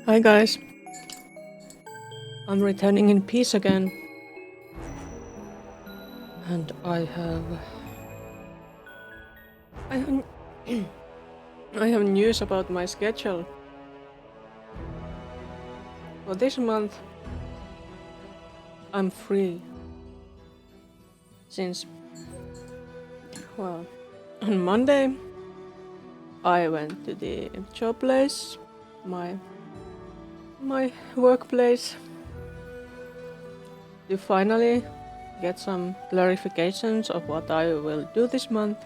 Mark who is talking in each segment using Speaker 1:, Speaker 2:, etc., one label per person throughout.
Speaker 1: Hi guys, I'm returning in peace again, and I have I have news about my schedule. For this month, I'm free. Since, well, on Monday, I went to the job place, my workplace, to finally get some clarifications of what I will do this month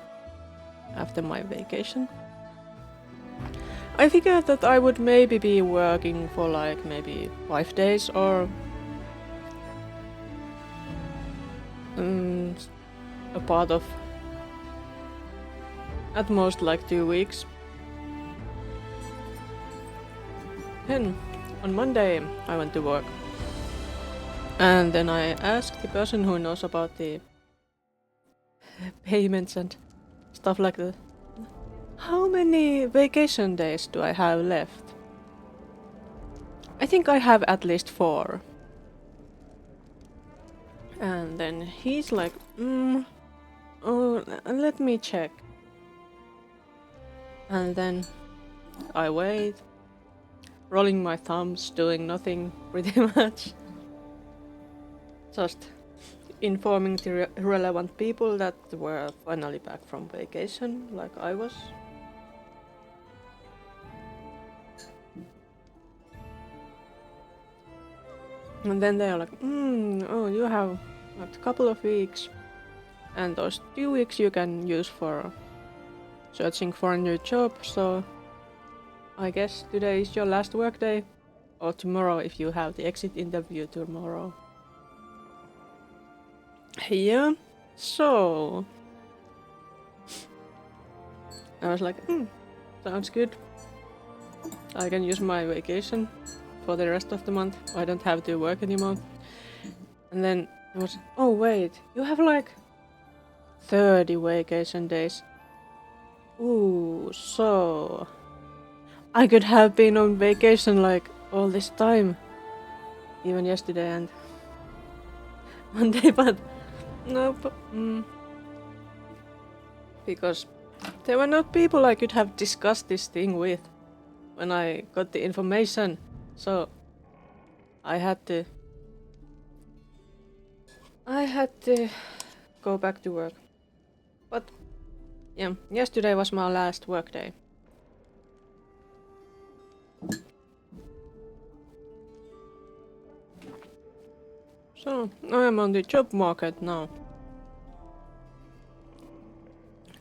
Speaker 1: after my vacation. I figured that I would maybe be working for like maybe 5 days or a part of at most like 2 weeks. Then on Monday I went to work. And then I asked the person who knows about the payments and stuff like that, how many vacation days do I have left? I think I have at least 4. And then he's like, oh, let me check. And then I wait, rolling my thumbs, doing nothing pretty much. Just informing the relevant people that were finally back from vacation, like I was. And then they're like, oh, you have a couple of weeks, and those 2 weeks you can use for searching for a new job, so I guess today is your last work day, or tomorrow if you have the exit interview tomorrow. Yeah, so I was like, sounds good. I can use my vacation for the rest of the month. I don't have to work anymore. And then I was, oh wait, you have like 30 vacation days. Ooh, so I could have been on vacation like all this time, even yesterday and Monday, but nope. Because there were not people I could have discussed this thing with when I got the information, so I had to go back to work. But yeah, yesterday was my last work day. So I am on the job market now.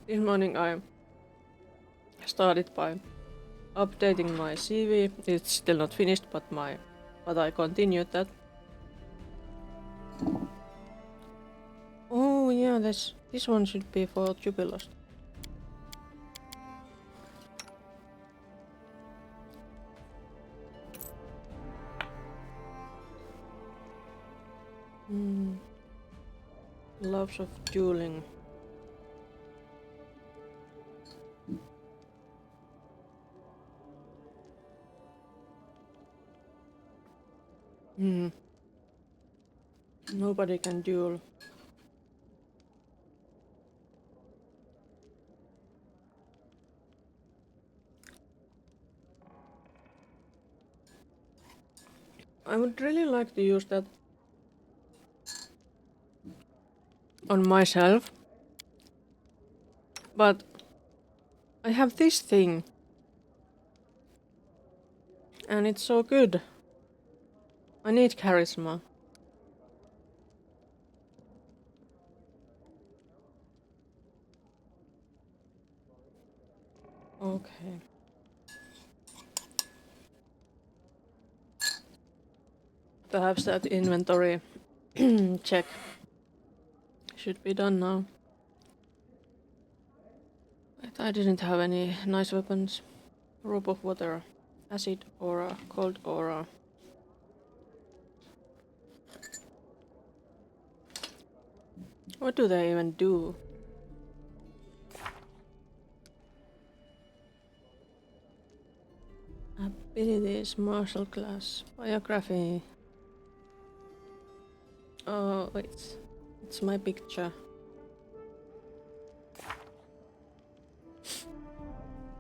Speaker 1: This morning I started by updating my CV. It's still not finished, but I continued that. Oh yeah, this one should be for Jubilost. Loves of dueling. Nobody can duel. I would really like to use that on myself. But I have this thing. And it's so good. I need charisma. Okay. Perhaps that inventory check should be done now. But I didn't have any nice weapons. Rope of water, acid aura, cold aura. What do they even do? Abilities, martial class, biography. Oh, wait. It's my picture.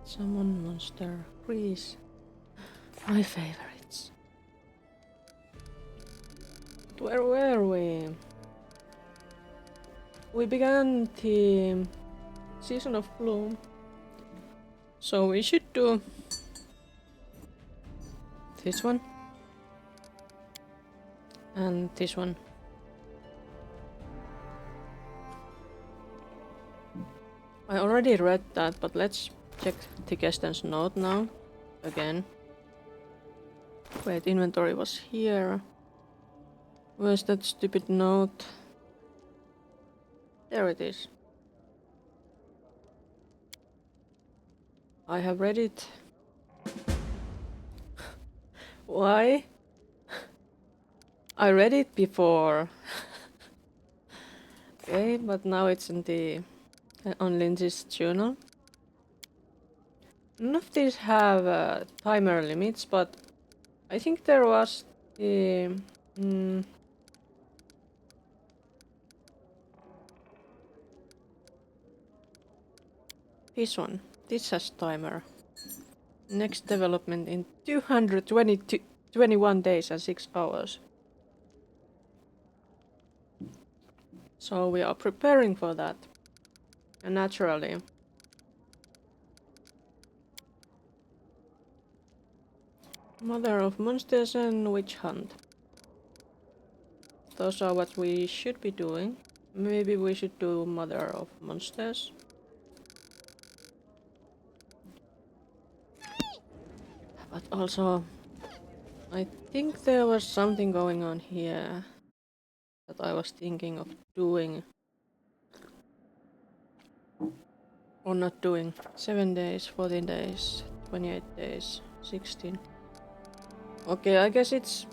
Speaker 1: Summon monster. Grease. My favorites. Where were we? We began the Season of Bloom. So we should do this one. And this one. I already read that, but let's check the Kesten's note now. Again. Wait, inventory was here. Where's that stupid note? There it is. I have read it. Why? I read it before. Okay, but now it's in the on Lindsay's journal. None of these have timer limits, but I think there was the this one. This has timer. Next development in 221 days and 6 hours. So we are preparing for that. And naturally. Mother of Monsters and Witch Hunt. Those are what we should be doing. Maybe we should do Mother of Monsters. But also, I think there was something going on here that I was thinking of doing. Or not doing. 7 days, 14 days, 28 days, 16. Okay, I guess it's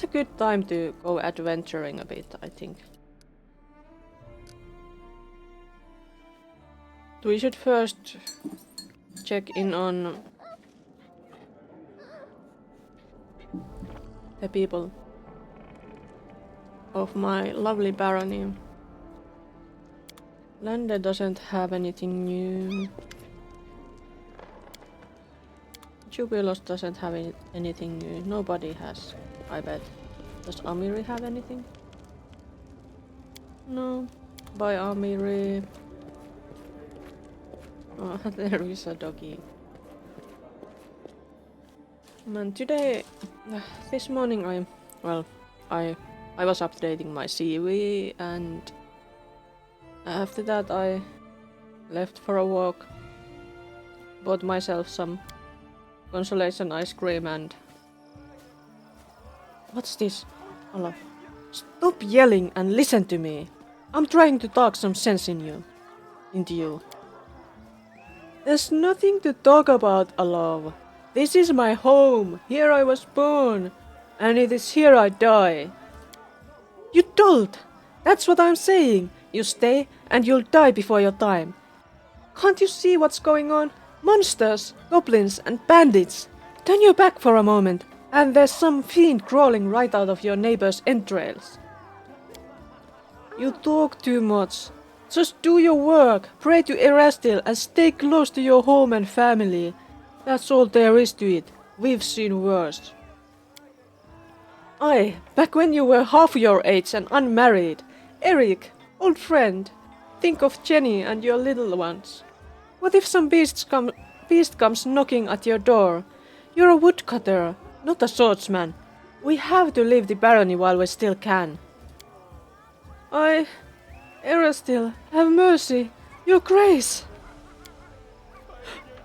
Speaker 1: a good time to go adventuring a bit, I think. We should first check in on the people of my lovely barony. Lande doesn't have anything new. Jubilos doesn't have anything new. Nobody has, I bet. Does Amiri have anything? No. Bye, Amiri. Oh, there is a doggy. Man, today, this morning I was updating my CV, and after that I left for a walk, bought myself some consolation ice cream and... What's this? Olaf, stop yelling and listen to me. I'm trying to talk some sense into you. There's nothing to talk about, Olaf. This is my home. Here I was born. And it is here I die. You told! That's what I'm saying. You stay and you'll die before your time. Can't you see what's going on? Monsters, goblins and bandits. Turn your back for a moment and there's some fiend crawling right out of your neighbor's entrails. You talk too much. Just do your work, pray to Erastil and stay close to your home and family. That's all there is to it. We've seen worse. Aye, back when you were half your age and unmarried. Eric, old friend, think of Jenny and your little ones. What if some beast comes knocking at your door? You're a woodcutter, not a swordsman. We have to leave the barony while we still can. I... Erastil, have mercy. Your grace.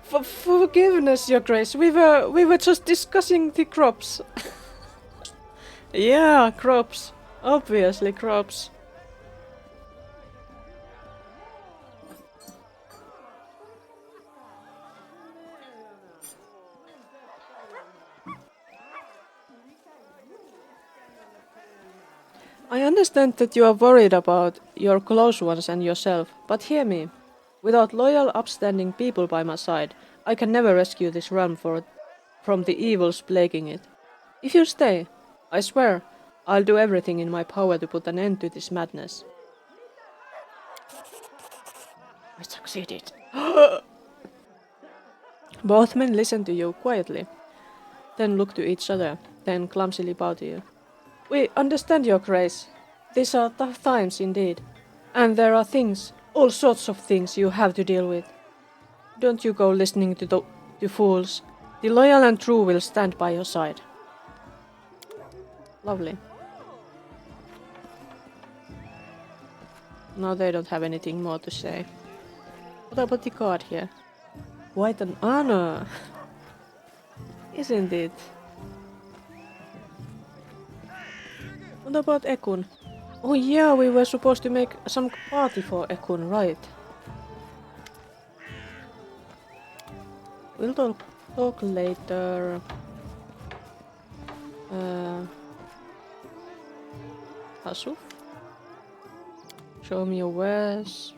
Speaker 1: Forgiveness, your grace. We were just discussing the crops. Yeah, crops. Obviously crops. I understand that you are worried about your close ones and yourself, but hear me. Without loyal, upstanding people by my side, I can never rescue this realm from the evils plaguing it. If you stay, I swear, I'll do everything in my power to put an end to this madness. I succeeded. Both men listen to you quietly, then look to each other, then clumsily bow to you. We understand your grace. These are tough times indeed. And there are things, all sorts of things you have to deal with. Don't you go listening to fools. The loyal and true will stand by your side. Lovely. Now they don't have anything more to say. What about the card here? Quite an honor. Isn't it? What about Ekun? Oh yeah, we were supposed to make some party for Ekun, right? We'll talk later. Hasuf? Show me your wares.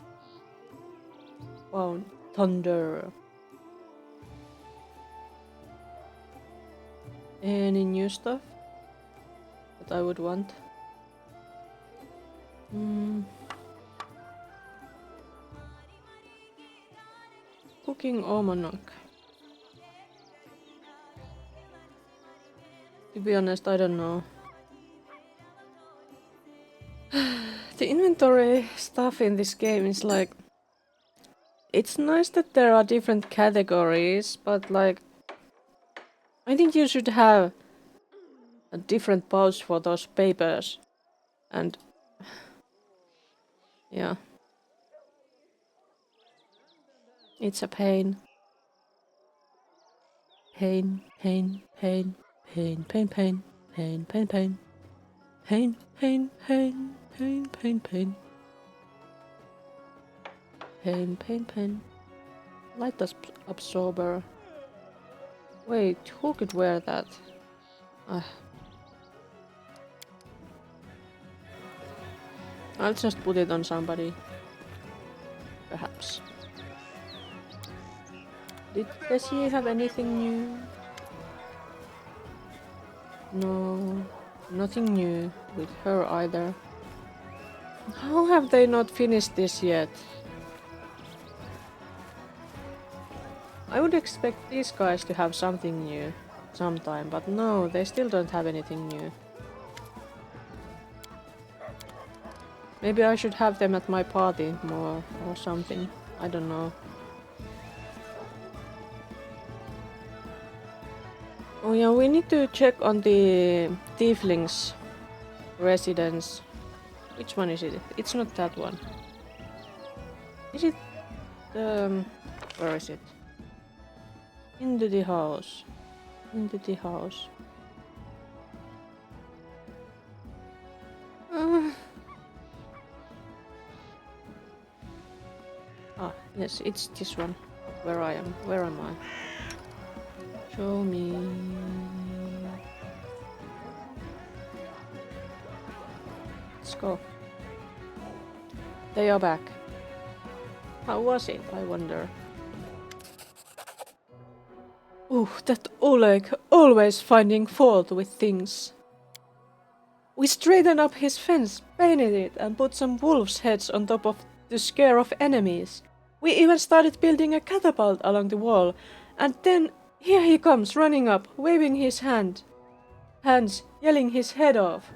Speaker 1: Wow, thunder. Any new stuff that I would want? Cooking almanac. To be honest, I don't know. The inventory stuff in this game is like... It's nice that there are different categories, but like... I think you should have a different pouch for those papers. And... yeah. It's a pain. Pain, pain, pain, pain, pain, pain, pain, pain, pain. Pain, pain, pain, pain, pain, pain. Pain, pain, pain. Light absorber. Wait, who could wear that? I'll just put it on somebody. Perhaps. Does she have anything new? No, nothing new with her either. How have they not finished this yet? I would expect these guys to have something new sometime, but no, they still don't have anything new. Maybe I should have them at my party more or something. I don't know. Oh yeah, we need to check on the Tieflings residence. Which one is it? It's not that one. Is it where is it? Into the house. Into the house. Yes, it's this one. Where I am. Where am I? Show me. Let's go. They are back. How was it, I wonder? Ooh, that Oleg, always finding fault with things. We straightened up his fence, painted it, and put some wolves' heads on top of to scare off enemies. We even started building a catapult along the wall, and then here he comes running up, waving his hand. hands, yelling his head off.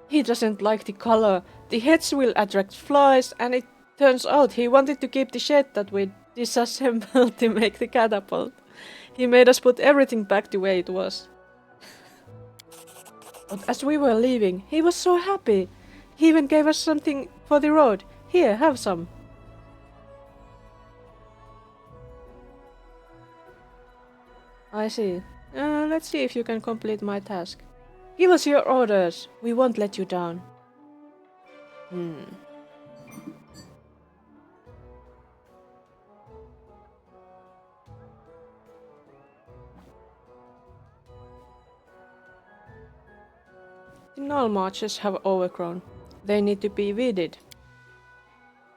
Speaker 1: He doesn't like the color. The heads will attract flies, and it turns out he wanted to keep the shed that we disassembled to make the catapult. He made us put everything back the way it was. But as we were leaving, he was so happy. He even gave us something for the road. Here, have some. I see. Let's see if you can complete my task. Give us your orders. We won't let you down. The null marches have overgrown. They need to be weeded.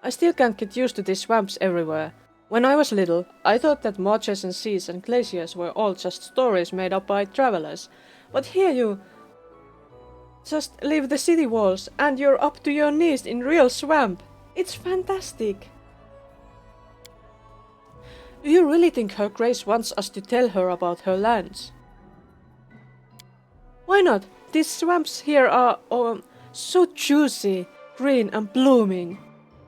Speaker 1: I still can't get used to these swamps everywhere. When I was little, I thought that marches and seas and glaciers were all just stories made up by travelers. But here you just leave the city walls and you're up to your knees in real swamp. It's fantastic. Do you really think Her Grace wants us to tell her about her lands? Why not? These swamps here are so juicy, green and blooming.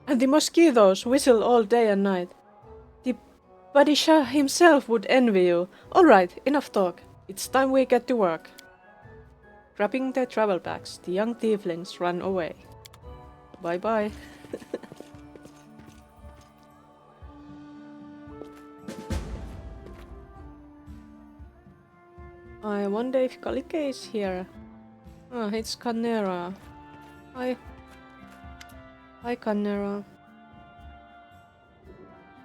Speaker 1: And the mosquitoes whistle all day and night. The Padishah himself would envy you. Alright, enough talk. It's time we get to work. Grabbing their travel bags, the young tieflings run away. Bye bye. I wonder if Kalike is here. Oh, it's Canera. Hi, Canera.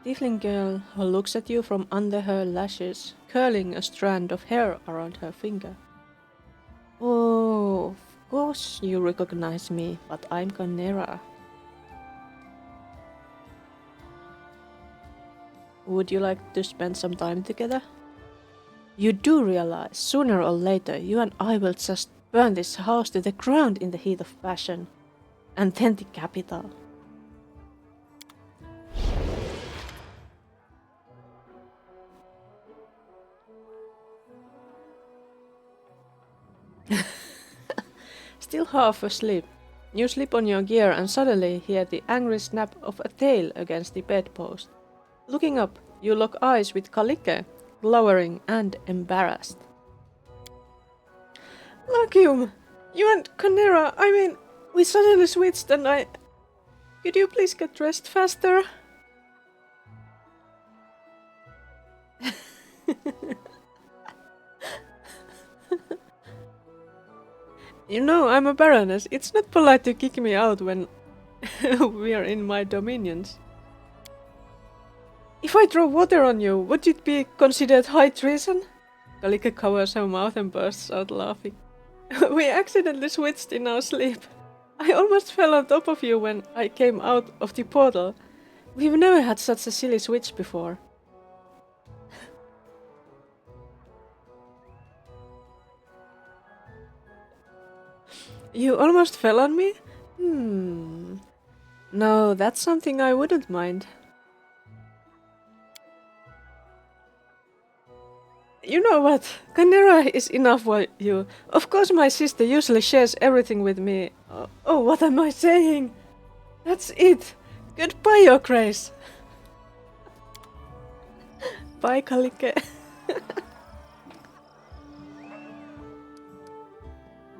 Speaker 1: Tiefling girl who looks at you from under her lashes, curling a strand of hair around her finger. Oh, of course you recognize me, but I'm Canera. Would you like to spend some time together? You do realize, sooner or later, you and I will just burn this house to the ground in the heat of passion. And then the capital. Still half asleep. You slip on your gear and suddenly hear the angry snap of a tail against the bedpost. Looking up, you lock eyes with Kalike, glowering and embarrassed. Lakium! You and Canera, I mean, we suddenly switched and I... Could you please get dressed faster? You know, I'm a baroness. It's not polite to kick me out when we are in my dominions. If I throw water on you, would it be considered high treason? Kalike covers her mouth and bursts out laughing. We accidentally switched in our sleep. I almost fell on top of you when I came out of the portal. We've never had such a silly switch before. You almost fell on me? No, that's something I wouldn't mind. You know what? Canera is enough for you. Of course my sister usually shares everything with me. Oh, what am I saying? That's it. Goodbye, Your Grace. Bye, Kalike.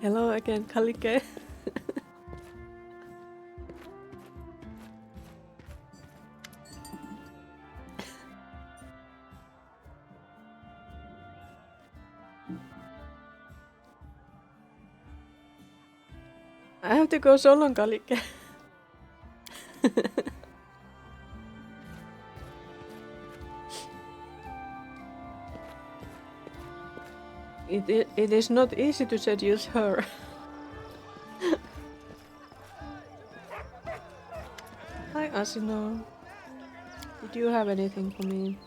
Speaker 1: Hello again, Kalike. I have to go so long, Kalike. It is not easy to seduce her. Hi, Asino. Did you have anything for me?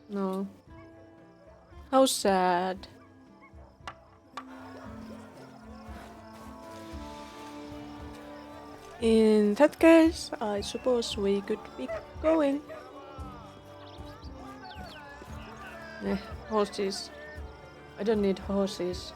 Speaker 1: No. How sad. In that case, I suppose we could be going. Horses. I don't need horses.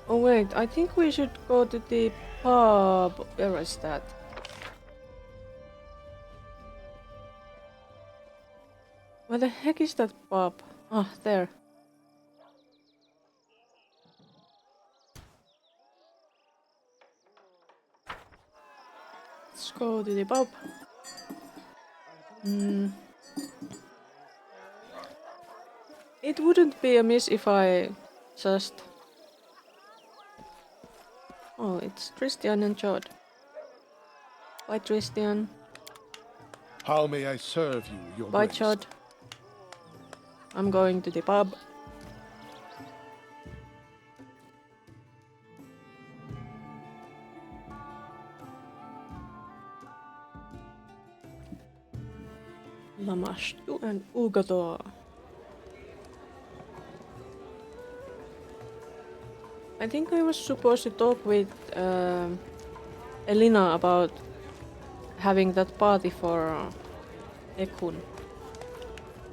Speaker 1: Oh wait, I think we should go to the pub. Where is that? Where the heck is that pub? Ah, there. Let's go to the pub. It wouldn't be amiss if I just... Oh, it's Christian and Jod. Bye, Christian.
Speaker 2: How may I serve you, your
Speaker 1: Bye,
Speaker 2: grace?
Speaker 1: Jod. I'm going to the pub. Lamastu and Ugato. I think I was supposed to talk with Elina about having that party for Ekun.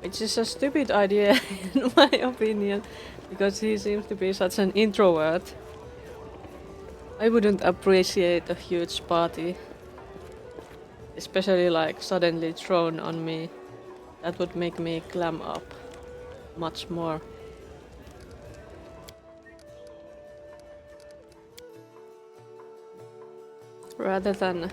Speaker 1: Which is a stupid idea in my opinion, because he seems to be such an introvert. I wouldn't appreciate a huge party. Especially like suddenly thrown on me. That would make me clam up much more. Rather than...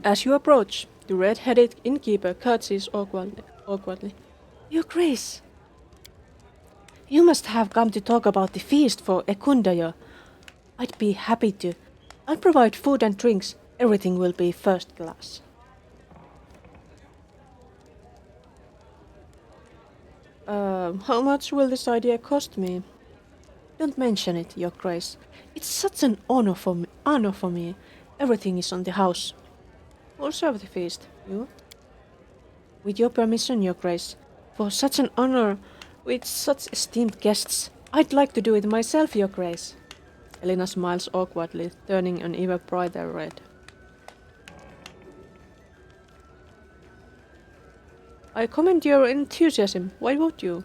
Speaker 1: As you approach, the red-headed innkeeper curtsies awkwardly. Your Grace! You must have come to talk about the feast for Ekundaya. I'd be happy to. I'll provide food and drinks. Everything will be first class. How much will this idea cost me? Don't mention it, Your Grace. It's such an honor for me. Everything is on the house. Who'll serve the feast? You? With your permission, Your Grace. For such an honor, with such esteemed guests, I'd like to do it myself, Your Grace. Elena smiles awkwardly, turning an even brighter red. I commend your enthusiasm. Why would you?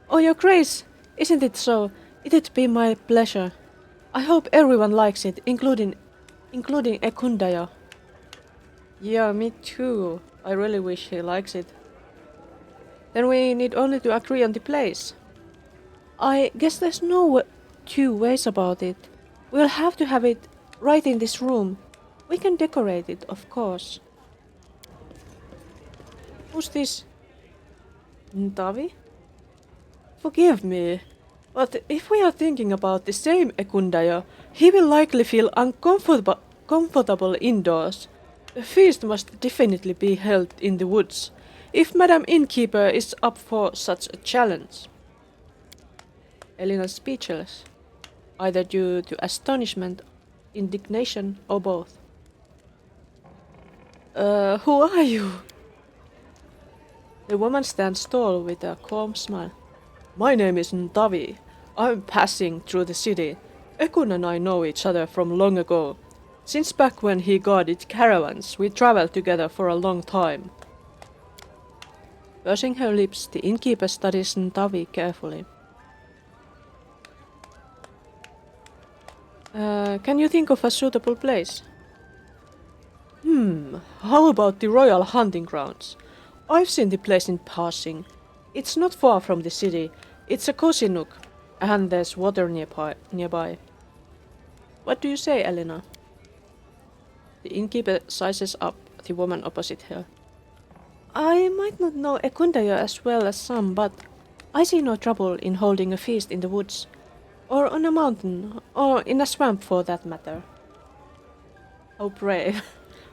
Speaker 1: Oh, Your Grace! Isn't it so? It'd be my pleasure. I hope everyone likes it, including Ekundaya. Yeah, me too. I really wish he likes it. Then we need only to agree on the place. I guess there's no two ways about it. We'll have to have it right in this room. We can decorate it, of course. Who's this? Ntavi? Forgive me, but if we are thinking about the same Ekundaya, he will likely feel uncomfortable indoors. The feast must definitely be held in the woods, if Madam Innkeeper is up for such a challenge. Elena speechless, either due to astonishment, indignation, or both. Who are you? The woman stands tall with a calm smile. My name is Ntavi. I'm passing through the city. Ekun and I know each other from long ago. Since back when he guarded caravans, we traveled together for a long time. Pursing her lips, the innkeeper studies Ntavi carefully. Can you think of a suitable place? How about the royal hunting grounds? I've seen the place in passing. It's not far from the city. It's a cozy nook, and there's water nearby. What do you say, Elena? The innkeeper sizes up the woman opposite her. I might not know Ekundaya as well as some, but I see no trouble in holding a feast in the woods, or on a mountain, or in a swamp for that matter. Oh, brave.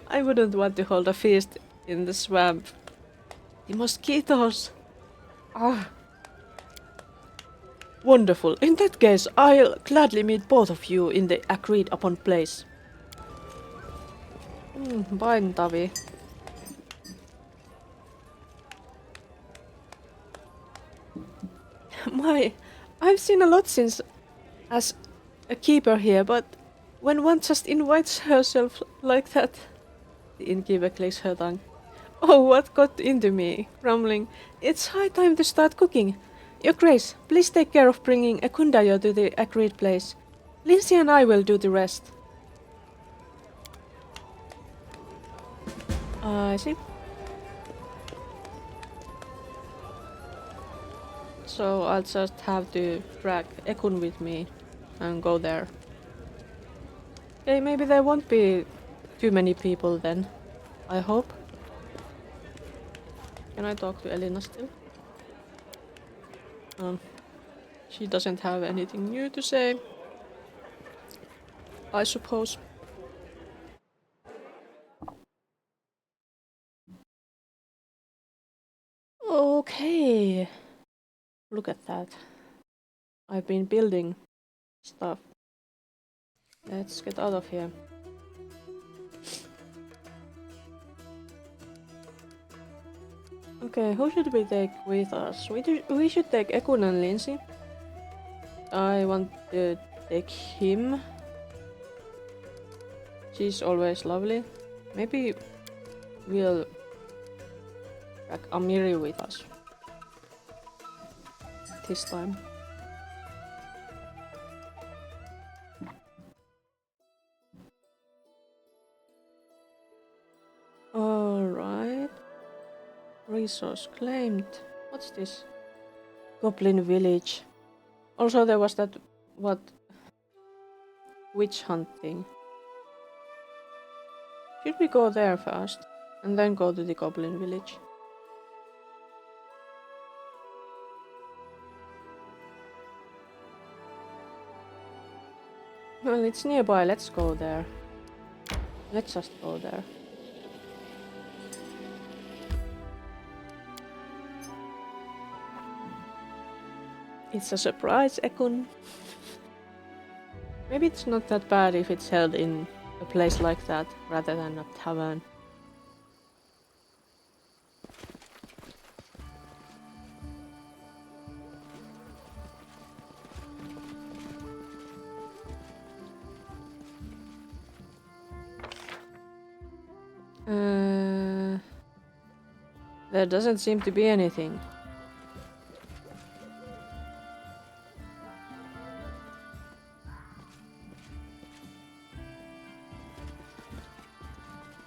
Speaker 1: I wouldn't want to hold a feast in the swamp. The mosquitoes. Ah. Wonderful. In that case, I'll gladly meet both of you in the agreed upon place. Bye, Ntavi. my, I've seen a lot since as a keeper here, but when one just invites herself like that... The innkeeper clicks her tongue. Oh, what got into me? Grumbling. It's high time to start cooking. Your Grace, please take care of bringing Ekundayo to the agreed place. Lindsay and I will do the rest. I see. So I'll just have to drag Ekun with me and go there. Okay, maybe there won't be too many people then. I hope. Can I talk to Elena still? She doesn't have anything new to say, I suppose. Okay. Look at that. I've been building stuff. Let's get out of here. Okay, who should we take with us? We should take Ekun and Lindsay. I want to take him. She's always lovely. Maybe we'll drag Amiri with us. This time. Alright. Resource claimed. What's this? Goblin village. Also there was that... what? Witch hunting. Should we go there first? And then go to the goblin village? Well, it's nearby, let's go there. Let's just go there. It's a surprise, Ekun. Maybe it's not that bad if it's held in a place like that, rather than a tavern. There doesn't seem to be anything.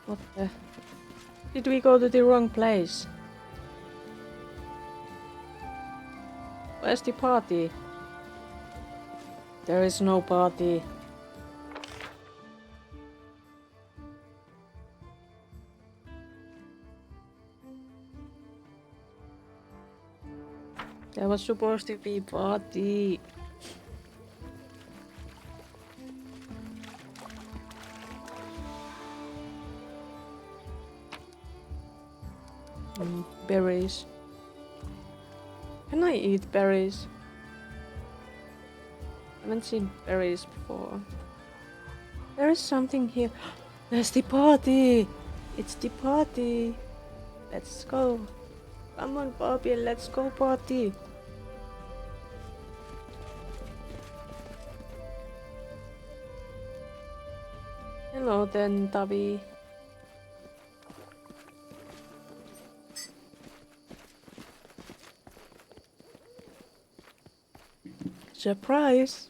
Speaker 1: What the... Did we go to the wrong place? Where's the party? There is no party. There was supposed to be party. Berries. Can I eat berries? I haven't seen berries before. There is something here. There's the party! It's the party! Let's go! Come on, Bobby, let's go party! Hello then, Tavi. Surprise!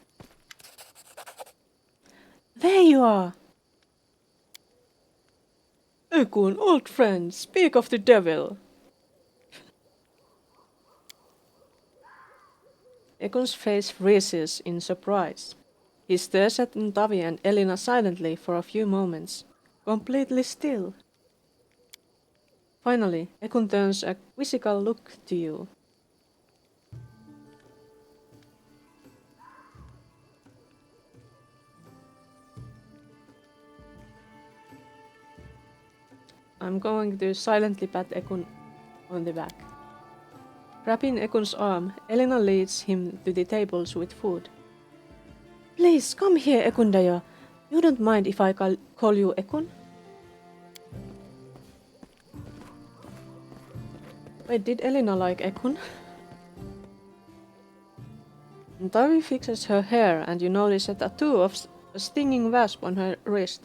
Speaker 1: There you are! Ekun, old friend, speak of the devil! Ekun's face freezes in surprise. He stares at Tavi and Elina silently for a few moments, completely still. Finally, Ekun turns a quizzical look to you. I'm going to silently pat Ekun on the back. Grabbing Ekun's arm, Elena leads him to the tables with food. Please, come here, Ekundayo. You don't mind if I call you Ekun? Wait, did Elena like Ekun? Tavi fixes her hair and you notice a tattoo of a stinging wasp on her wrist.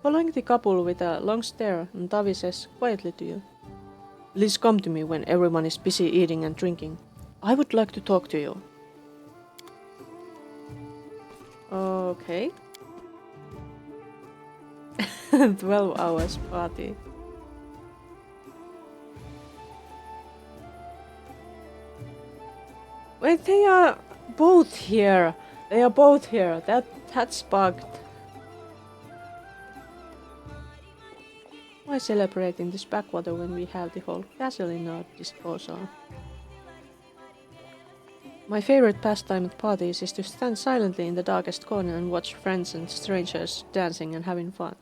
Speaker 1: Following the couple with a long stare, Tavi says quietly to you, "Please come to me when everyone is busy eating and drinking. I would like to talk to you." Okay. 12 hours party. Wait, they are both here. They are both here. That's bugged. Why celebrate in this backwater when we have the whole castle in our disposal? My favorite pastime at parties is to stand silently in the darkest corner and watch friends and strangers dancing and having fun.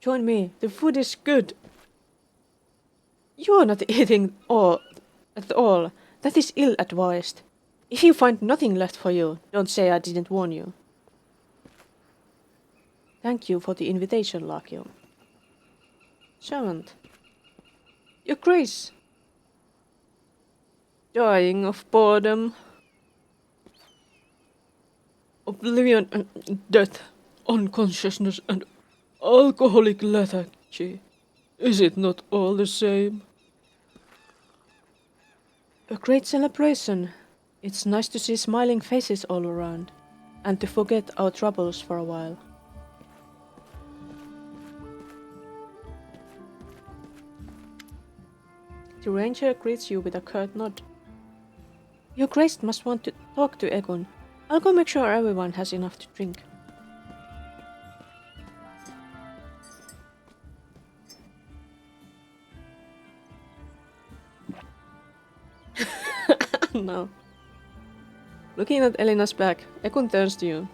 Speaker 1: Join me, the food is good. You are not eating at all. That is ill-advised. If you find nothing left for you, don't say I didn't warn you. Thank you for the invitation, Lakio. Servant. Your Grace. Dying of boredom. Oblivion and death, unconsciousness and alcoholic lethargy. Is it not all the same? A great celebration. It's nice to see smiling faces all around, and to forget our troubles for a while. The ranger greets you with a curt nod. Your Grace must want to talk to Egon. I'll go make sure everyone has enough to drink. No. Looking at Elina's back, Egon turns to you,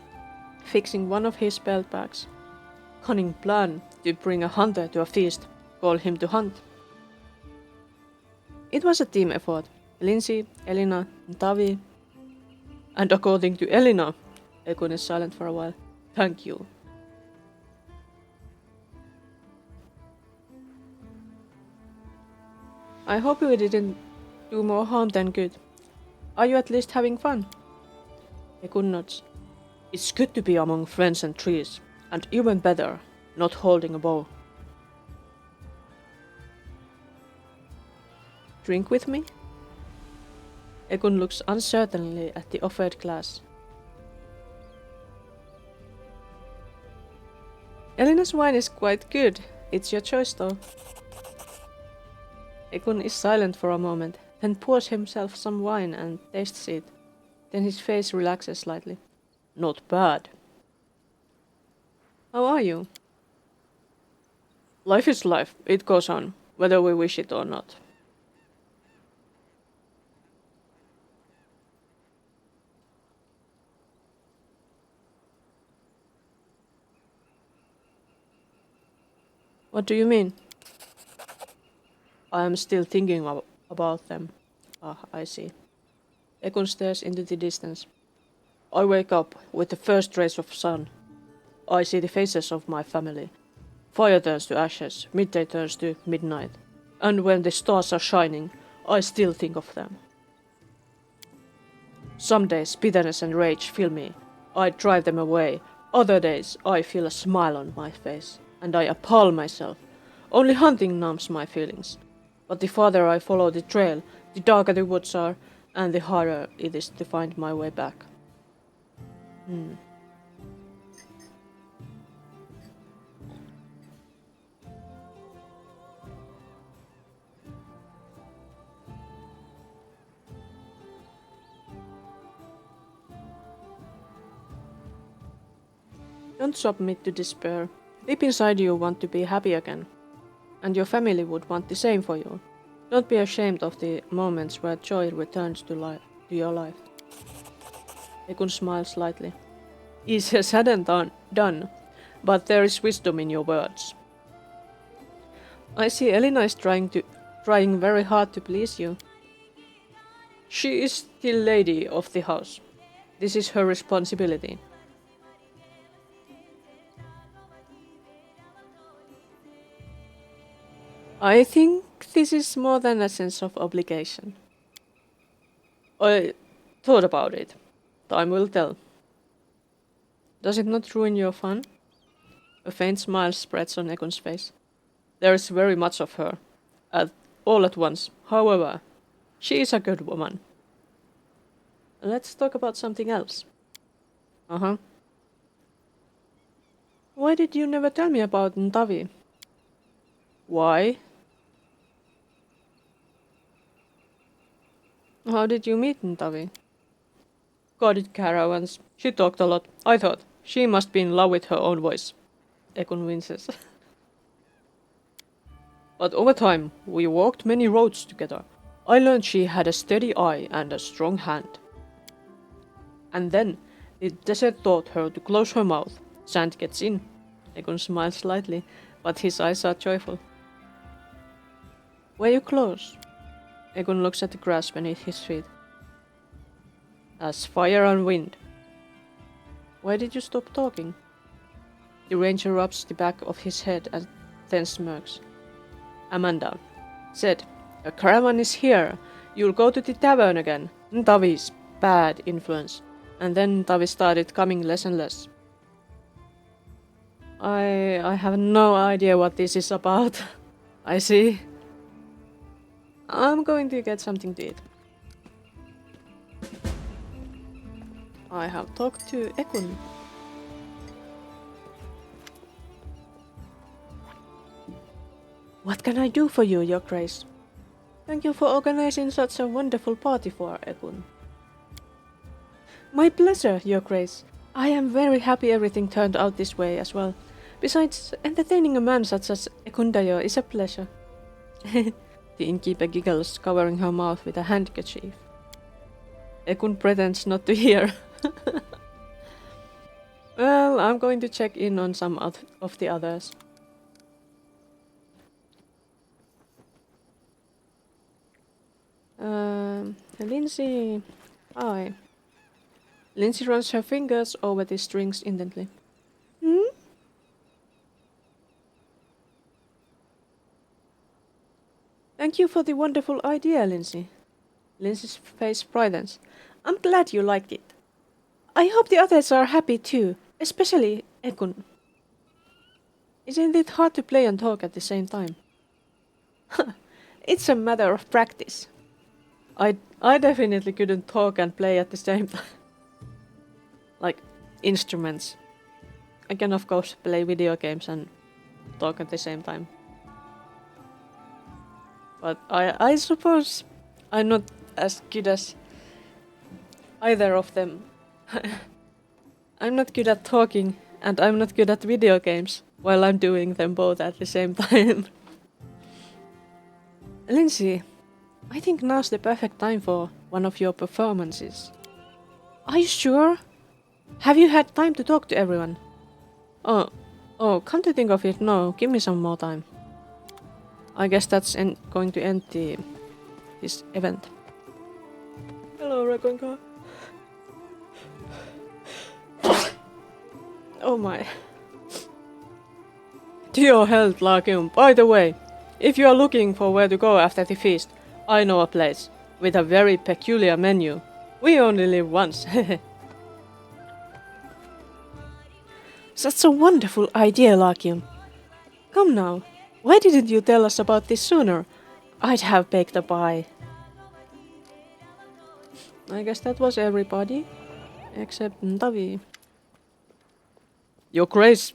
Speaker 1: fixing one of his spell bags. Cunning plan to bring a hunter to a feast. Call him to hunt. It was a team effort. Lindsay, Elina, and Tavi. And according to Elina, Egon is silent for a while. Thank you. I hope we didn't do more harm than good. Are you at least having fun? Egon nods. It's good to be among friends and trees, and even better, not holding a bow. Drink with me? Egon looks uncertainly at the offered glass. Elina's wine is quite good. It's your choice though. Egon is silent for a moment, then pours himself some wine and tastes it. Then his face relaxes slightly. Not bad. How are you? Life is life. It goes on, whether we wish it or not. What do you mean? I am still thinking about them. Ah, I see. Egon stares into the distance. I wake up with the first rays of sun. I see the faces of my family. Fire turns to ashes, midday turns to midnight. And when the stars are shining, I still think of them. Some days bitterness and rage fill me. I drive them away. Other days I feel a smile on my face, and I appall myself. Only hunting numbs my feelings. But the farther I follow the trail, the darker the woods are, and the harder it is to find my way back. Don't submit to despair. Deep inside you want to be happy again. And your family would want the same for you. Don't be ashamed of the moments where joy returns to your life. Egon smiles slightly. Easier said than done, but there is wisdom in your words. I see Elina is trying very hard to please you. She is the lady of the house. This is her responsibility. I think this is more than a sense of obligation. I thought about it. Time will tell. Does it not ruin your fun? A faint smile spreads on Egon's face. There is very much of her. All at once. However, she is a good woman. Let's talk about something else. Uh-huh. Why did you never tell me about Ntavi? Why? How did you meet Ntavi? Guarded caravans. She talked a lot. I thought, she must be in love with her own voice. Egon winces. But over time, we walked many roads together. I learned she had a steady eye and a strong hand. And then, the desert taught her to close her mouth. Sand gets in. Egon smiles slightly, but his eyes are joyful. Were you close? Egon looks at the grass beneath his feet. As fire and wind. Why did you stop talking? The ranger rubs the back of his head and then smirks. Amanda said, a caravan is here. You'll go to the tavern again. Ntavi's bad influence. And then Ntavi started coming less and less. I have no idea what this is about. I see. I'm going to get something to eat. I have talked to Ekun. What can I do for you, Your Grace? Thank you for organizing such a wonderful party for Ekun. My pleasure, Your Grace. I am very happy everything turned out this way as well. Besides, entertaining a man such as Ekundayo is a pleasure. The innkeeper giggles, covering her mouth with a handkerchief. Ekun pretends not to hear. Well, I'm going to check in on some of the others. Lindsay... Hi. Lindsay runs her fingers over the strings intently. Hmm? Thank you for the wonderful idea, Lindsay. Lindsay's face brightens. I'm glad you liked it. I hope the others are happy too, especially Ekun. Isn't it hard to play and talk at the same time? It's a matter of practice. I definitely couldn't talk and play at the same time. Like, instruments. I can of course play video games and talk at the same time. But I suppose I'm not as good as either of them. I'm not good at talking and I'm not good at video games while I'm doing them both at the same time. Lindsay, I think now's the perfect time for one of your performances. Are you sure? Have you had time to talk to everyone? Oh, come to think of it, no, give me some more time. I guess that's going to end this event. Hello, Ragonka. Oh my. To your health, Lagium. By the way, if you are looking for where to go after the feast, I know a place with a very peculiar menu. We only live once. Such a wonderful idea, Lagium. Come now, why didn't you tell us about this sooner? I'd have baked a pie. I guess that was everybody, except Ntavi. Your Grace,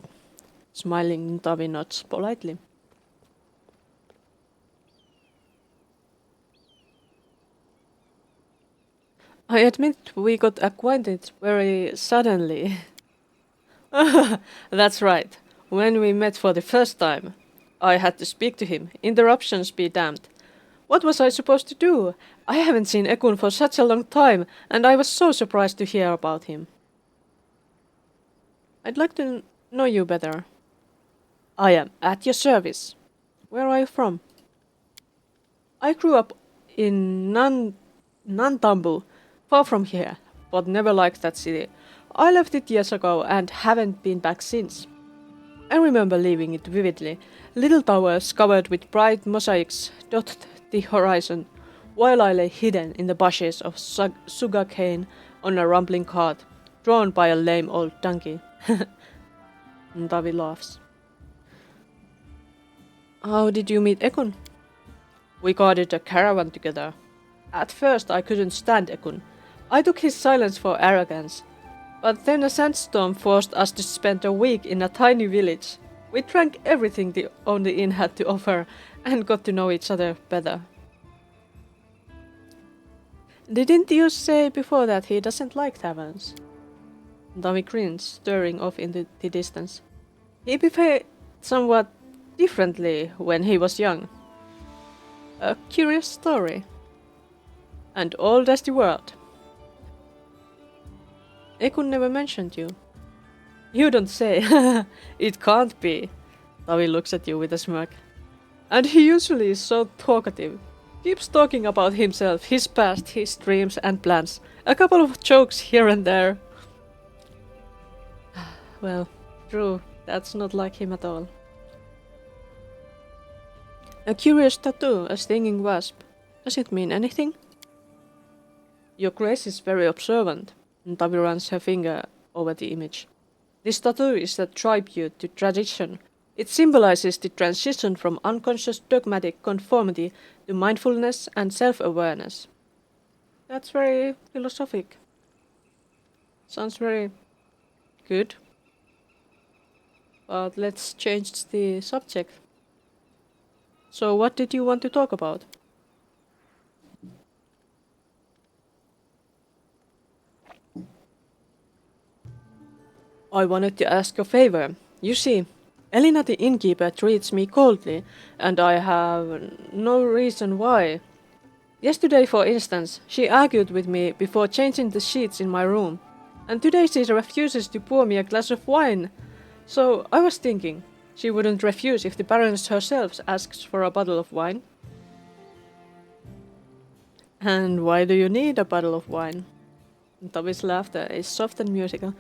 Speaker 1: smiling, Ntavi nods politely. I admit we got acquainted very suddenly. That's right. When we met for the first time, I had to speak to him. Interruptions be damned. What was I supposed to do? I haven't seen Ekun for such a long time, and I was so surprised to hear about him. I'd like to know you better. I am at your service. Where are you from? I grew up in Nantambu, far from here, but never liked that city. I left it years ago and haven't been back since. I remember leaving it vividly. Little towers covered with bright mosaics dotted the horizon. while I lay hidden in the bushes of sugarcane on a rumbling cart, drawn by a lame old donkey. Davi laughs. How did you meet Ekun? We guarded a caravan together. At first I couldn't stand Ekun. I took his silence for arrogance. But then a sandstorm forced us to spend a week in a tiny village. We drank everything the only inn had to offer and got to know each other better. Didn't you say before that he doesn't like taverns? Davi grins, staring off into the distance. He behaved somewhat differently when he was young. A curious story. And old as the world. Ekun never mentioned you. You don't say. It can't be. Davi looks at you with a smirk. And he usually is so talkative. Keeps talking about himself, his past, his dreams and plans. A couple of jokes here and there. Well, true. That's not like him at all. A curious tattoo, a stinging wasp. Does it mean anything? Your Grace is very observant. Davi runs her finger over the image. This tattoo is a tribute to tradition. It symbolizes the transition from unconscious dogmatic conformity to mindfulness and self-awareness. That's very philosophic. Sounds very good. But let's change the subject. So what did you want to talk about? I wanted to ask a favor. You see, Elina the innkeeper treats me coldly, and I have no reason why. Yesterday, for instance, she argued with me before changing the sheets in my room, and today she refuses to pour me a glass of wine. So I was thinking, she wouldn't refuse if the Baroness herself asks for a bottle of wine. And why do you need a bottle of wine? Davi's laughter is soft and musical.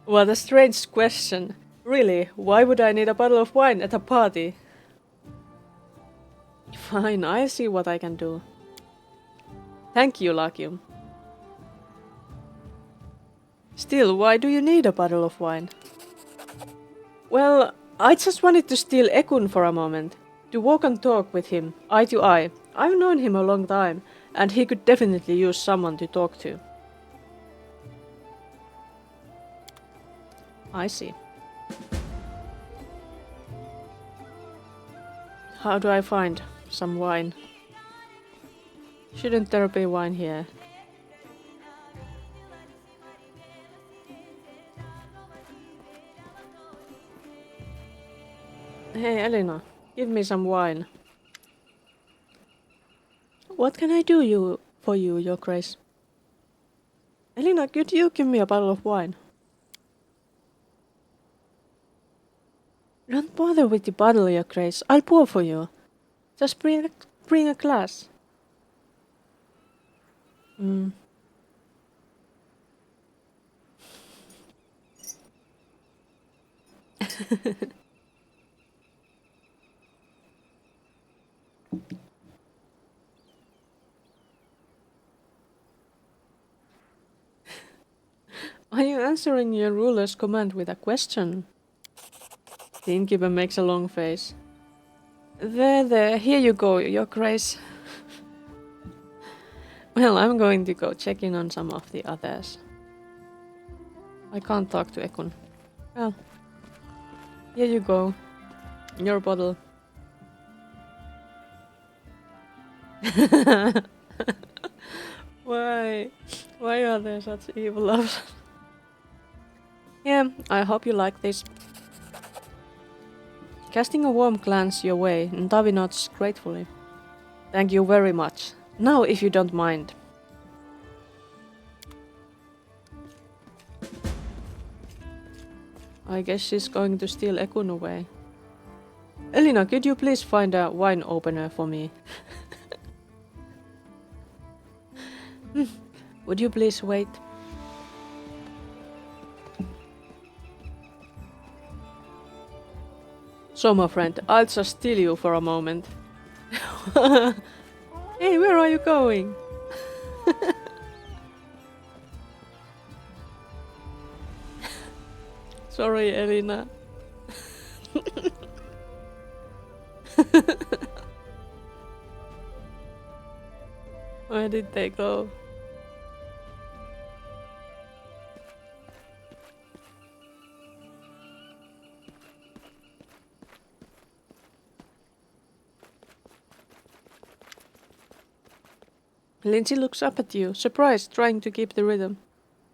Speaker 1: What a strange question. Really, why would I need a bottle of wine at a party? Fine, I'll see what I can do. Thank you, Lakium. Still, why do you need a bottle of wine? Well, I just wanted to steal Ekun for a moment. To walk and talk with him, eye to eye. I've known him a long time, and he could definitely use someone to talk to. I see. How do I find some wine? Shouldn't there be wine here? Hey, Elena, give me some wine. What can I do for you, Your Grace? Elena, could you give me a bottle of wine? Don't bother with the bottle, Your Grace. I'll pour for you. Just bring a glass. Are you answering your ruler's command with a question? The innkeeper makes a long face. There, here you go, Your Grace. Well, I'm going to go check in on some of the others. I can't talk to Ekun. Well, here you go. Your bottle. Why? Why are there such evil loves? Yeah, I hope you like this. Casting a warm glance your way, Davi nods gratefully. Thank you very much. Now, if you don't mind. I guess she's going to steal Ekun away. Elina, could you please find a wine opener for me? Would you please wait? So, my friend, I'll just steal you for a moment. Hey, where are you going? Sorry, Elina. Where did they go? Lindsay looks up at you, surprised, trying to keep the rhythm.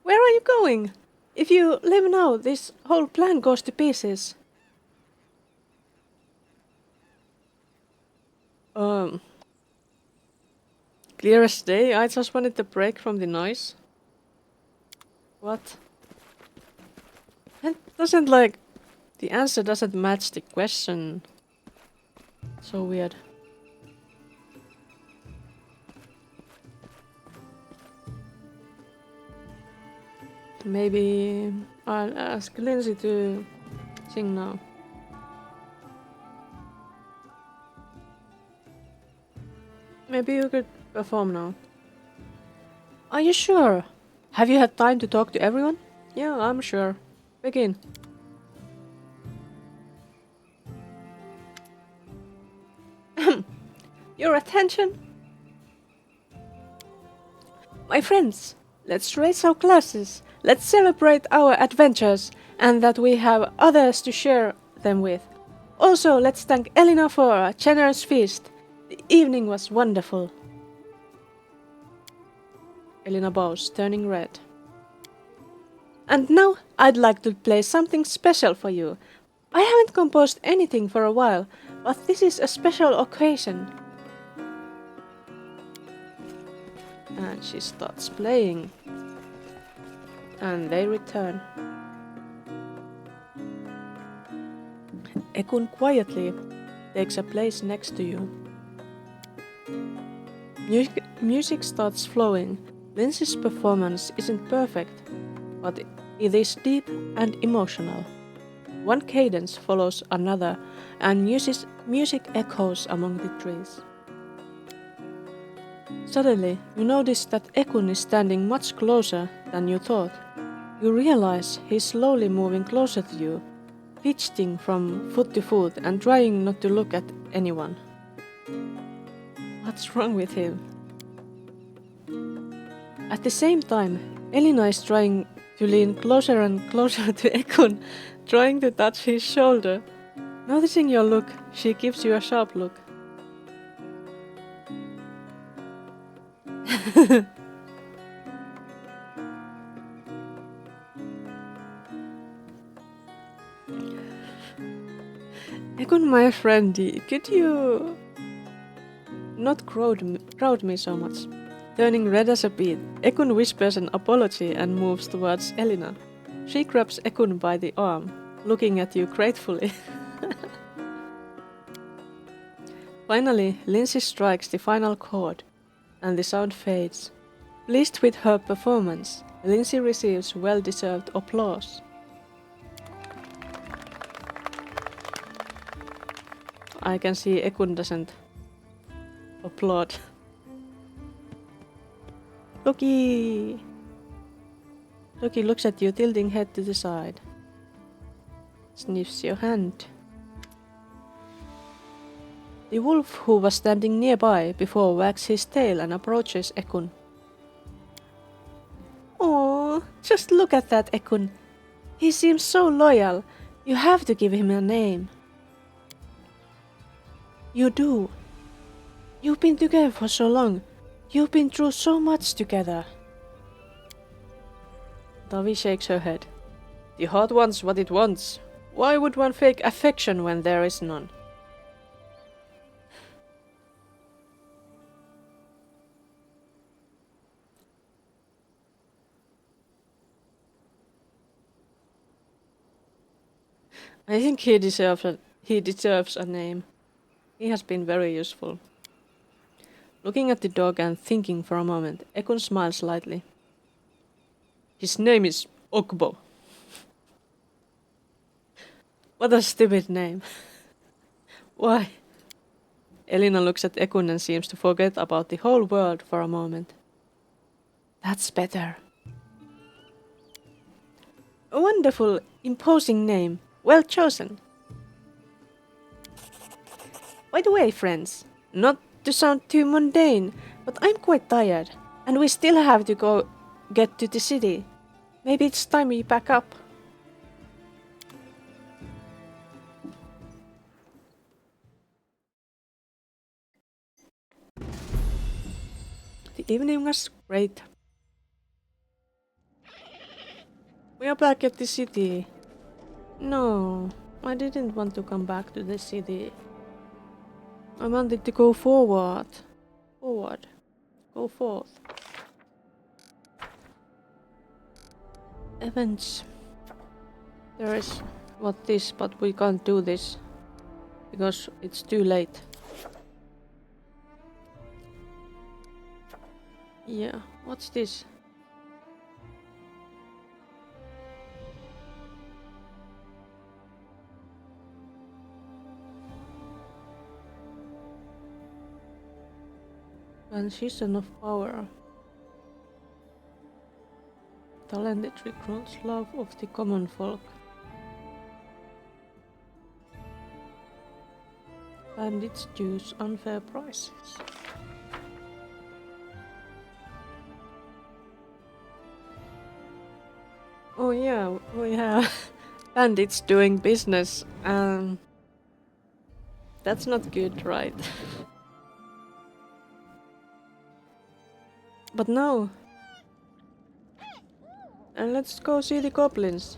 Speaker 1: Where are you going? If you leave now, this whole plan goes to pieces. Clear as day, I just wanted a break from the noise. What? That doesn't like... The answer doesn't match the question. So weird. Maybe I'll ask Lindsay to sing now. Maybe you could perform now. Are you sure? Have you had time to talk to everyone? Yeah, I'm sure. Begin. Your attention? My friends, let's raise our glasses. Let's celebrate our adventures and that we have others to share them with. Also, let's thank Elina for a generous feast. The evening was wonderful. Elina bows, turning red. And now I'd like to play something special for you. I haven't composed anything for a while, but this is a special occasion. And she starts playing. And they return. Ekun quietly takes a place next to you. Music starts flowing. Lindsay's performance isn't perfect, but it is deep and emotional. One cadence follows another, and music echoes among the trees. Suddenly, you notice that Ekun is standing much closer than you thought. You realize he's slowly moving closer to you, fidgeting from foot to foot and trying not to look at anyone. What's wrong with him? At the same time, Elina is trying to lean closer and closer to Ekun, trying to touch his shoulder. Noticing your look, she gives you a sharp look. Ekun, my friend, could you not crowd me so much? Turning red as a beet, Ekun whispers an apology and moves towards Elina. She grabs Ekun by the arm, looking at you gratefully. Finally, Lindsay strikes the final chord, and the sound fades. Pleased with her performance, Lindsay receives well-deserved applause. I can see Ekun doesn't applaud. Loki! Loki looks at you, tilting head to the side. Sniffs your hand. The wolf, who was standing nearby before, wags his tail and approaches Ekun. Oh, just look at that, Ekun. He seems so loyal. You have to give him a name. You do. You've been together for so long. You've been through so much together. Davi shakes her head. The heart wants what it wants. Why would one fake affection when there is none? I think he deserves a name. He has been very useful. Looking at the dog and thinking for a moment, Ekun smiles slightly. His name is Okbo. What a stupid name. Why? Elina looks at Ekun and seems to forget about the whole world for a moment. That's better. A wonderful, imposing name. Well chosen. By the way, friends, not to sound too mundane, but I'm quite tired, and we still have to go get to the city. Maybe it's time we pack up. The evening was great. We are back at the city. No, I didn't want to come back to the city. I wanted to go forward. Forward. Go forth. Events. There is what this, but we can't do this. Because it's too late. Yeah, what's this? Transition of power. Talented recruits love of the common folk. Bandits choose unfair prices. Oh yeah, we have bandits doing business. That's not good, right? But no. And let's go see the goblins.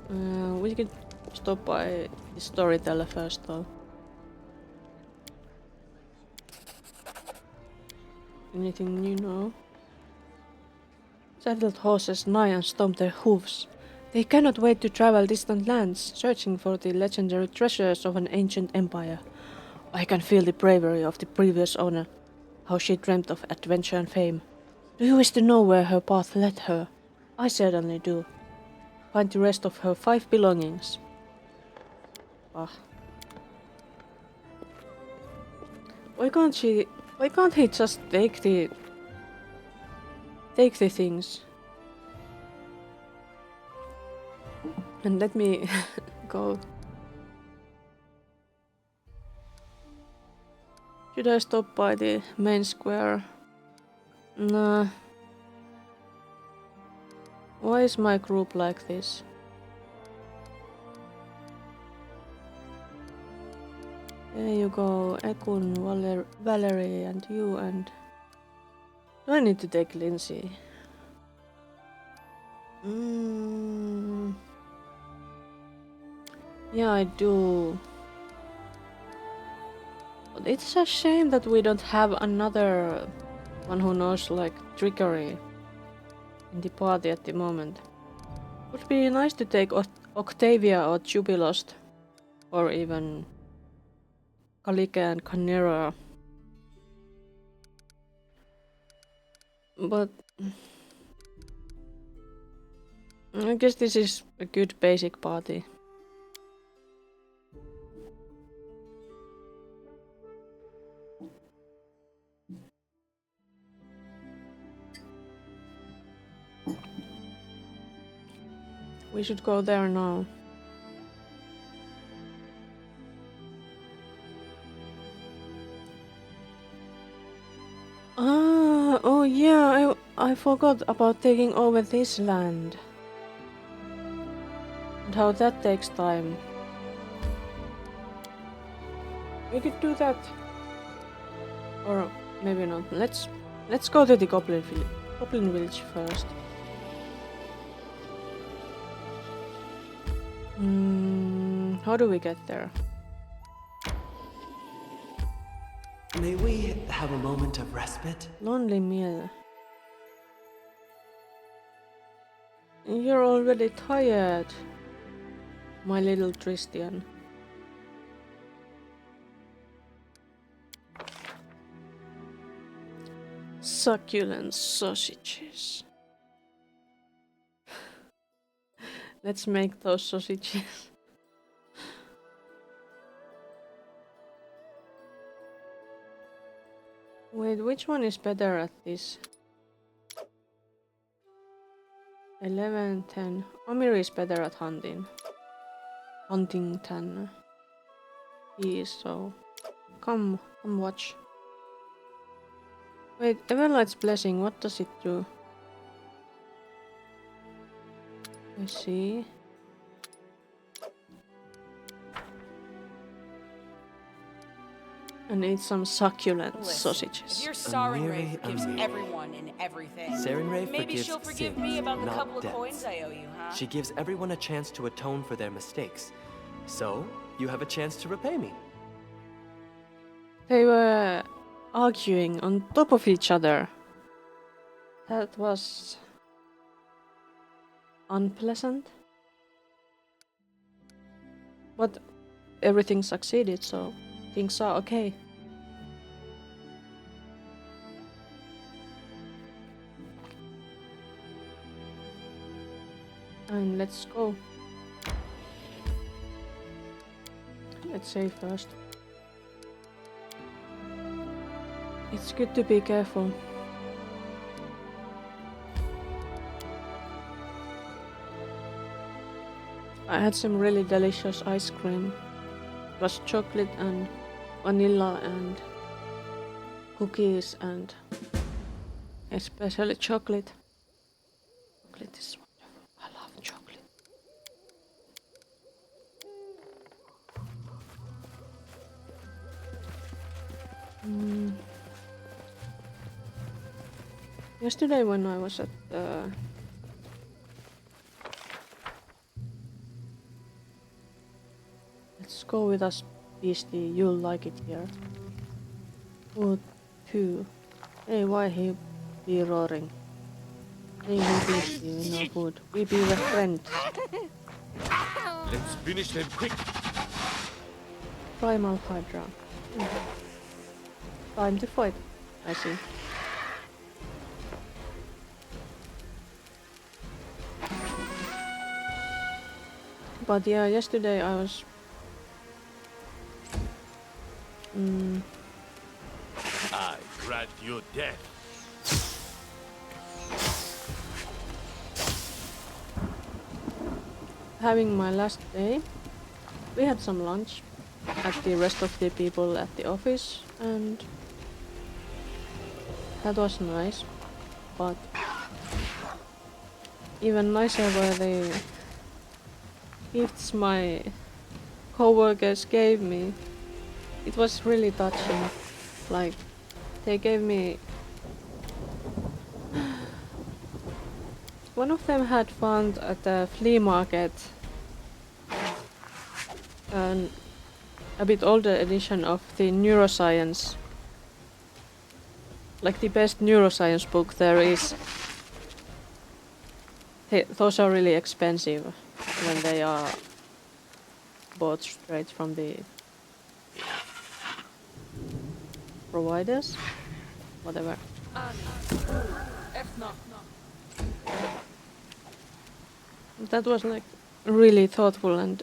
Speaker 1: We could stop by the storyteller first though. Anything new now? Saddled horses neigh and stomp their hooves. They cannot wait to travel distant lands, searching for the legendary treasures of an ancient empire. I can feel the bravery of the previous owner, how she dreamt of adventure and fame. Do you wish to know where her path led her? I certainly do. Find the rest of her 5 belongings. Ah. Why can't he just take the things? And let me go. Should I stop by the main square? Nah. Why is my group like this? There you go, Ekun, Valerie, and you, and... Do I need to take Lindsay? Yeah, I do. But it's a shame that we don't have another one who knows, like, trickery in the party at the moment. Would be nice to take Octavia or Jubilost, or even Kalike and Kanira. But I guess this is a good basic party. We should go there now. Ah, oh yeah, I forgot about taking over this land. And how that takes time. We could do that. Or maybe not. Let's go to the Goblin Village first. How do we get there?
Speaker 3: May we have a moment of respite?
Speaker 1: Lonely Mill. You're already tired, my little Tristian. Succulent sausages. Let's make those sausages. Wait, which one is better at this? 11, 10. Omiri is better at hunting. Huntington. He is so. Come watch. Wait, Everlight's Blessing, what does it do? I see. And eat some succulent sausages.
Speaker 4: If your Sarin
Speaker 3: Amiri,
Speaker 4: Ray forgives
Speaker 3: Amiri.
Speaker 4: everyone and everything,
Speaker 3: Sarin Ray
Speaker 4: maybe
Speaker 3: forgives
Speaker 4: she'll forgive
Speaker 3: sins,
Speaker 4: me about the
Speaker 3: not
Speaker 4: couple of
Speaker 3: debts.
Speaker 4: coins I owe you, huh?
Speaker 3: She gives everyone a chance to atone for their mistakes. So, you have a chance to repay me.
Speaker 1: They were arguing on top of each other. That was unpleasant. But everything succeeded, so things are okay. And let's go. Let's save first. It's good to be careful. I had some really delicious ice cream. It was chocolate and vanilla and cookies and especially chocolate. Chocolate is wonderful. I love chocolate. Yesterday when I was at the let's go with us, Beastie. You'll like it here. Food 2. Hey, why he be roaring? Hey, who Beastie? We know food. We be the friends.
Speaker 2: Let's finish them quick.
Speaker 1: Primal Hydra. Time to fight. I see. But yeah, yesterday I was
Speaker 2: I grant you death.
Speaker 1: having my last day. We had some lunch at the rest of the people at the office, and that was nice. But even nicer were the gifts my co-workers gave me. It was really touching. Like, they gave me... One of them had found at the flea market an a bit older edition of the neuroscience. Like the best neuroscience book there is. Those are really expensive when they are bought straight from the providers. Whatever. That was like really thoughtful and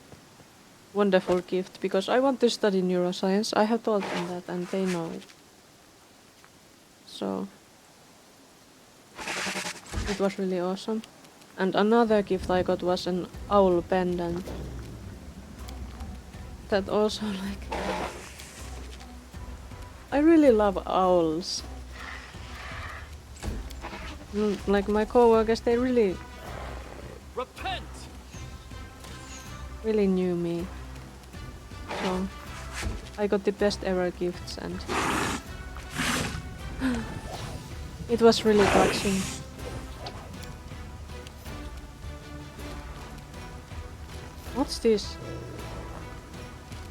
Speaker 1: wonderful gift, because I want to study neuroscience. I have told them that and they know it. So it was really awesome. And another gift I got was an owl pendant. That also, like, I really love owls. Like my co-workers, they really knew me. So I got the best ever gifts, and it was really touching. What's this?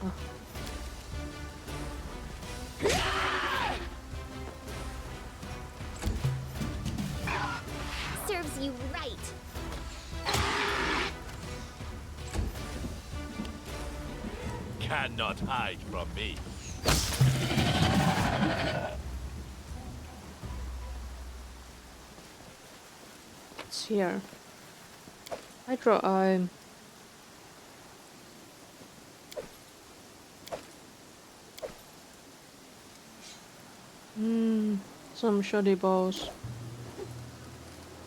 Speaker 1: Oh.
Speaker 5: Serves you right.
Speaker 2: Cannot hide from me.
Speaker 1: It's here. Hydro Eye. some shoddy bows.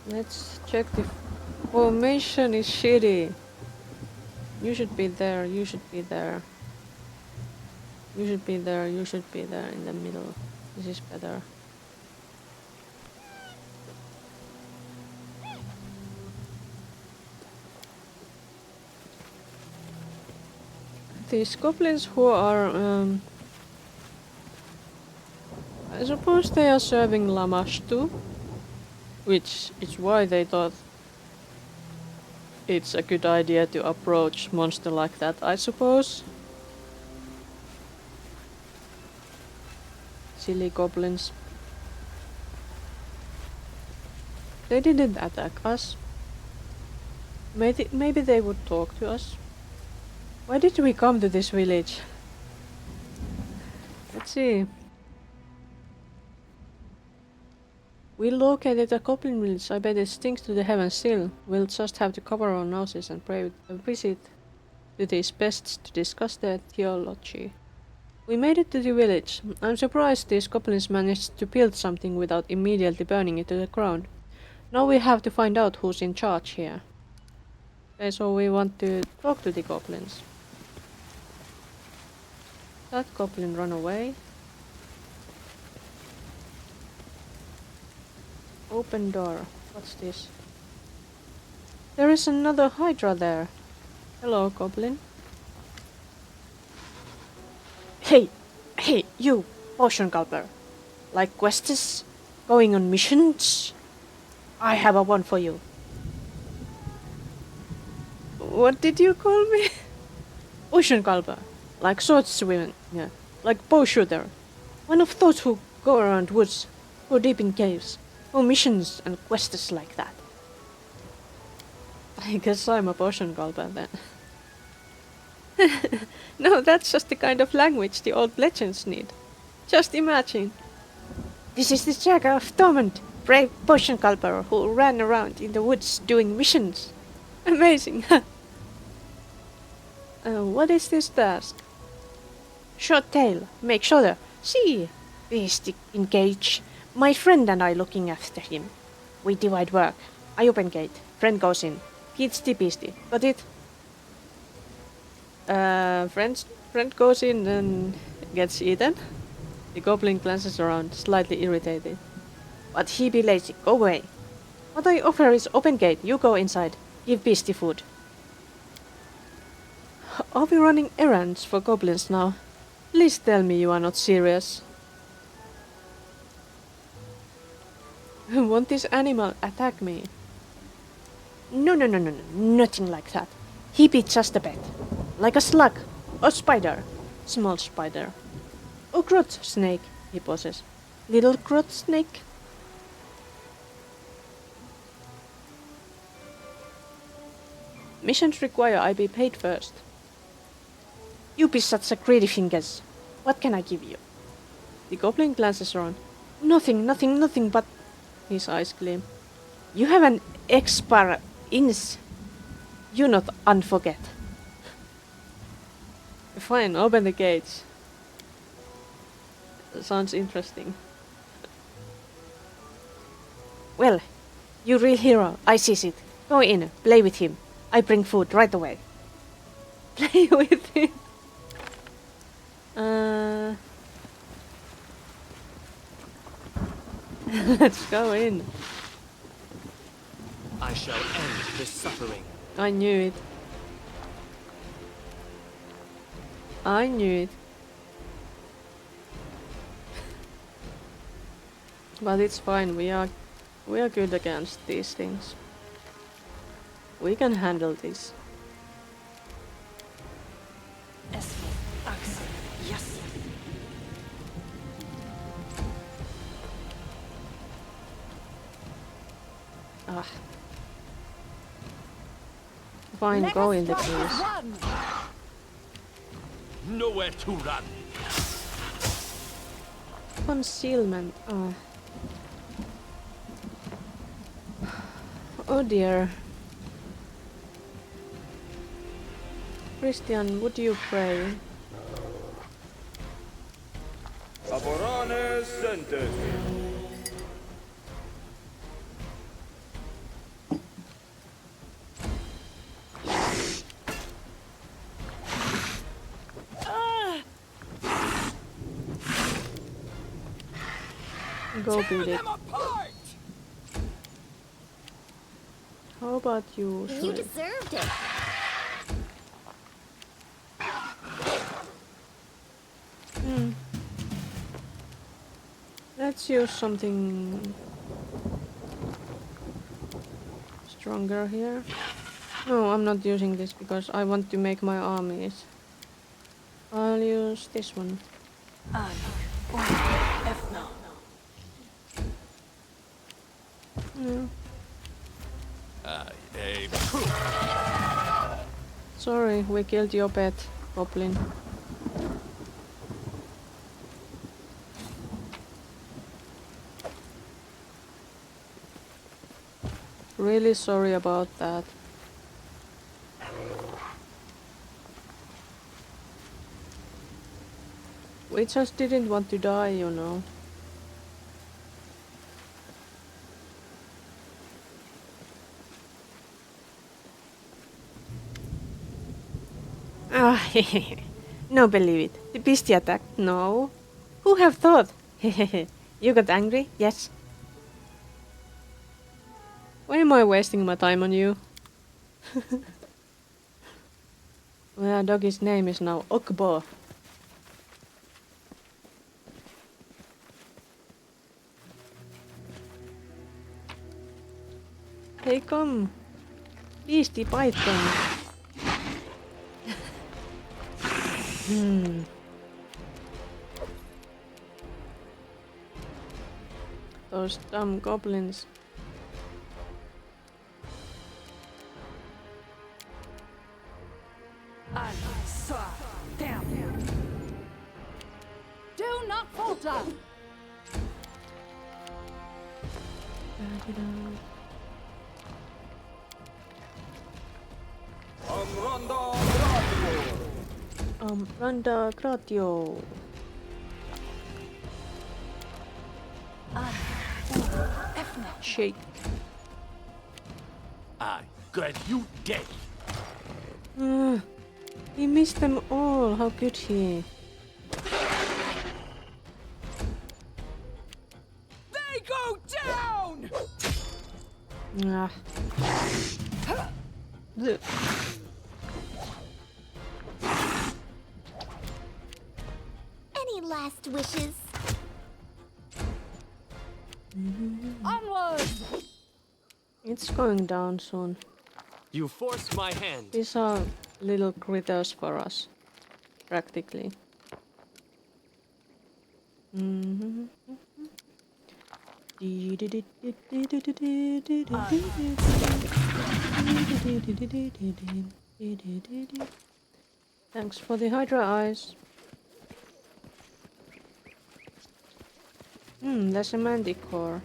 Speaker 1: Let's check the formation is shitty. You should be there, you should be there. You should be there, you should be there in the middle. This is better. These goblins who are I suppose they are serving llamas too, which is why they thought it's a good idea to approach monster like that, I suppose. Silly goblins. They didn't attack us. Maybe they would talk to us. Why did we come to this village? Let's see. We located a goblin village. I bet it stinks to the heavens still. We'll just have to cover our noses and pray a visit to these pests to discuss their theology. We made it to the village. I'm surprised these goblins managed to build something without immediately burning it to the ground. Now we have to find out who's in charge here. Okay, so we want to talk to the goblins. That goblin ran away. Open door. What's this? There is another hydra there. Hello, goblin. Hey, you, potion gulper. Like quests? Going on missions? I have a one for you. What did you call me? Ocean gulper. Like swordswomen, yeah. Like bow shooter. One of those who go around woods, go deep in caves, go missions and quests like that. I guess I'm a potion gulper then. No, that's just the kind of language the old legends need. Just imagine. This is the Saga of Torment, brave potion gulper who ran around in the woods doing missions. Amazing. What is this task? Short tail, make shorter. See, beast engage. My friend and I looking after him. We divide work. I open gate. Friend goes in. Feeds the beastie. Got it? Friend goes in and gets eaten. The goblin glances around, slightly irritated. But he be lazy. Go away. What I offer is open gate. You go inside. Give beastie food. Are we running errands for goblins now? Please tell me you are not serious. Won't this animal attack me? No, nothing like that. He be just a pet. Like a slug, or spider, small spider. Or grot snake, he poses. Little grot snake. Missions require I be paid first. You be such a greedy fingers. What can I give you? The goblin glances around. Nothing but... His eyes gleam. You have an expar ins. You not unforget. Fine, open the gates. Sounds interesting. Well, you real hero, I sees it. Go in, play with him. I bring food right away. Play with him? Let's go in.
Speaker 3: I shall end this suffering.
Speaker 1: I knew it. I knew it. But it's fine, we are good against these things. We can handle this.
Speaker 4: Yes.
Speaker 1: Ah. Fine, go in the trees.
Speaker 2: Nowhere to run.
Speaker 1: Concealment. Oh dear. Christian, would you pray?
Speaker 5: Aborane sentes.
Speaker 1: Go beat it. How about you,
Speaker 5: You
Speaker 1: shrimp?
Speaker 5: deserved it.
Speaker 1: Let's use something stronger here. No, I'm not using this because I want to make my armies. I'll use this one. Yeah.
Speaker 2: I aim.
Speaker 1: Sorry, we killed your pet, Goblin. Really sorry about that. We just didn't want to die, you know. Ah, no, believe it. The beastie attacked? No. Who have thought? You got angry? Yes. Why am I wasting my time on you? Well, doggy's name is now Okbo. Hey, come. Beastie Python. Those dumb goblins.
Speaker 4: Do not falter.
Speaker 1: Randa Gratio. Shake.
Speaker 2: I grant you death.
Speaker 1: He missed them all. How could he?
Speaker 4: They go down.
Speaker 1: Ah. Bleh.
Speaker 5: Any last wishes?
Speaker 4: Onward.
Speaker 1: It's going down soon.
Speaker 3: You forced my hand.
Speaker 1: These are little critters for us, practically. Thanks for the Hydra eyes. There's a manticore.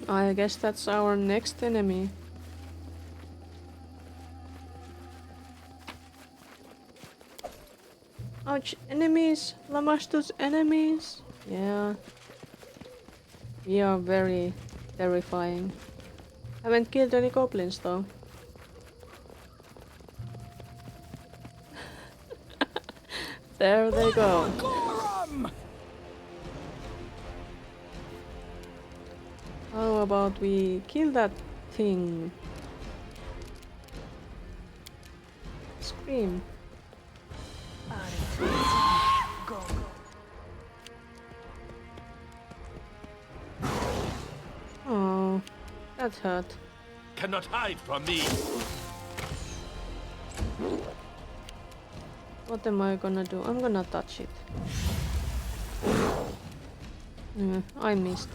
Speaker 1: I guess that's our next enemy. Ouch, enemies! Lamastu's enemies! Yeah. We are very terrifying. Haven't killed any goblins though. There they go. How about we kill that thing? Scream. Oh, that hurt.
Speaker 2: Cannot hide from me.
Speaker 1: What am I gonna do? I'm gonna touch it. I missed.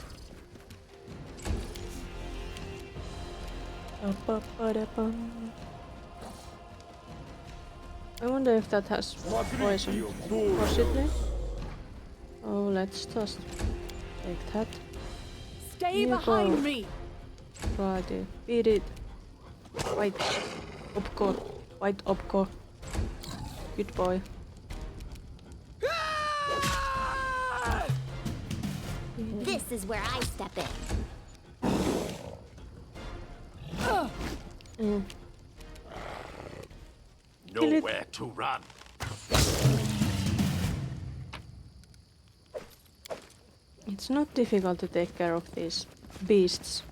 Speaker 1: I wonder if that has poison. Possibly. Oh, let's just take that.
Speaker 4: Stay
Speaker 1: You
Speaker 4: behind
Speaker 1: go.
Speaker 4: me.
Speaker 1: Try to beat it. White Opko. White Opko. Good boy.
Speaker 5: This is where I step in.
Speaker 1: Kill it.
Speaker 2: Nowhere to run.
Speaker 1: It's not difficult to take care of these beasts.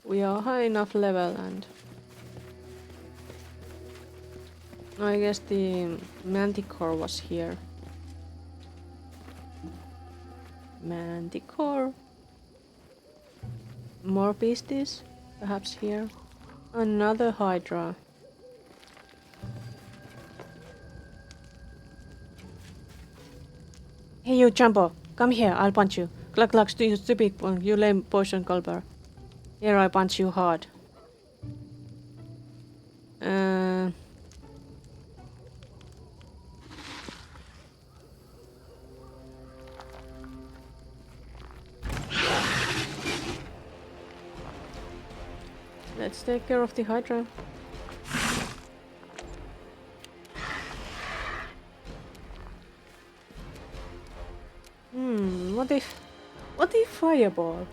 Speaker 1: We are high enough level and I guess the manticore was here. Manticore. More beasties? Perhaps here. Another hydra. Hey you, Jumbo! Come here, I'll punch you. Cluck cluck, you stupid one, you lame poison gulper. Here I punch you hard. Let's take care of the hydra. What if fireball?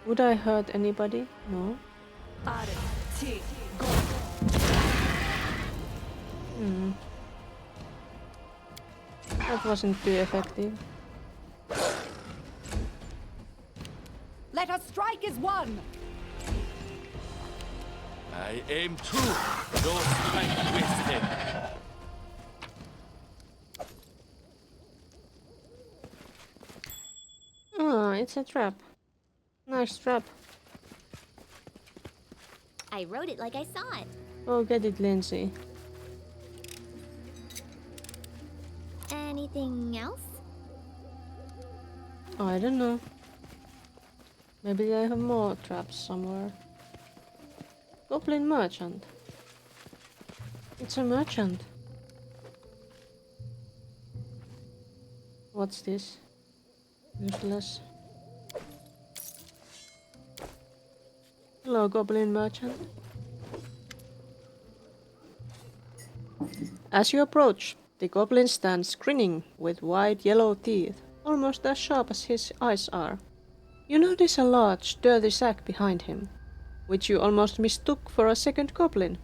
Speaker 1: Would I hurt anybody? No. That wasn't too effective.
Speaker 4: Let us strike as one!
Speaker 2: I aim true. No strike wasted.
Speaker 1: Ah, it's a trap. Nice trap.
Speaker 5: I wrote it like I saw it.
Speaker 1: Oh, get it, Lindsay.
Speaker 5: Anything else?
Speaker 1: I don't know. Maybe they have more traps somewhere. Goblin merchant. It's a merchant. What's this? Useless. Hello, goblin merchant. As you approach, the goblin stands grinning with wide yellow teeth, almost as sharp as his eyes are. You notice a large, dirty sack behind him, which you almost mistook for a second goblin.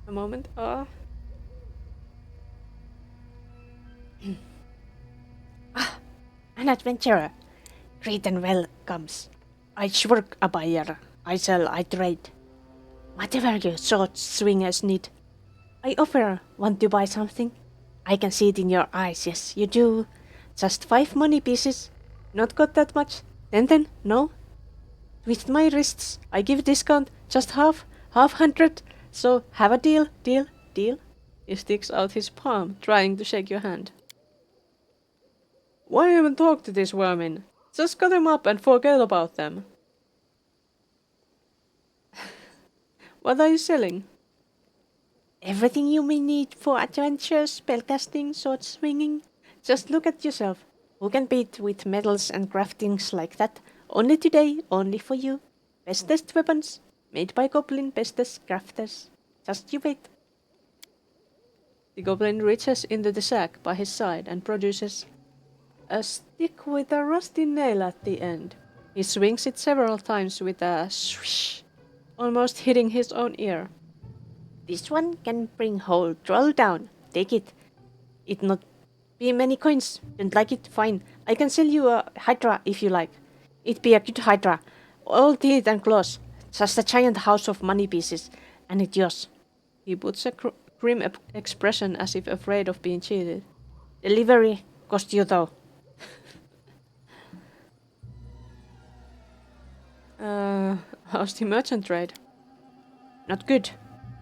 Speaker 1: A moment,
Speaker 6: An adventurer. Great and welcomes. I work a buyer. I sell, I trade. Whatever your sword swingers need. I offer. Want to buy something? I can see it in your eyes, yes, you do. Just 5 money pieces. Not got that much. Ten, no? With my wrists, I give discount. Just half 100. So, have a deal.
Speaker 1: He sticks out his palm, trying to shake your hand. Why even talk to these vermin? Just cut them up and forget about them. What are you selling?
Speaker 6: Everything you may need for adventures, spellcasting, sword swinging. Just look at yourself. Who can beat with medals and craftings like that? Only today, only for you. Bestest weapons, made by goblin bestest crafters. Just you wait.
Speaker 1: The goblin reaches into the sack by his side and produces a stick with a rusty nail at the end. He swings it several times with a swish, almost hitting his own ear.
Speaker 6: This one can bring whole troll down. Take it. It not be many coins. Don't like it? Fine. I can sell you a hydra if you like. It be a good hydra. All teeth and claws. Just a giant house of money pieces. And it yours.
Speaker 1: He puts a grim expression as if afraid of being cheated.
Speaker 6: Delivery cost you though.
Speaker 1: How's the merchant trade?
Speaker 6: Not good.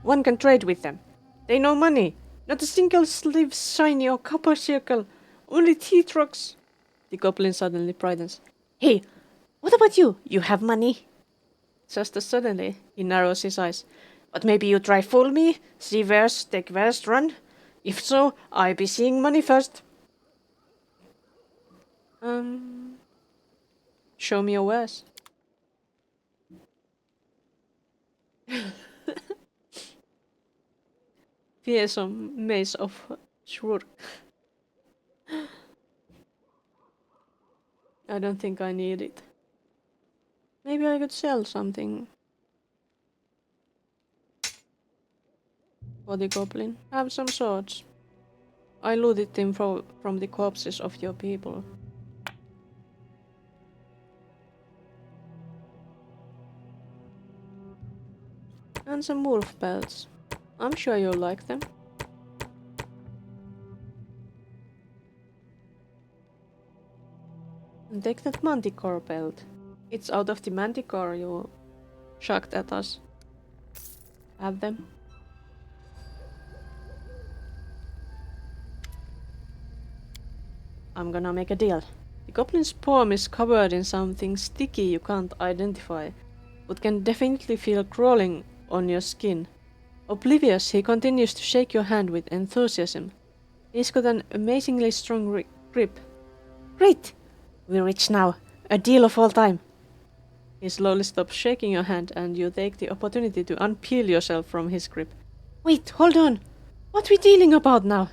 Speaker 6: One can trade with them. They no money. Not a single sleeve shiny or copper circle. Only teeth rocks.
Speaker 1: The goblin suddenly brightens.
Speaker 6: Hey, what about you? You have money?
Speaker 1: Just as suddenly, he narrows his eyes.
Speaker 6: But maybe you try fool me? See where's, take where's, run? If so, I be seeing money first.
Speaker 1: Show me your wares. Fearsome maze of Shurk. I don't think I need it. Maybe I could sell something. for the goblin. Have some swords. I looted them from the corpses of your people. And some wolf pelts. I'm sure you'll like them. And take that manticore belt. It's out of the manticore you shocked at us. Have them. I'm gonna make a deal. The goblin's palm is covered in something sticky you can't identify, but can definitely feel crawling on your skin. Oblivious, he continues to shake your hand with enthusiasm. He's got an amazingly strong grip. Great! We're rich now. A deal of all time. He slowly stops shaking your hand and you take the opportunity to unpeel yourself from his grip. Wait, hold on! What we dealing about now?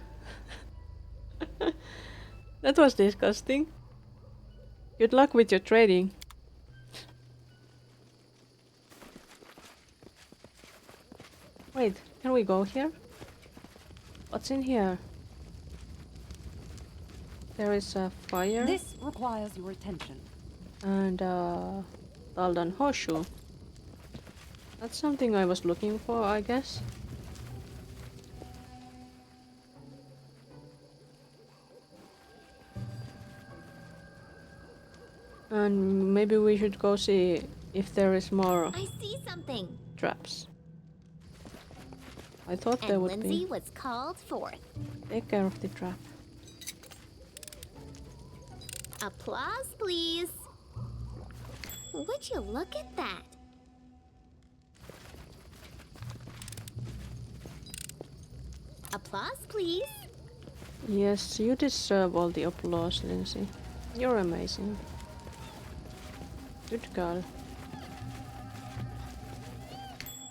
Speaker 1: That was disgusting. Good luck with your trading. Wait, can we go here? What's in here? There is a fire.
Speaker 4: This requires your attention.
Speaker 1: And Daldan horseshoe. That's something I was looking for, I guess. And maybe we should go see if there is more
Speaker 5: I see something.
Speaker 1: traps. I thought
Speaker 5: And
Speaker 1: there would
Speaker 5: Lindsay
Speaker 1: be.
Speaker 5: was called forth.
Speaker 1: Take care of the trap.
Speaker 5: Applause, please. Would you look at that? Applause, please.
Speaker 1: Yes, you deserve all the applause, Lindsay. You're amazing. Good girl.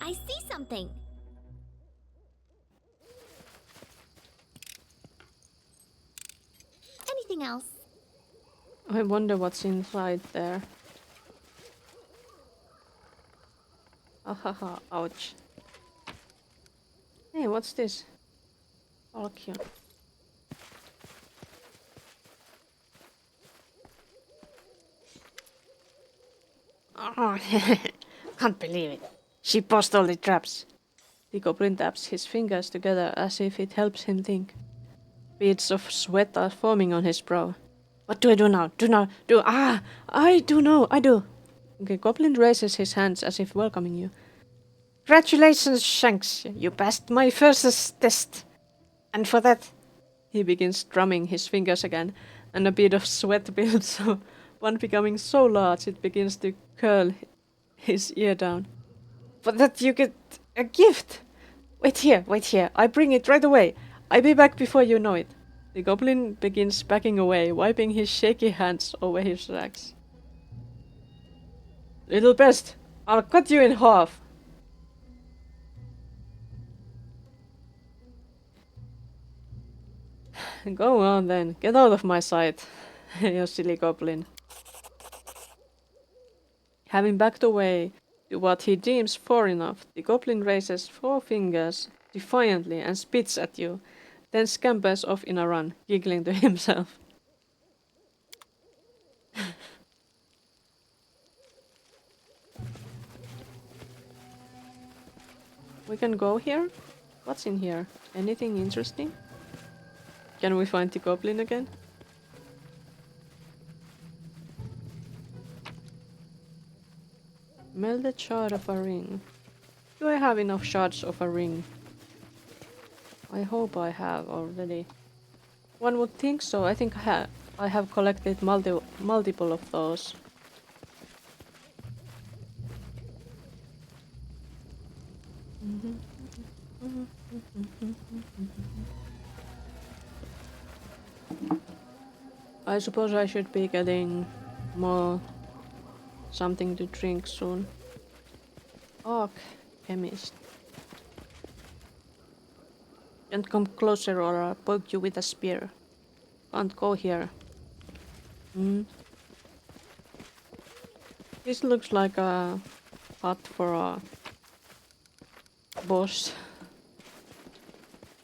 Speaker 5: I see something. Anything else?
Speaker 1: I wonder what's inside there. Ahaha, ouch. Hey, what's this? Alkio.
Speaker 6: Oh, can't believe it. She passed all the traps.
Speaker 1: The goblin taps his fingers together as if it helps him think. Beads of sweat are forming on his brow.
Speaker 6: What do I do now? I do know, I do.
Speaker 1: The goblin raises his hands as if welcoming you.
Speaker 6: Congratulations, Shanks. You passed my first test. And for that,
Speaker 1: He begins drumming his fingers again, and a bead of sweat builds up, one becoming so large it begins to curl his ear down.
Speaker 6: for that you get a gift. Wait here. I bring it right away. I'll be back before you know it.
Speaker 1: The goblin begins backing away, wiping his shaky hands over his rags. Little best, I'll cut you in half. Go on then, get out of my sight, you silly goblin. Having backed away to what he deems far enough, the goblin raises 4 fingers defiantly and spits at you, then scampers off in a run, giggling to himself. We can go here? What's in here? Anything interesting? Can we find the goblin again? Melted shard of a ring. Do I have enough shards of a ring? I hope I have already. One would think so. I think I have collected multiple of those. I suppose I should be getting more something to drink soon. Chemist. Don't come closer or I'll poke you with a spear. Can't go here. This looks like a hut for a boss.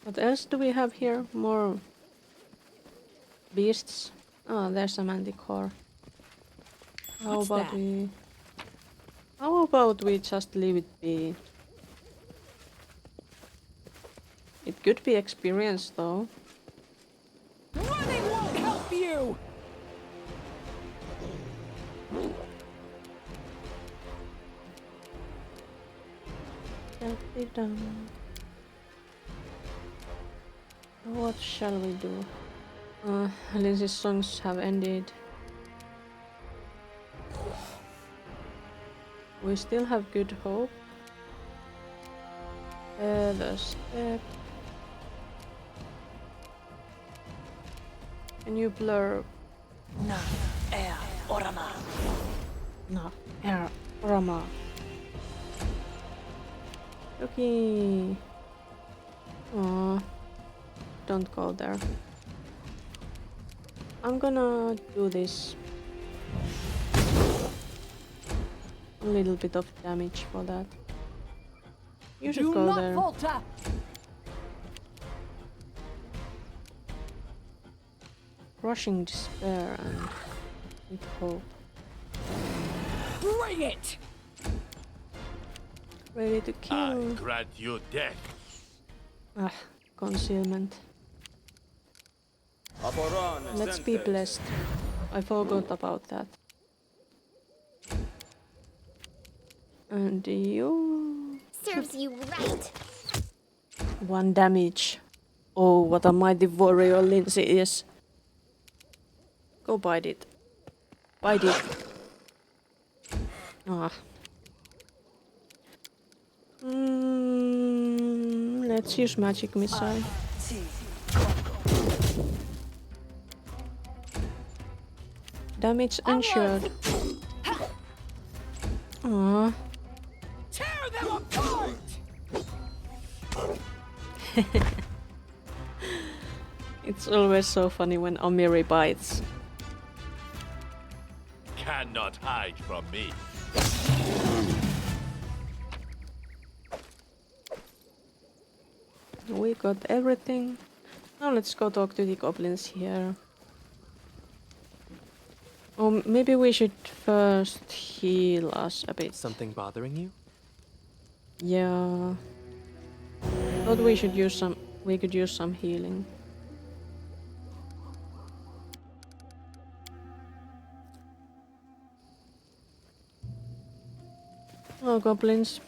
Speaker 1: What else do we have here? More beasts. Oh, there's a manticore. How
Speaker 4: What's
Speaker 1: about
Speaker 4: that?
Speaker 1: we... How about we just leave it be? It could be experience though.
Speaker 4: Running won't help you!
Speaker 1: What shall we do? Lindsay's songs have ended. We still have good hope. The step. Can you blur?
Speaker 6: No, air, orama. No, air, orama.
Speaker 1: Okay. Aw. Don't go there. I'm gonna do this. A little bit of damage for that. You should
Speaker 4: Do
Speaker 1: go
Speaker 4: not
Speaker 1: there.
Speaker 4: falter!
Speaker 1: Rushing despair and with hope.
Speaker 4: Bring it!
Speaker 1: Ready to
Speaker 2: I
Speaker 1: kill.
Speaker 2: grant you death.
Speaker 1: Ah, concealment. Let's be blessed. I forgot about that. And you...
Speaker 5: Serves you right.
Speaker 1: 1 damage. Oh, what a mighty warrior Lindsay is. Go bite it. Bite it. Ah. Let's use magic missile. Damage ensured. Ah.
Speaker 4: Tear them apart!
Speaker 1: It's always so funny when Amiri bites.
Speaker 2: Cannot hide from me.
Speaker 1: We got everything. Now let's go talk to the goblins here. Oh, maybe we should first heal us a bit.
Speaker 3: Something bothering you?
Speaker 1: Yeah. Thought we could use some healing. Oh, goblins.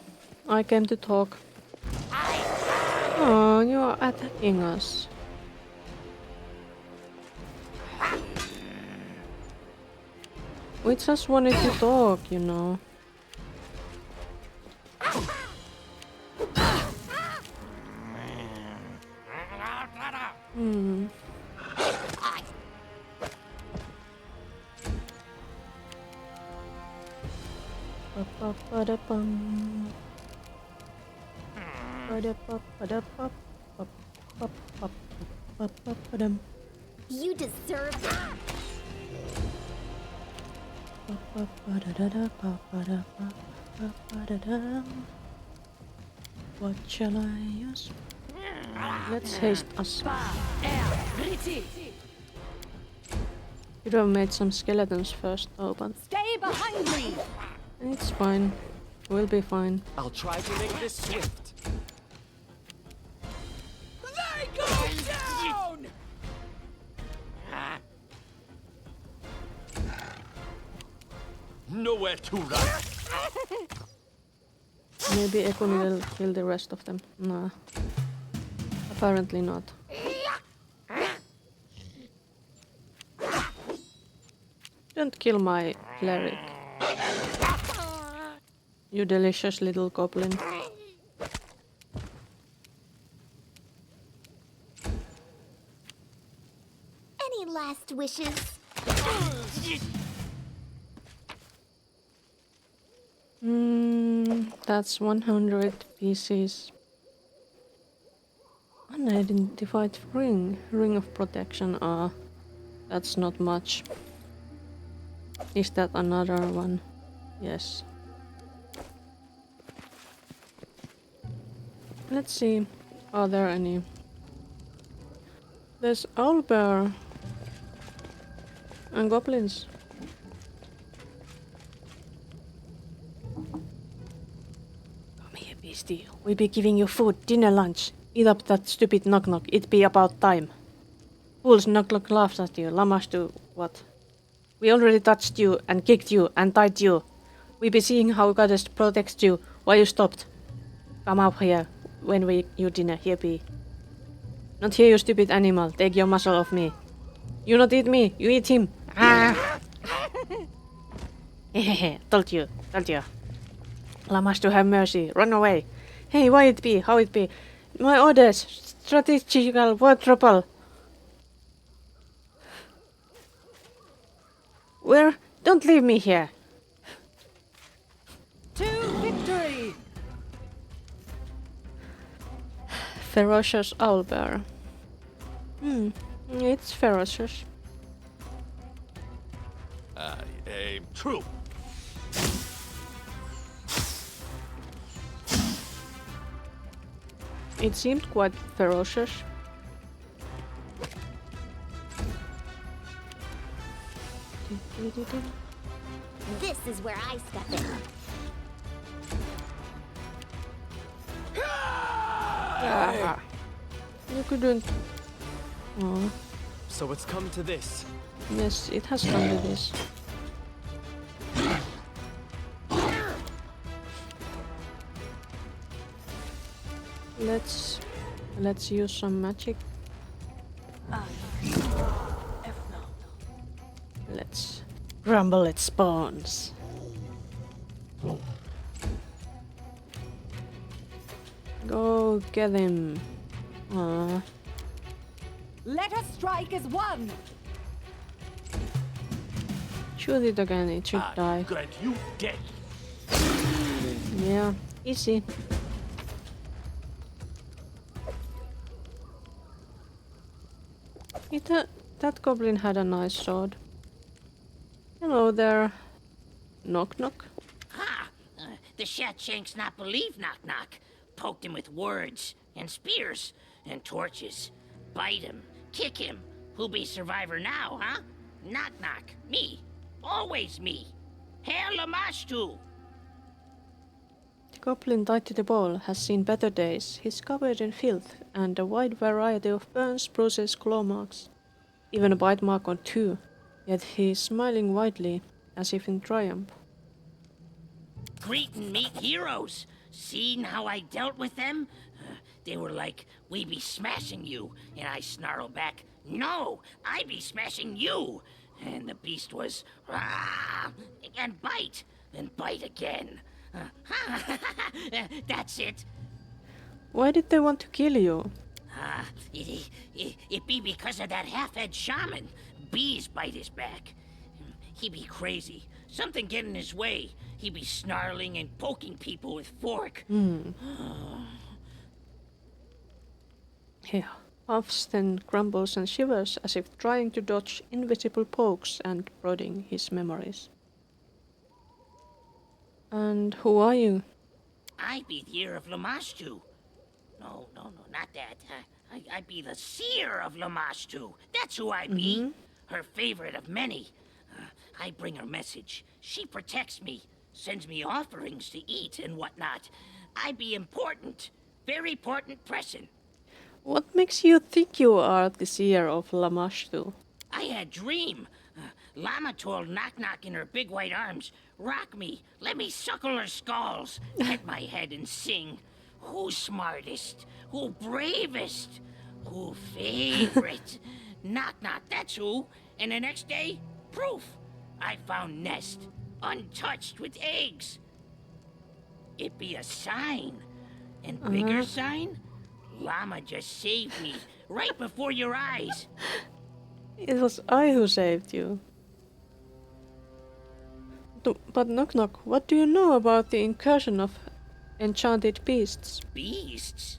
Speaker 1: I came to talk. Oh, you are attacking us. We just wanted to talk, you know. Hmm. Ba-ba-ba-da-bum. Ba-da-ba-ba-da-bum.
Speaker 5: You deserve it.
Speaker 1: What shall I use? Let's haste us. Could have made some skeletons first though, but
Speaker 4: Stay behind me!
Speaker 1: it's fine. We'll be fine.
Speaker 3: I'll try to make this swift.
Speaker 4: They go down!
Speaker 2: Nowhere to run.
Speaker 1: Maybe Ekuni will kill the rest of them. Nah. Apparently not. Don't kill my cleric. You delicious little goblin.
Speaker 5: Any last wishes?
Speaker 1: That's 100 pieces. Unidentified ring. Ring of protection. That's not much. Is that another one? Yes. Let's see. Are there any There's owlbear and goblins.
Speaker 6: Come here, beastie. We be giving you food, dinner, lunch. Eat up that stupid knock-knock. It be about time. Fools knock-knock laughs at you. Lamas do what? We already touched you and kicked you and tied you. We be seeing how goddess protects you. Why you stopped? Come up here when we you dinner. Here be. Not here, you stupid animal. Take your muscle off me. You not eat me. You eat him. Ah! Hehehe. Told you. Lamas to have mercy. Run away. Hey, why it be? How it be? My orders. Strategical word trouble. Where? Don't leave me here.
Speaker 4: To victory!
Speaker 1: Ferocious owlbear. It's ferocious.
Speaker 2: I aim true.
Speaker 1: It seemed quite ferocious.
Speaker 5: This is where I step in.
Speaker 1: Ah, you couldn't. Oh,
Speaker 3: So it's come to this.
Speaker 1: yes, it has come to this. Let's use some magic. Let's
Speaker 6: Rumble its bones.
Speaker 1: go get him. Aw.
Speaker 4: Let us strike as one!
Speaker 1: Shoot it again, it should
Speaker 2: I
Speaker 1: die.
Speaker 2: grant you death.
Speaker 1: Yeah, easy. That goblin had a nice sword. Hello there. Knock knock.
Speaker 7: Ha! The Shatshanks not believe knock-knock. Poked him with words, and spears, and torches. Bite him, kick him. Who be survivor now, huh? Knock-knock. Me. Always me. Hail Lamashtu!
Speaker 1: The goblin tied to the ball has seen better days. He's covered in filth and a wide variety of burns, bruises, claw marks. Even a bite mark on two. Yet he's smiling widely, as if in triumph.
Speaker 7: Greet and meet heroes. Seen how I dealt with them? They were like, we be smashing you. And I snarl back, no, I be smashing you. And the beast was, rah, and bite again. That's it.
Speaker 1: Why did they want to kill you?
Speaker 7: It be because of that half-head shaman. Bees bite his back. He be crazy. Something get in his way. He be snarling and poking people with fork.
Speaker 1: He huffs, then grumbles and shivers as if trying to dodge invisible pokes and prodding his memories. And who are you?
Speaker 7: I be the ear of Lamashtu. No, not that. I be the seer of Lamashtu. That's who I be. Her favorite of many. I bring her message. She protects me, sends me offerings to eat and whatnot. I be important. Very important person.
Speaker 1: What makes you think you are the seer of Lamashtu?
Speaker 7: I had dream. Lama told Knock-Knock in her big white arms, rock me, let me suckle her skulls, pet my head and sing. Who's smartest? Who bravest? Who favorite? Knock-Knock, that's who. And the next day, proof. I found nest, untouched with eggs. It be a sign. And bigger sign? Llama just saved me, right before your eyes.
Speaker 1: It was I who saved you. But Knock Knock, what do you know about the incursion of enchanted beasts?
Speaker 7: Beasts?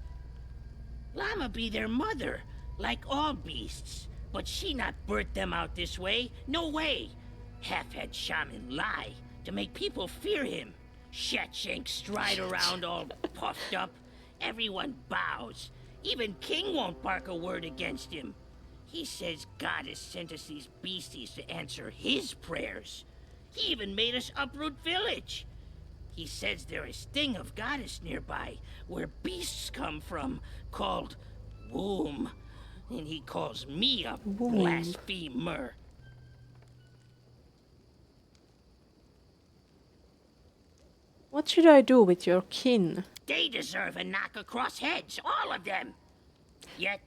Speaker 7: Llama be their mother, like all beasts. But she not birthed them out this way. No way. Half-head shaman lie to make people fear him. Shatshank stride around all puffed up. Everyone bows. Even King won't bark a word against him. He says God has sent us these beasties to answer his prayers. He even made us uproot village. He says there is thing of goddess nearby, where beasts come from, called womb. And he calls me a
Speaker 1: Womb.
Speaker 7: blasphemer.
Speaker 1: What should I do with your kin?
Speaker 7: They deserve a knock across heads, all of them. Yet,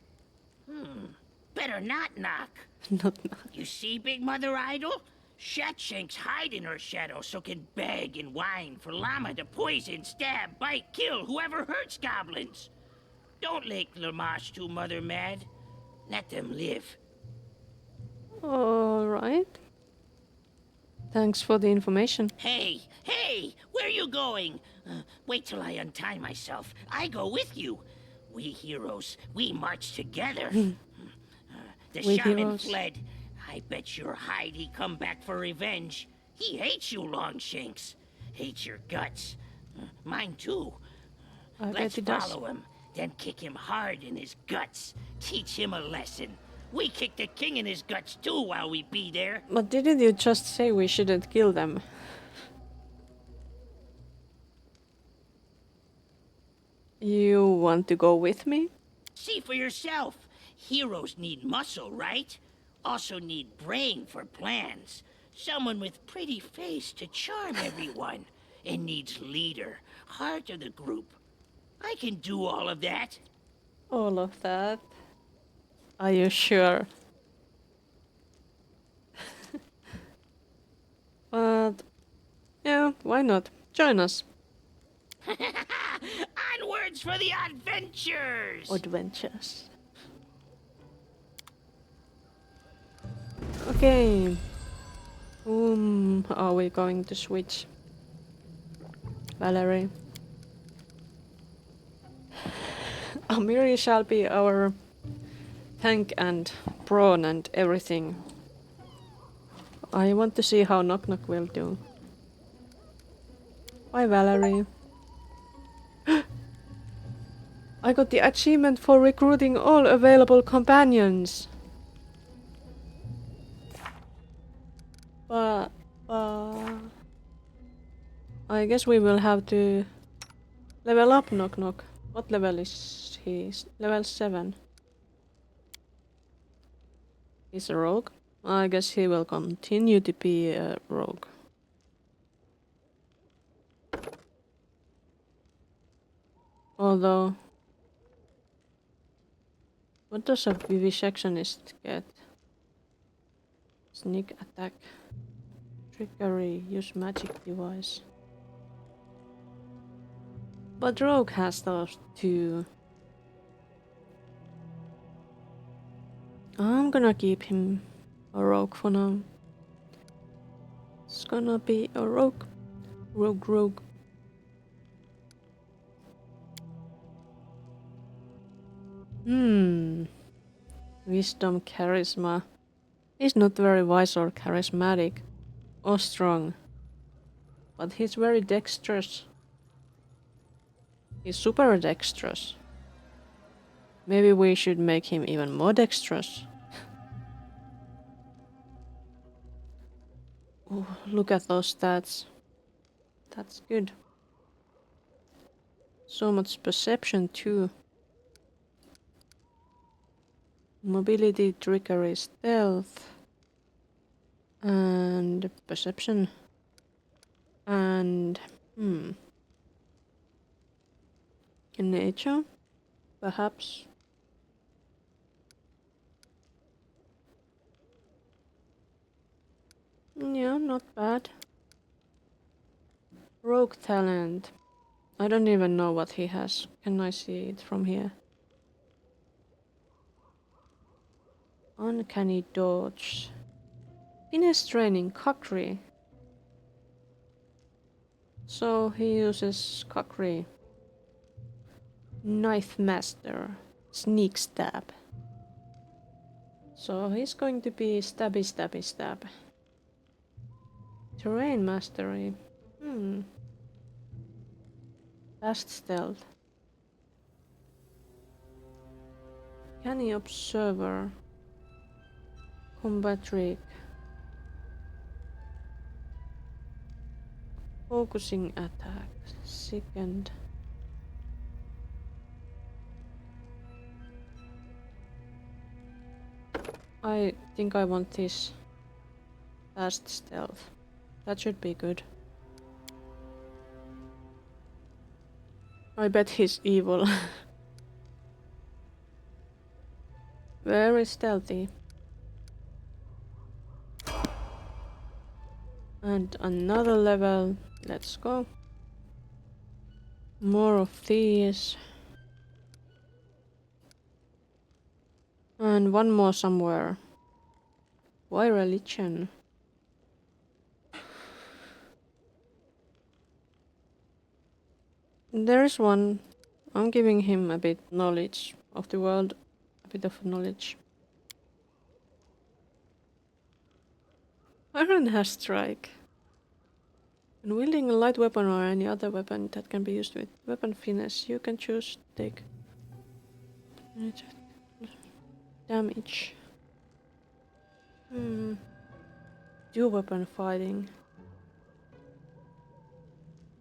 Speaker 7: better not knock.
Speaker 1: Not
Speaker 7: You see, Big Mother Idol? Shatshanks hide in her shadow so can beg and whine for Llama to poison, stab, bite, kill whoever hurts goblins. Don't make Lamash too mother mad. Let them live.
Speaker 1: Alright. Thanks for the information.
Speaker 7: Hey, where you going? Wait till I untie myself. I go with you. We heroes, we march together. The
Speaker 1: We
Speaker 7: shaman
Speaker 1: heroes.
Speaker 7: fled. I bet your hide he come back for revenge. He hates you, Longshanks. Hates your guts. Mine too.
Speaker 1: I bet
Speaker 7: Let's
Speaker 1: he does.
Speaker 7: follow him, then kick him hard in his guts. Teach him a lesson. We kick the king in his guts too while we be there.
Speaker 1: But didn't you just say we shouldn't kill them? You want to go with me?
Speaker 7: See for yourself. Heroes need muscle, right? Also need brain for plans. Someone with pretty face to charm everyone. And needs leader, heart of the group. I can do all of that.
Speaker 1: All of that? Are you sure? But yeah, why not? Join us.
Speaker 7: Onwards for the adventures!
Speaker 1: Adventures. Okay. Whom are we going to switch? Valerie. Amiri shall be our tank and prawn and everything. I want to see how Knock Knock will do. Bye, Valerie. I got the achievement for recruiting all available companions. But I guess we will have to level up Knock Knock. What level is he? Level 7. He's a rogue. I guess he will continue to be a rogue. Although, what does a vivisectionist get? Sneak attack, trickery, use magic device. But rogue has those too. I'm gonna keep him a rogue for now. It's gonna be a rogue. Rogue. Wisdom, charisma. He's not very wise or charismatic or strong, but he's very dexterous. He's super dexterous. Maybe we should make him even more dexterous. Oh, look at those stats. That's good. So much perception too. Mobility, trickery, stealth, and perception, and nature, perhaps. Yeah, not bad. Rogue talent. I don't even know what he has. Can I see it from here? Uncanny dodge. Finesse training, cockery. So he uses cockery. Knife master. Sneak stab. So he's going to be stab. Terrain mastery. Fast stealth. Canny observer. Combat trick. Focusing attack. Second. I think I want this. Fast stealth. That should be good. I bet he's evil. Very stealthy. And another level. Let's go. More of these. And one more somewhere. Why religion? There is one. I'm giving him a bit knowledge of the world. A bit of knowledge. Iron has strike. When wielding a light weapon or any other weapon that can be used with weapon finesse, you can choose to take damage. Dual weapon fighting.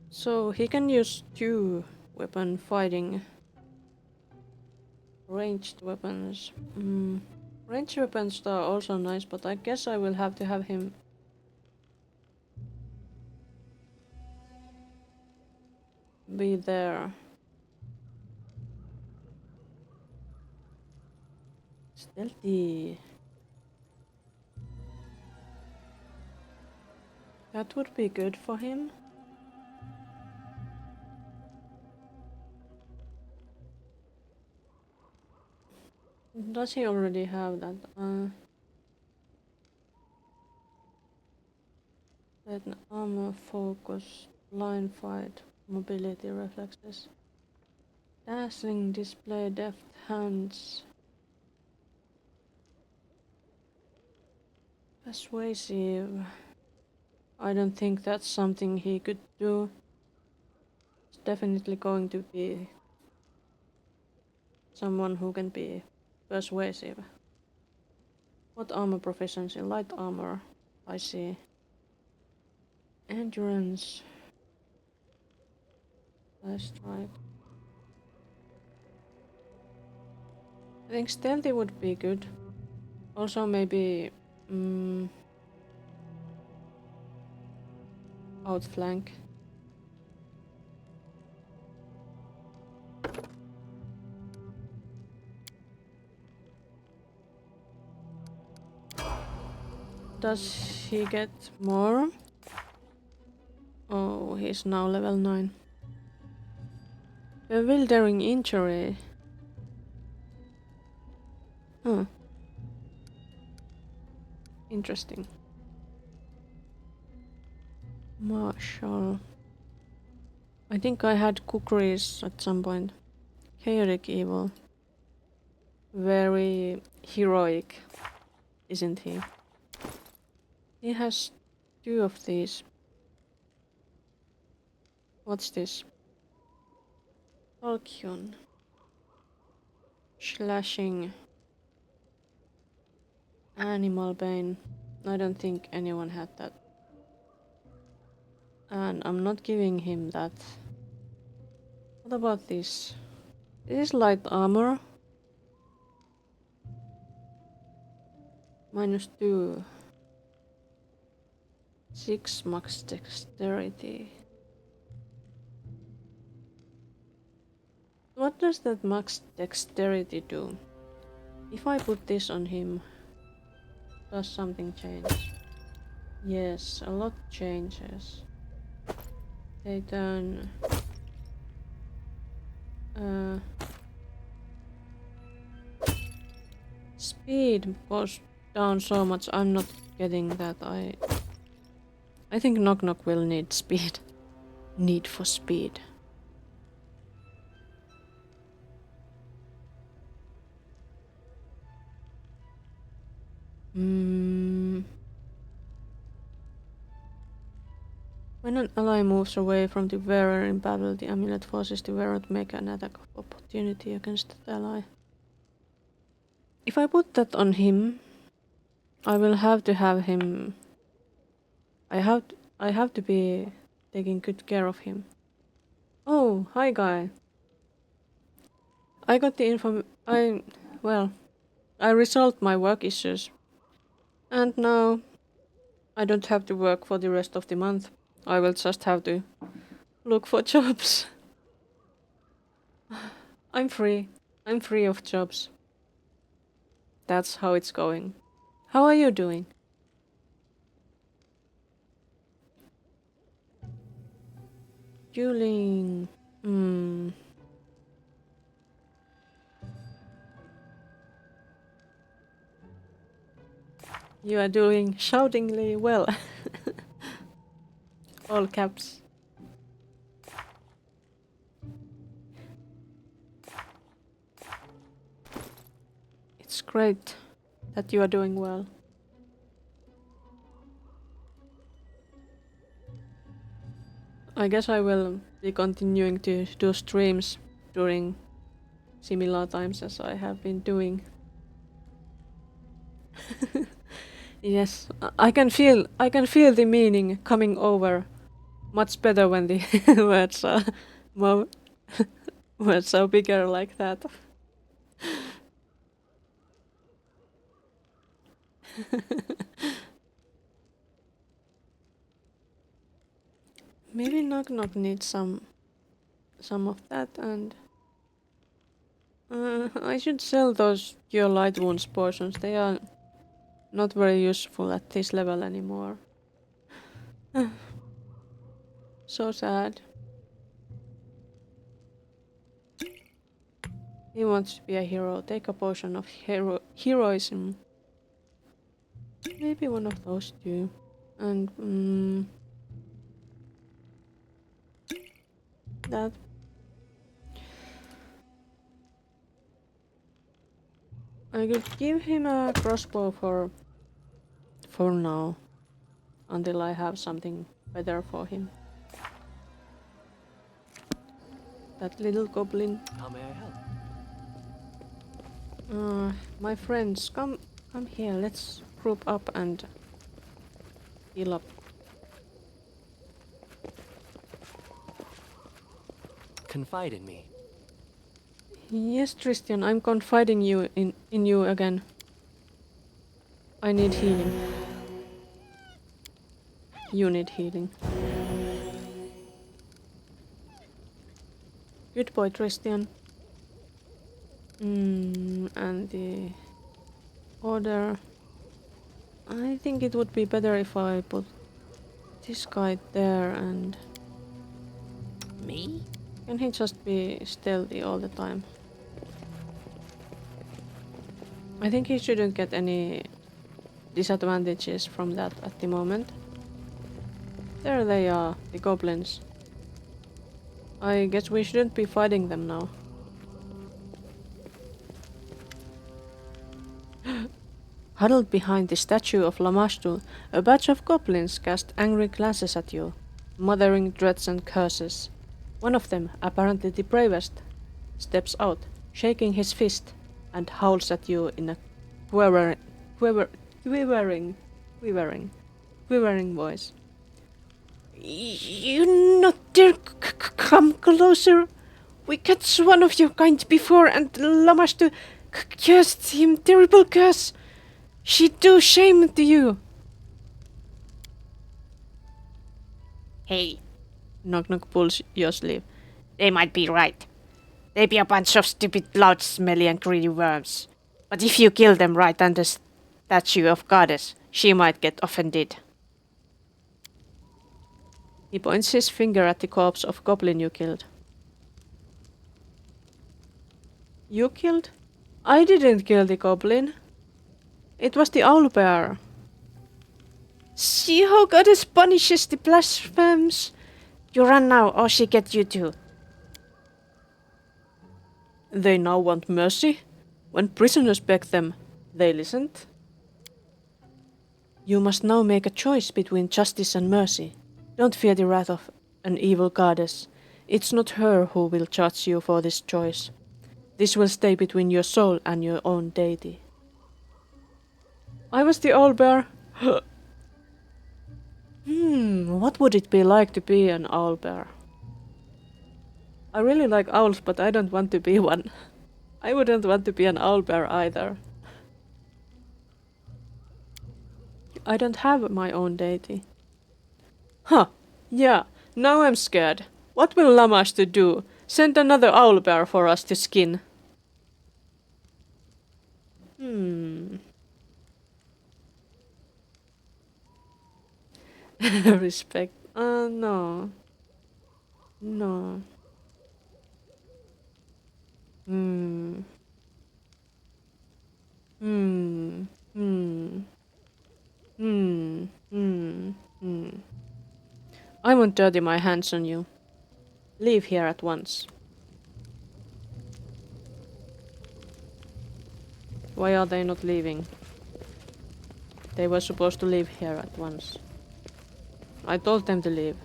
Speaker 1: So he can use two weapon fighting. Ranged weapons. Ranged weapons are also nice, but I guess I will have to have him be there. Stealthy. That would be good for him. Does he already have that? Then armor, focus, line fight, mobility, reflexes, dazzling display, deft hands, persuasive. I don't think that's something he could do. It's definitely going to be someone who can be persuasive. What armor proficiency? Light armor. I see. Endurance. Let's try it. I think stealthy would be good. Also maybe outflank. Does he get more? Oh, he's now level 9. Bewildering injury. Huh. Interesting. Martial. I think I had kukris at some point. Chaotic evil. Very heroic, isn't he? He has two of these. What's this? Falchion. Slashing. Animal bane. I don't think anyone had that. And I'm not giving him that. What about this? This is light armor. -2. 6 max dexterity. What does that max dexterity do? If I put this on him, does something change? Yes, a lot changes. They turn... speed goes down so much. I'm not getting that. I think Knock Knock will need speed. Need for speed. When an ally moves away from the wearer in battle, the amulet forces the wearer to make an attack of opportunity against that ally. If I put that on him, I will have to have him. I have to be taking good care of him. Oh, hi guy. I got the I resolved my work issues. And now I don't have to work for the rest of the month. I will just have to look for jobs. I'm free. I'm free of jobs. That's how it's going. How are you doing? Juling. Hmm. You are doing shoutingly well. All caps. It's great that you are doing well. I guess I will be continuing to do streams during similar times as I have been doing. Yes, I can feel the meaning coming over much better when the words are more words are bigger like that. Maybe Knock Knock needs some of that, and I should sell those Cure Light Wounds potions. They are not very useful at this level anymore. So sad. He wants to be a hero. Take a potion of heroism. Maybe one of those two. And that. I could give him a crossbow for now, until I have something better for him. That little goblin.
Speaker 3: How may I help?
Speaker 1: My friends, come here. Let's group up and heal up.
Speaker 3: Confide in me.
Speaker 1: Yes, Christian, I'm confiding in you again. I need healing. You need healing. Good boy, Christian. And the order. I think it would be better if I put this guy there and...
Speaker 7: Me?
Speaker 1: Can he just be stealthy all the time? I think he shouldn't get any disadvantages from that at the moment. There they are, the goblins. I guess we shouldn't be fighting them now. Huddled behind the statue of Lamashtul, a batch of goblins cast angry glances at you, muttering threats and curses. One of them, apparently the bravest, steps out, shaking his fist, and howls at you in a quivering voice. You not dare come closer! We catch one of your kind before, and Lamashtu cursed him terrible curse! She do shame to you!
Speaker 6: Hey, Knock Knock pulls your sleeve. They might be right. They be a bunch of stupid, loud, smelly and greedy worms. But if you kill them right under the statue of goddess, she might get offended.
Speaker 1: He points his finger at the corpse of goblin you killed. You killed? I didn't kill the goblin. It was the owlbear.
Speaker 6: See how goddess punishes the blasphemes? You run now, or she get you too.
Speaker 1: They now want mercy? When prisoners begged them, they listened? You must now make a choice between justice and mercy. Don't fear the wrath of an evil goddess. It's not her who will judge you for this choice. This will stay between your soul and your own deity. I was the owlbear. What would it be like to be an owlbear? I really like owls, but I don't want to be one. I wouldn't want to be an owlbear either. I don't have my own deity. Huh, yeah, now I'm scared. What will Lamashtu do? Send another owlbear for us to skin. Respect. No. No. Hmm. Hmm. Hmm. Hmm. Hmm. Hmm. I won't dirty my hands on you. Leave here at once. Why are they not leaving? They were supposed to leave here at once. I told them to leave.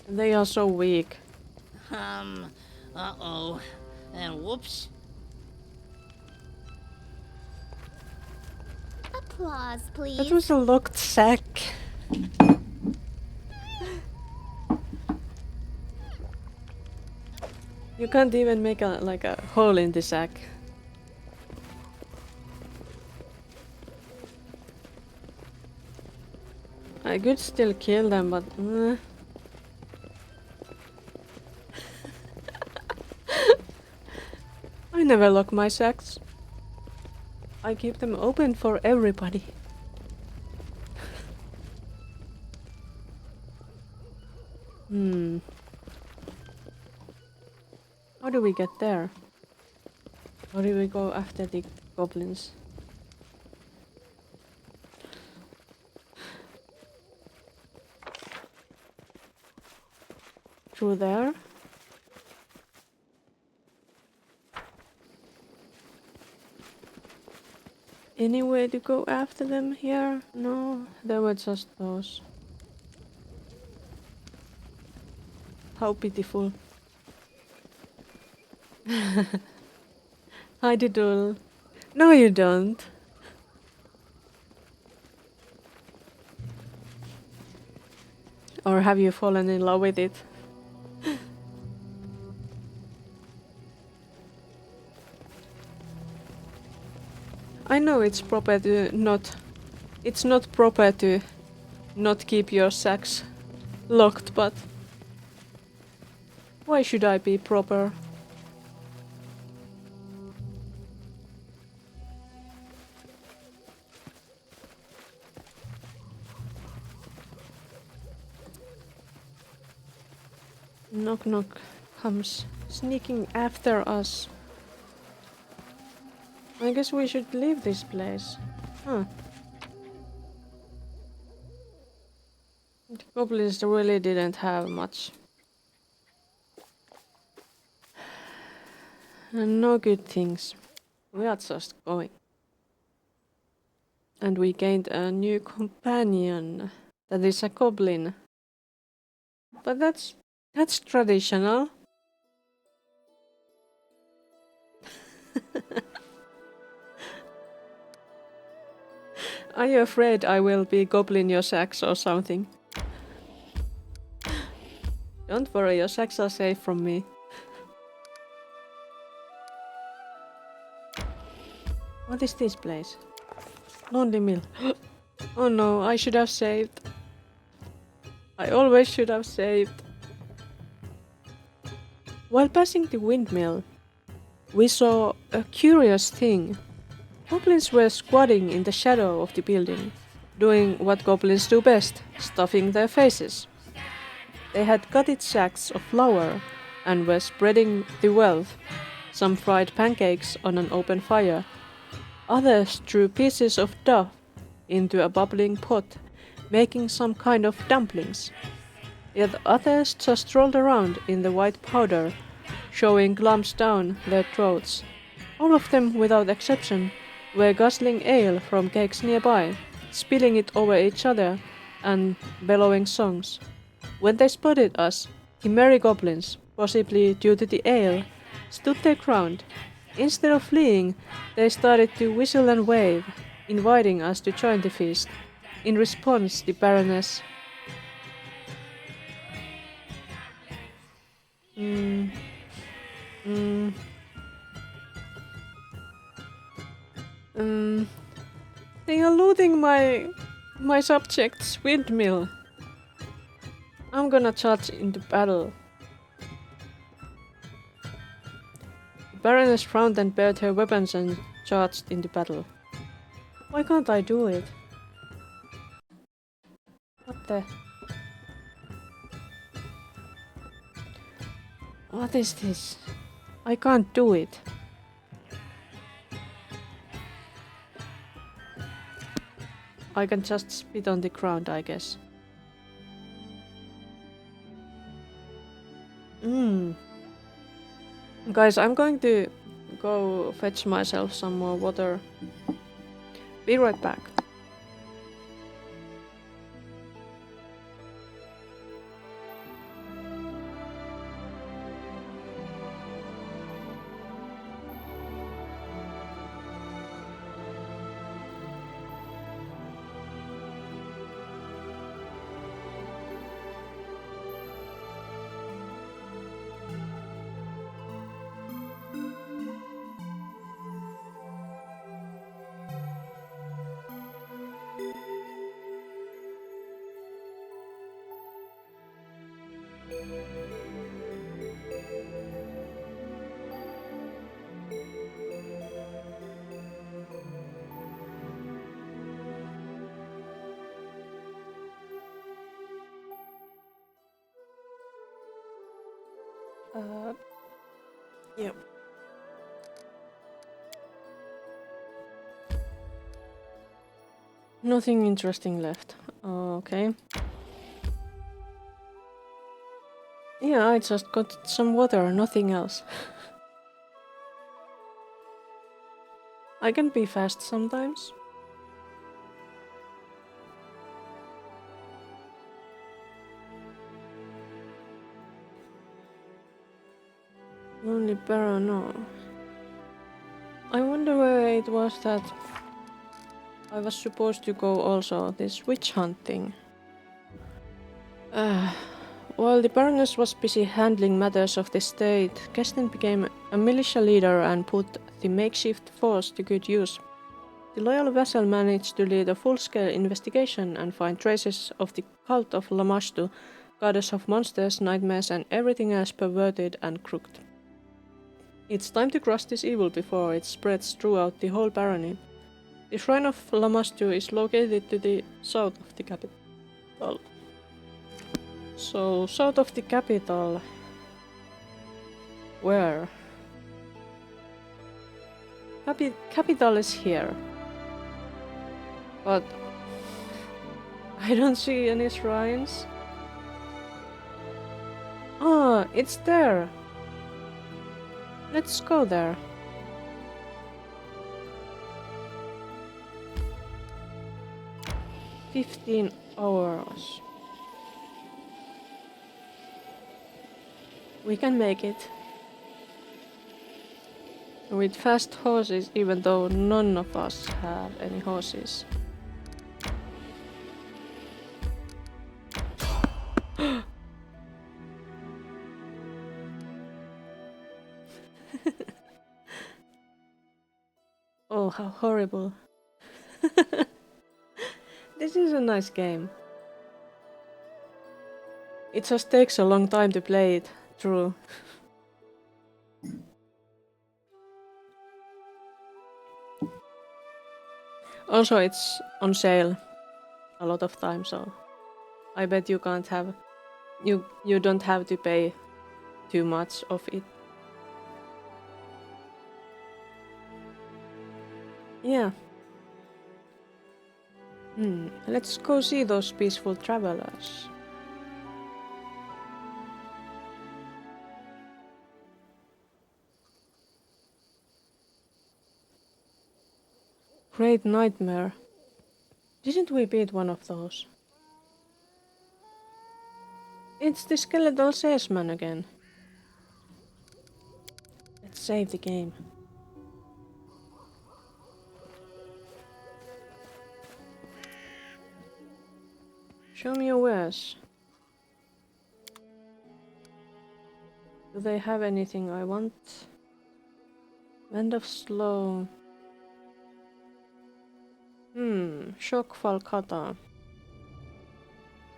Speaker 1: They are so weak.
Speaker 7: Uh-oh. And whoops.
Speaker 5: Applause, please.
Speaker 6: That was a locked sack.
Speaker 1: You can't even make a hole in the sack. I could still kill them, but I never lock my sacks. I keep them open for everybody. How do we get there? Or do we go after the goblins? Through there? Any way to go after them here? No, there were just those. How pitiful. Hi, Diddle. No, you don't. Or have you fallen in love with it? I know it's proper to not... It's not proper to not keep your sacks locked, but... Why should I be proper? Knock knock comes sneaking after us. I guess we should leave this place. Huh. The goblins really didn't have much. And no good things. We are just going. And we gained a new companion. That is a goblin. But that's traditional. Are you afraid I will be goblin your sacks or something? Don't worry, your sacks are safe from me. What is this place? Lonely Mill. Oh no, I should have saved. I always should have saved. While passing the windmill, we saw a curious thing. Goblins were squatting in the shadow of the building, doing what goblins do best, stuffing their faces. They had gutted sacks of flour and were spreading the wealth. Some fried pancakes on an open fire. Others threw pieces of dough into a bubbling pot, making some kind of dumplings. Yet others just rolled around in the white powder, showing lumps down their throats. All of them, without exception, were guzzling ale from kegs nearby, spilling it over each other and bellowing songs. When they spotted us, the merry goblins, possibly due to the ale, stood their ground. Instead of fleeing, they started to whistle and wave, inviting us to join the feast. In response, the Baroness they are looting my subject's windmill. I'm gonna charge into battle. The Baroness frowned and bared her weapons and charged into battle. Why can't I do it? What the? What is this? I can't do it. I can just spit on the ground, I guess. Guys, I'm going to go fetch myself some more water. Be right back. Yep. Nothing interesting left. Okay. Yeah, I just got some water, nothing else. I can be fast sometimes. Only Baron, no. I wonder where it was that I was supposed to go also, this witch hunting. While the Baroness was busy handling matters of the state, Kerstin became a militia leader and put the makeshift force to good use. The loyal vassal managed to lead a full-scale investigation and find traces of the cult of Lamashtu, goddess of monsters, nightmares and everything else perverted and crooked. It's time to crush this evil before it spreads throughout the whole barony. The shrine of Lamashtu is located to the south of the capital. So, south of the capital... Where? Capital is here. But... I don't see any shrines. Ah, it's there! Let's go there. "15 hours. We can make it. With fast horses, even though none of us have any horses. Oh, how horrible. This is a nice game. It just takes a long time to play it through. Also, it's on sale a lot of time, so I bet you can't have... You don't have to pay too much of it. Yeah. Let's go see those peaceful travelers. Great nightmare. Didn't we beat one of those? It's the skeletal salesman again. save the game. Show me your wares. Do they have anything I want? End of slow. Shock Falcata.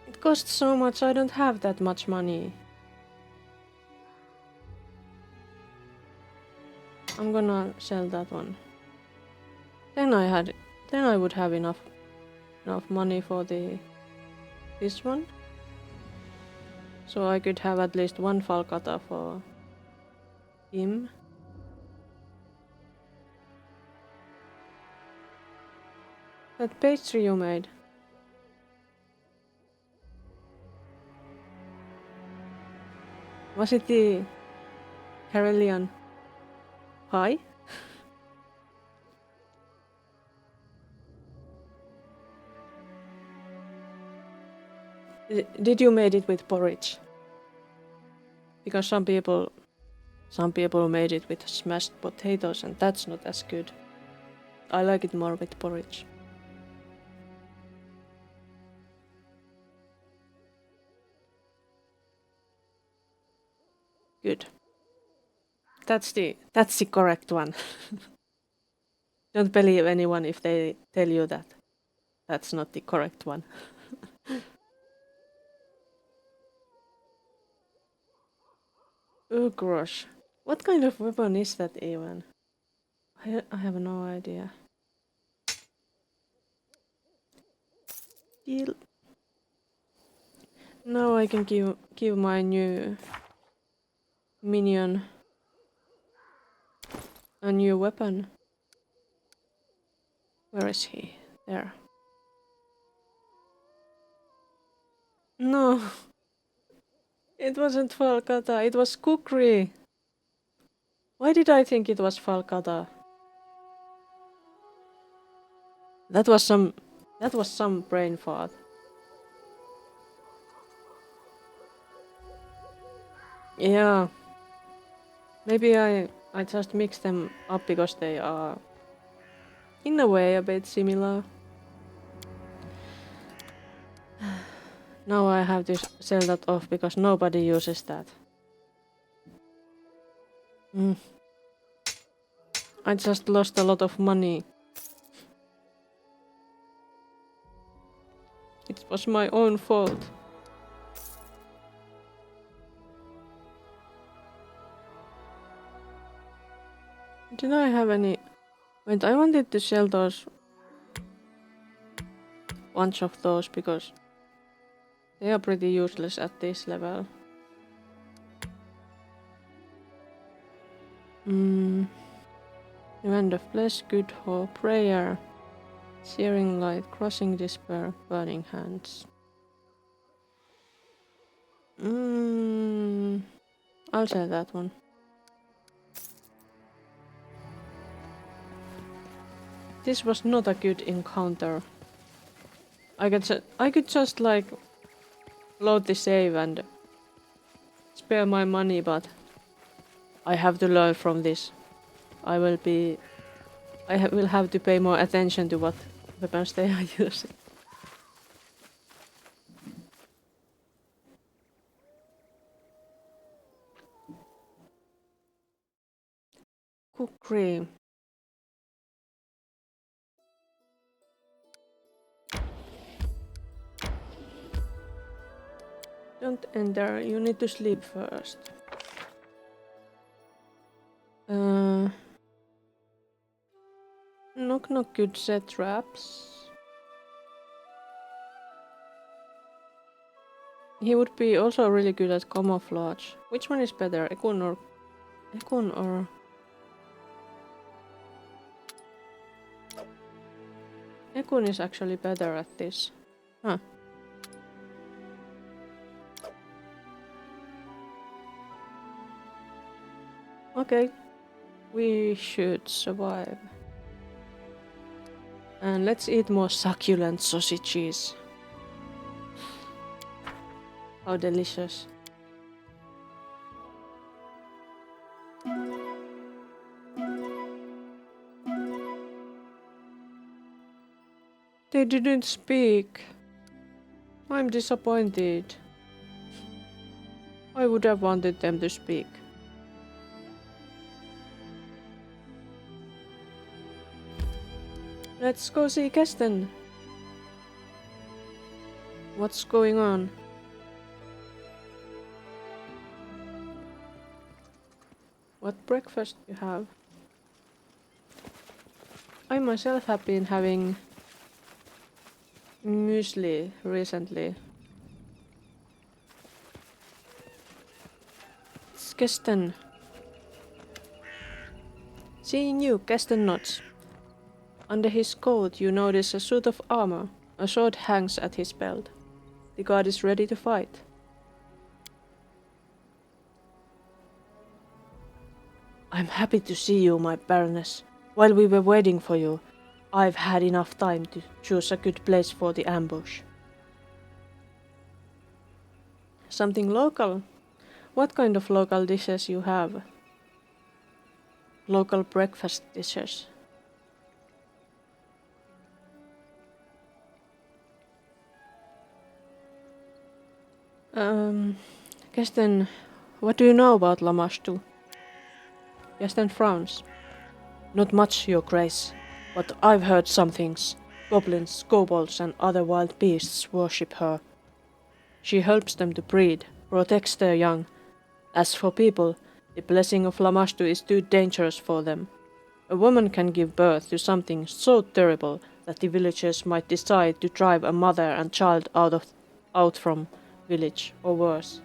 Speaker 1: It costs so much, I don't have that much money. I'm gonna sell that one. Then I would have enough money for this one. So I could have at least one Falcata for him. That pastry you made. Was it the Karelian pie? Did you made it with porridge? Because some people made it with smashed potatoes and that's not as good. I like it more with porridge. Good. That's the correct one. Don't believe anyone if they tell you that that's not the correct one. Oh gosh. What kind of weapon is that even? I have no idea. Deal. Now I can give my new minion a new weapon. Where is he? There. No. It wasn't Falcata, it was Kukri. Why did I think it was Falcata? That was some brain fart. Yeah. Maybe I just mixed them up because they are in a way a bit similar. Now I have to sell that off because nobody uses that. I just lost a lot of money. It was my own fault. Did I have any... Wait, I wanted to sell those... bunch of those because they are pretty useless at this level. Event of flesh, good for prayer. Searing light, crushing despair, burning hands. I'll sell that one. This was not a good encounter. I could just like load the save and spare my money, but I have to learn from this. I will have to pay more attention to what weapons they are using. Kukri. Don't enter, you need to sleep first. Knock knock could set traps. He would be also really good at camouflage. Which one is better, Ekun or... Ekun is actually better at this. Huh. Okay. We should survive. And let's eat more succulent sausages. How delicious. They didn't speak. I'm disappointed. I would have wanted them to speak. Let's go see Kesten. What's going on? What breakfast you have? I myself have been having muesli recently. It's Kesten. Seeing you, Kesten nods. Under his coat you notice a suit of armor. A sword hangs at his belt. The god is ready to fight. I'm happy to see you, my Baroness. While we were waiting for you, I've had enough time to choose a good place for the ambush. Something local? What kind of local dishes you have? Local breakfast dishes. Kesten, what do you know about Lamashtu? Kesten frowns. Not much, your grace, but I've heard some things. Goblins, kobolds and other wild beasts worship her. She helps them to breed, protects their young. As for people, the blessing of Lamashtu is too dangerous for them. A woman can give birth to something so terrible that the villagers might decide to drive a mother and child out from village, or worse.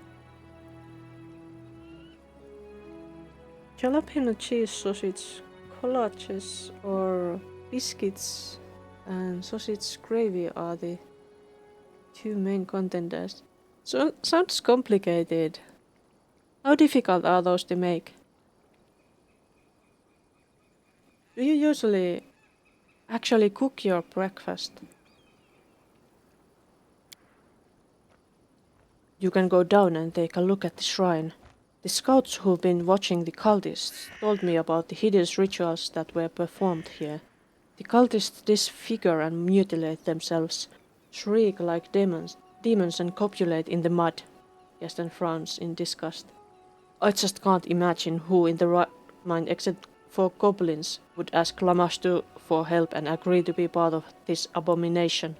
Speaker 1: Jalapeno cheese sausage collages or biscuits and sausage gravy are the two main contenders. So sounds complicated. How difficult are those to make? Do you usually actually cook your breakfast? You can go down and take a look at the shrine. The scouts who've been watching the cultists told me about the hideous rituals that were performed here. The cultists disfigure and mutilate themselves, shriek like demons and copulate in the mud. Kesten frowns in disgust. I just can't imagine who in the right mind, except for goblins, would ask Lamashtu for help and agree to be part of this abomination.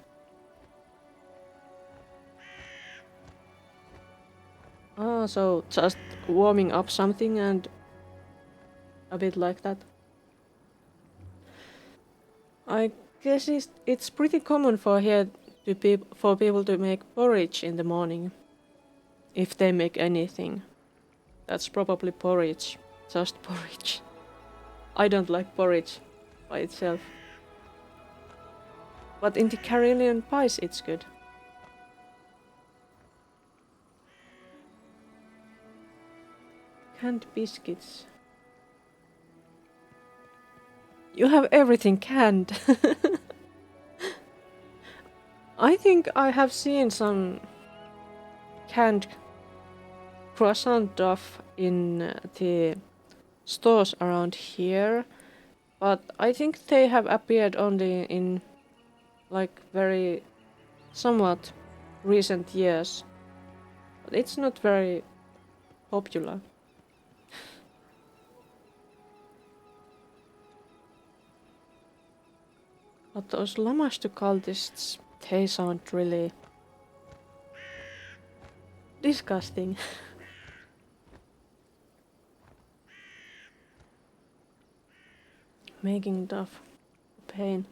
Speaker 1: Ah, so just warming up something and a bit like that. I guess it's pretty common for here for people to make porridge in the morning. If they make anything. That's probably porridge. Just porridge. I don't like porridge by itself. But in the Karelian pies it's good. Canned biscuits. You have everything canned. I think I have seen some canned croissant dough in the stores around here, but I think they have appeared only in like very somewhat recent years. But it's not very popular. But those Lamashtu cultists, they sound really disgusting. Making tough pain.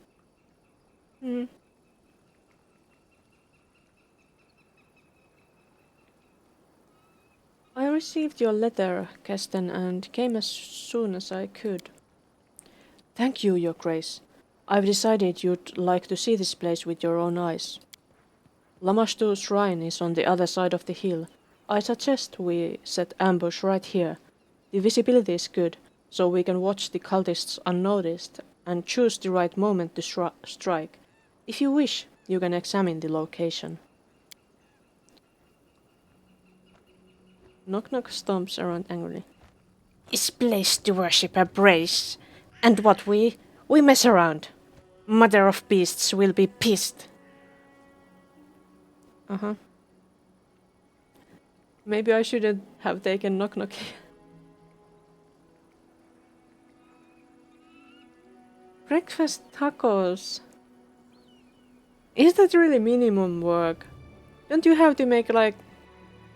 Speaker 1: I received your letter, Kesten, and came as soon as I could. Thank you, Your Grace. I've decided you'd like to see this place with your own eyes. Lamashtu's shrine is on the other side of the hill. I suggest we set ambush right here. The visibility is good, so we can watch the cultists unnoticed and choose the right moment to strike. If you wish, you can examine the location. Knock Knock stomps around angrily.
Speaker 6: This place to worship a brace. And what we mess around. Mother of beasts will be pissed.
Speaker 1: Uh-huh. Maybe I shouldn't have taken knock knock. Breakfast tacos. Is that really minimum work? Don't you have to make like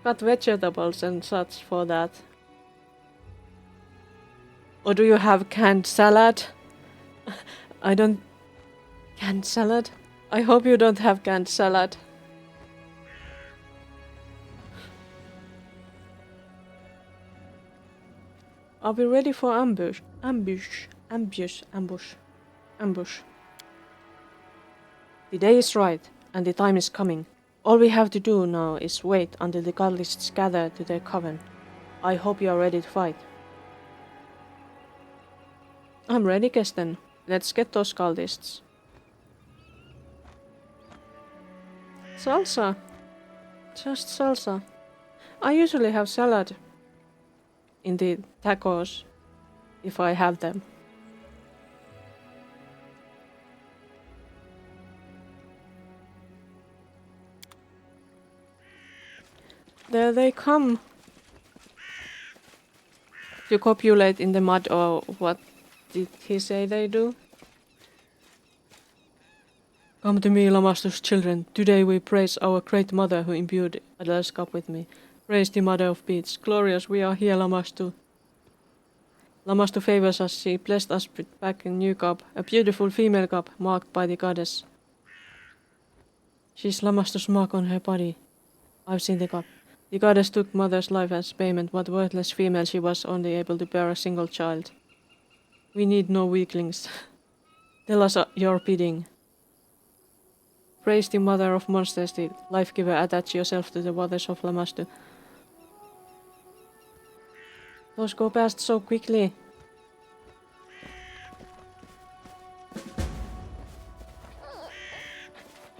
Speaker 1: cut vegetables and such for that? Or do you have canned salad? I don't... Canned salad? I hope you don't have canned salad. Are we ready for ambush? Ambush. The day is right, and the time is coming. All we have to do now is wait until the cultists gather to their coven. I hope you are ready to fight. I'm ready, Kesten. Let's get those cultists. Salsa. Just salsa. I usually have salad in the tacos, if I have them. There they come. To copulate in the mud, or what did he say they do? Come to me, Lamastus children. Today we praise our great mother who imbued Adele's cup with me. Praise the mother of beasts. Glorious, we are here, Lamastu. Lamastu favors us. She blessed us with back a new cup, a beautiful female cup marked by the goddess. She's Lamastu's mark on her body. I've seen the cup. The goddess took mother's life as payment. What worthless female she was, only able to bear a single child. We need no weaklings. Tell us your bidding. Praise the mother of monsters, the life-giver. Attach yourself to the waters of Lamastu. Those go past so quickly.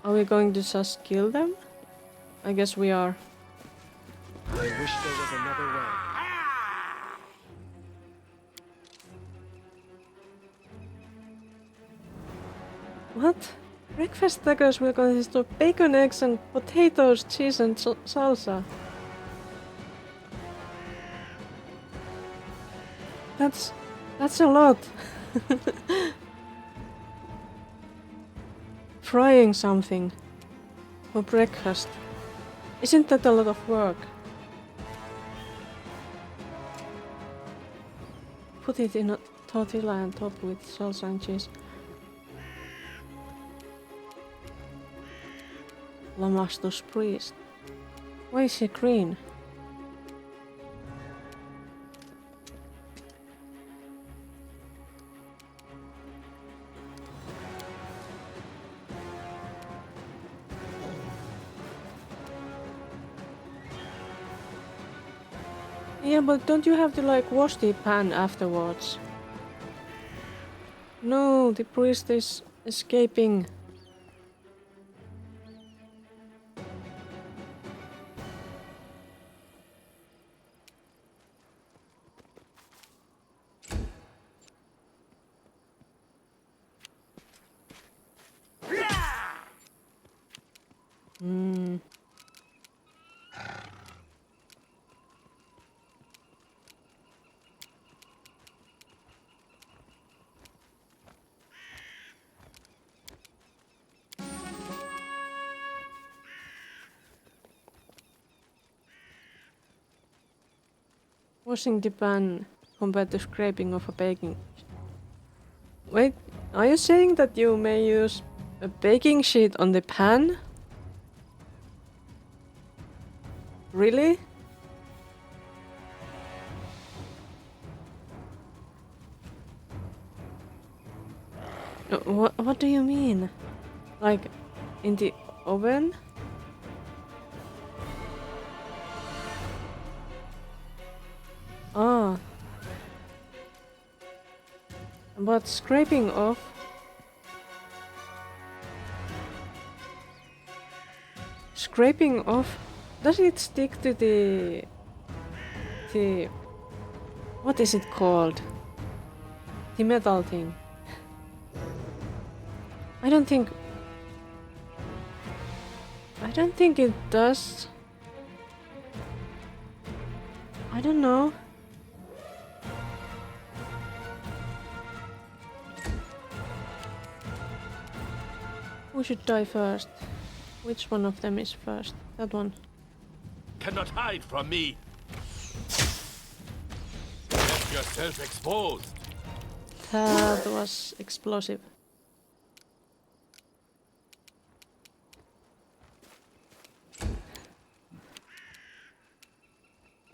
Speaker 1: Are we going to just kill them? I guess we are.
Speaker 3: I wish there was another way.
Speaker 1: What? Breakfast tacos will consist of bacon, eggs, and potatoes, cheese, and salsa. That's a lot. Frying something for breakfast. Isn't that a lot of work? Put it in a tortilla and top with salsa and cheese. Lamastus priest. Why is he green? Yeah, but don't you have to like wash the pan afterwards? No, the priest is escaping. Washing the pan compared to scraping of a baking. Wait, are you saying that you may use a baking sheet on the pan? Really? What do you mean? Like in the oven? Ah. But scraping off? Scraping off? Does it stick to the... What is it called? The metal thing. I don't think it does. I don't know. Who should die first? Which one of them is first? That one.
Speaker 2: Cannot hide from me. Get yourself exposed.
Speaker 1: That was explosive.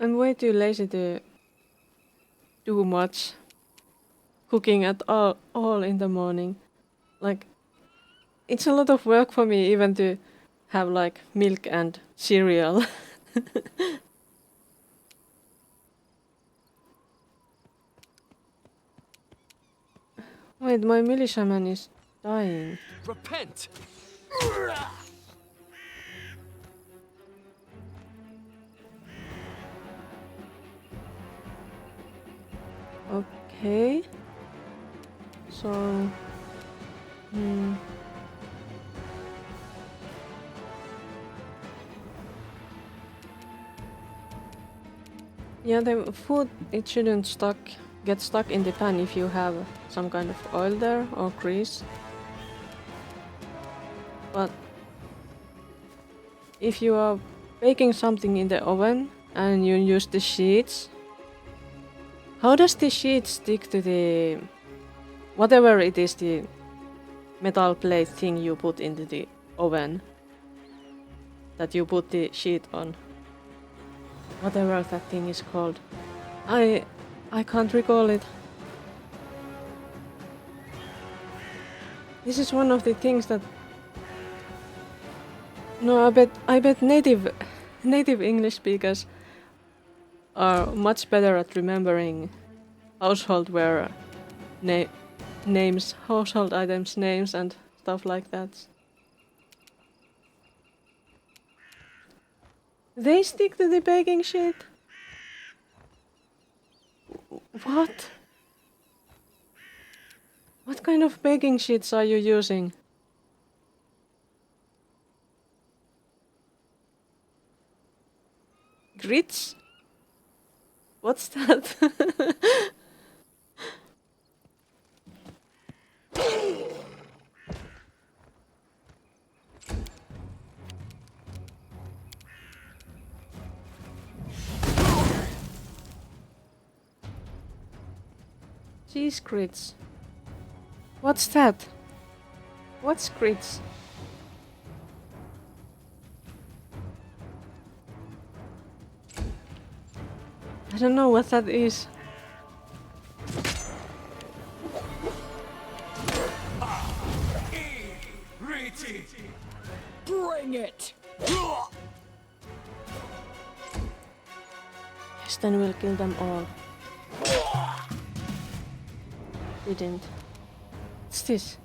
Speaker 1: I'm way too lazy to do much cooking at all in the morning. Like, it's a lot of work for me even to have like milk and cereal. Wait, my militiaman is dying.
Speaker 3: Repent!
Speaker 1: Okay. So... Yeah, the food, it shouldn't get stuck in the pan if you have some kind of oil there or grease. But if you are baking something in the oven and you use the sheets, how does the sheet stick to the whatever it is, the metal plate thing you put into the oven that you put the sheet on? Whatever that thing is called. I can't recall it. This is one of the things that... No, I bet native English speakers are much better at remembering householdware names, household items names and stuff like that. They stick to the baking sheet? What? What kind of baking sheets are you using? Grits? What's that? Cheese grits. What's that? What's grits? I don't know what that is.
Speaker 4: Bring it!
Speaker 1: Yes, then we'll kill them all. Didn't. What's this?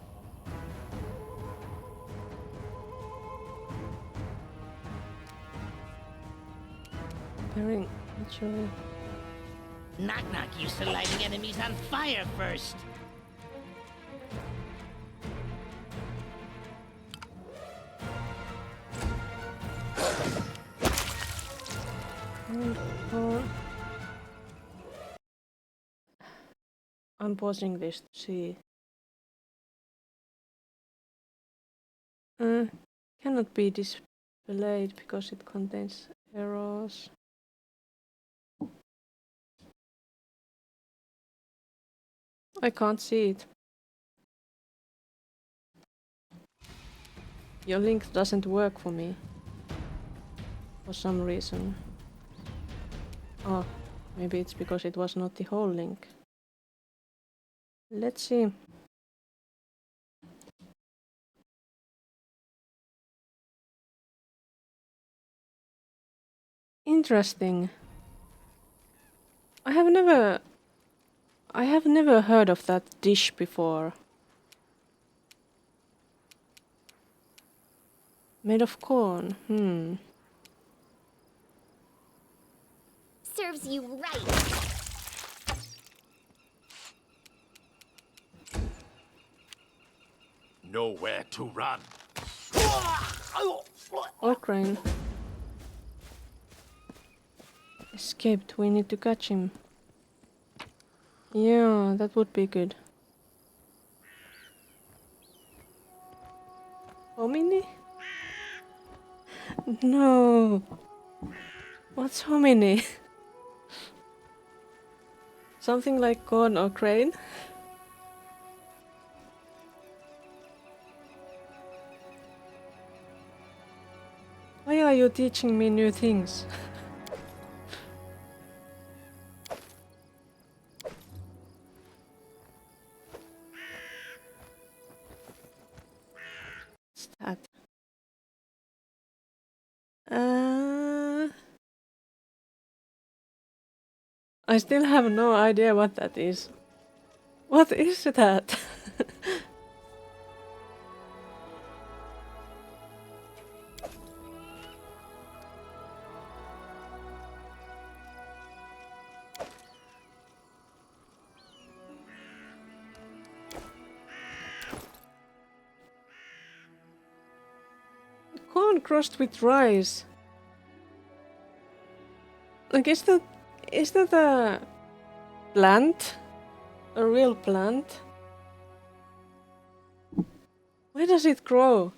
Speaker 1: Preparing ritual.
Speaker 7: Knock Knock used to lighting enemies on fire first.
Speaker 1: I'm pausing this to see. Cannot be displayed because it contains errors. I can't see it. Your link doesn't work for me. For some reason. Oh, maybe it's because it was not the whole link. Let's see. Interesting. I have never heard of that dish before. Made of corn.
Speaker 5: Serves you right.
Speaker 2: know where to run.
Speaker 1: Crane. Escaped. We need to catch him. Yeah, that would be good. Hominy? No. What's hominy? Something like corn or crane? Why are you teaching me new things? What's that? I still have no idea what that is. What is that? Corn crusted with rice. Like, is that a plant? A real plant? Where does it grow?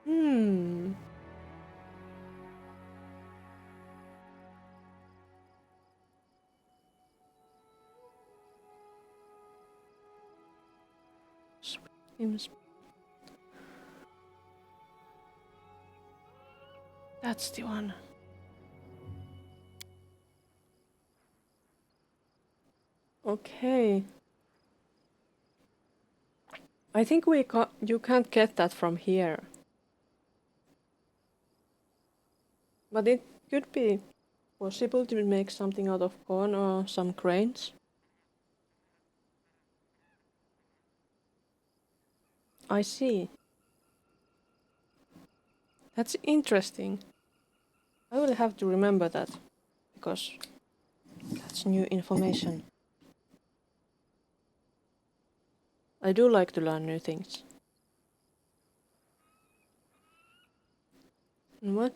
Speaker 1: Hmm. Seems. That's the one. Okay. I think you can't get that from here. But it could be possible to make something out of corn or some grains. I see. That's interesting. I will have to remember that, because that's new information. I do like to learn new things. And what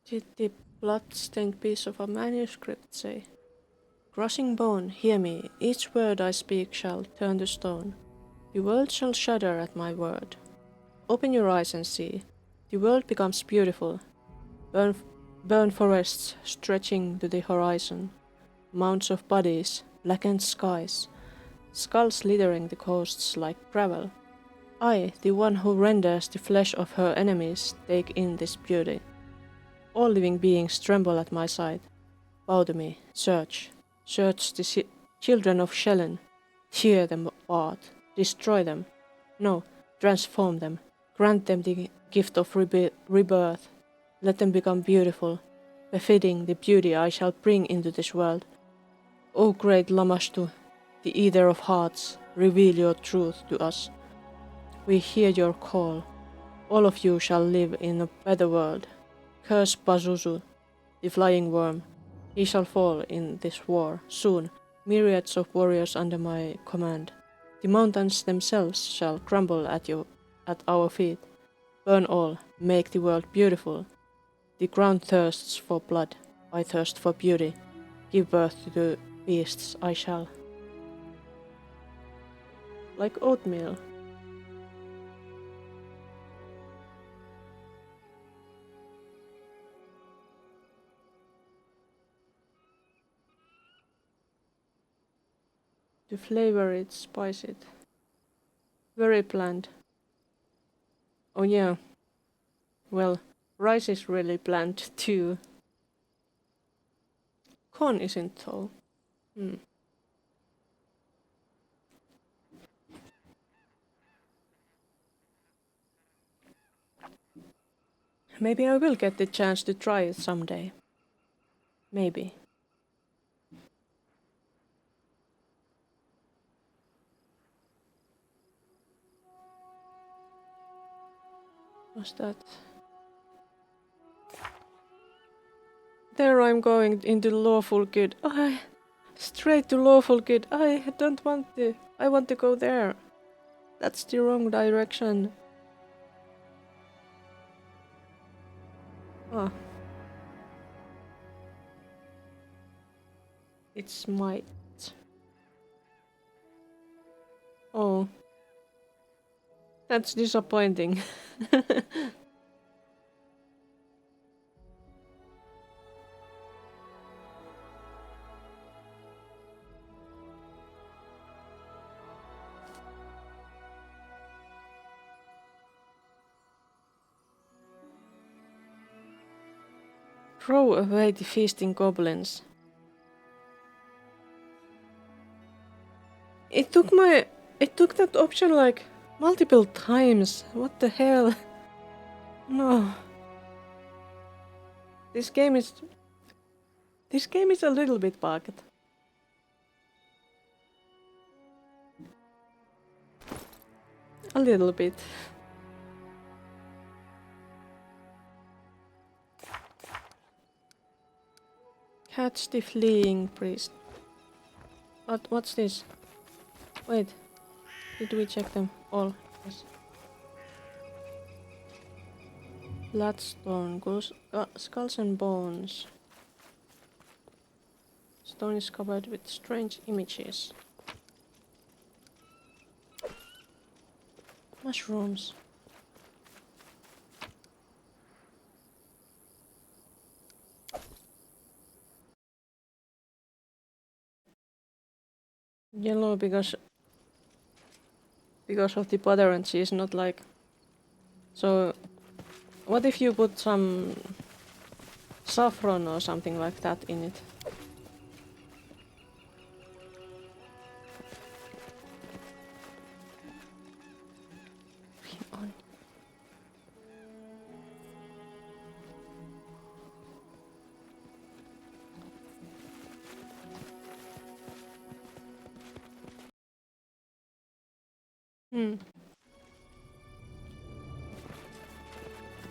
Speaker 1: did the blood-stained piece of a manuscript say? Crushing bone, hear me, each word I speak shall turn to stone. The world shall shudder at my word. Open your eyes and see. The world becomes beautiful. Burn forests stretching to the horizon. Mounds of bodies, blackened skies. Skulls littering the coasts like gravel. I, the one who renders the flesh of her enemies, take in this beauty. All living beings tremble at my sight. Bow to me, search. Search the children of Shellen. Tear them apart. Destroy them. No, transform them. Grant them the gift of rebirth. Let them become beautiful, befitting the beauty I shall bring into this world. O great Lamashtu, the Eater of Hearts, reveal your truth to us. We hear your call. All of you shall live in a better world. Curse Pazuzu, the flying worm. He shall fall in this war, soon, myriads of warriors under my command. The mountains themselves shall crumble at our feet. Burn all, make the world beautiful. The ground thirsts for blood, I thirst for beauty. Give birth to the beasts I shall. Like oatmeal. To flavor it, spice it. Very bland. Oh yeah. Well, rice is really bland too. Corn isn't though. Maybe I will get the chance to try it someday. Maybe. What's that? There I'm going into lawful good. Oh, Straight to lawful good. I don't want to. I want to go there. That's the wrong direction. Ah. It's might. Oh. That's disappointing. Throw away the feasting goblins. It took that option like multiple times. What the hell? No. This game is a little bit bugged. A little bit. Catch the fleeing priest. What's this? Wait. Did we check them all? Yes. Bloodstone, skulls and bones. Stone is covered with strange images. Mushrooms. Yellow because of the butter and cheese, not like... So, what if you put some saffron or something like that in it? Bring on.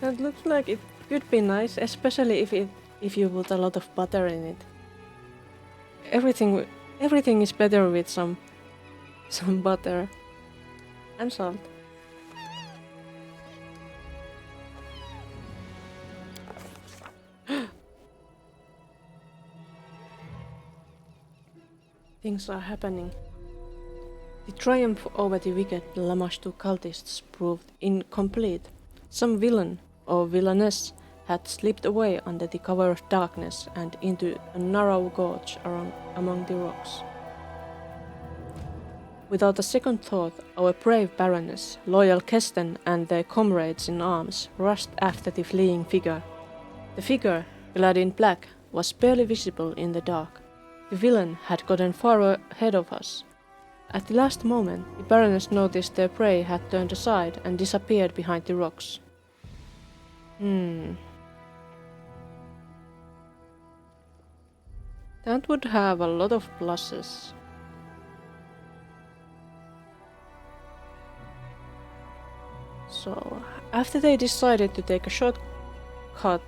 Speaker 1: That looks like it could be nice, especially if you put a lot of butter in it. Everything is better with some butter and salt. Things are happening. The triumph over the wicked Lamashtu cultists proved incomplete. Some villain or villainess had slipped away under the cover of darkness and into a narrow gorge among the rocks. Without a second thought, our brave Baroness, loyal Kesten and their comrades in arms rushed after the fleeing figure. The figure, clad in black, was barely visible in the dark. The villain had gotten far ahead of us. At the last moment, the Baroness noticed their prey had turned aside and disappeared behind the rocks. That would have a lot of pluses. So, after they decided to take a shortcut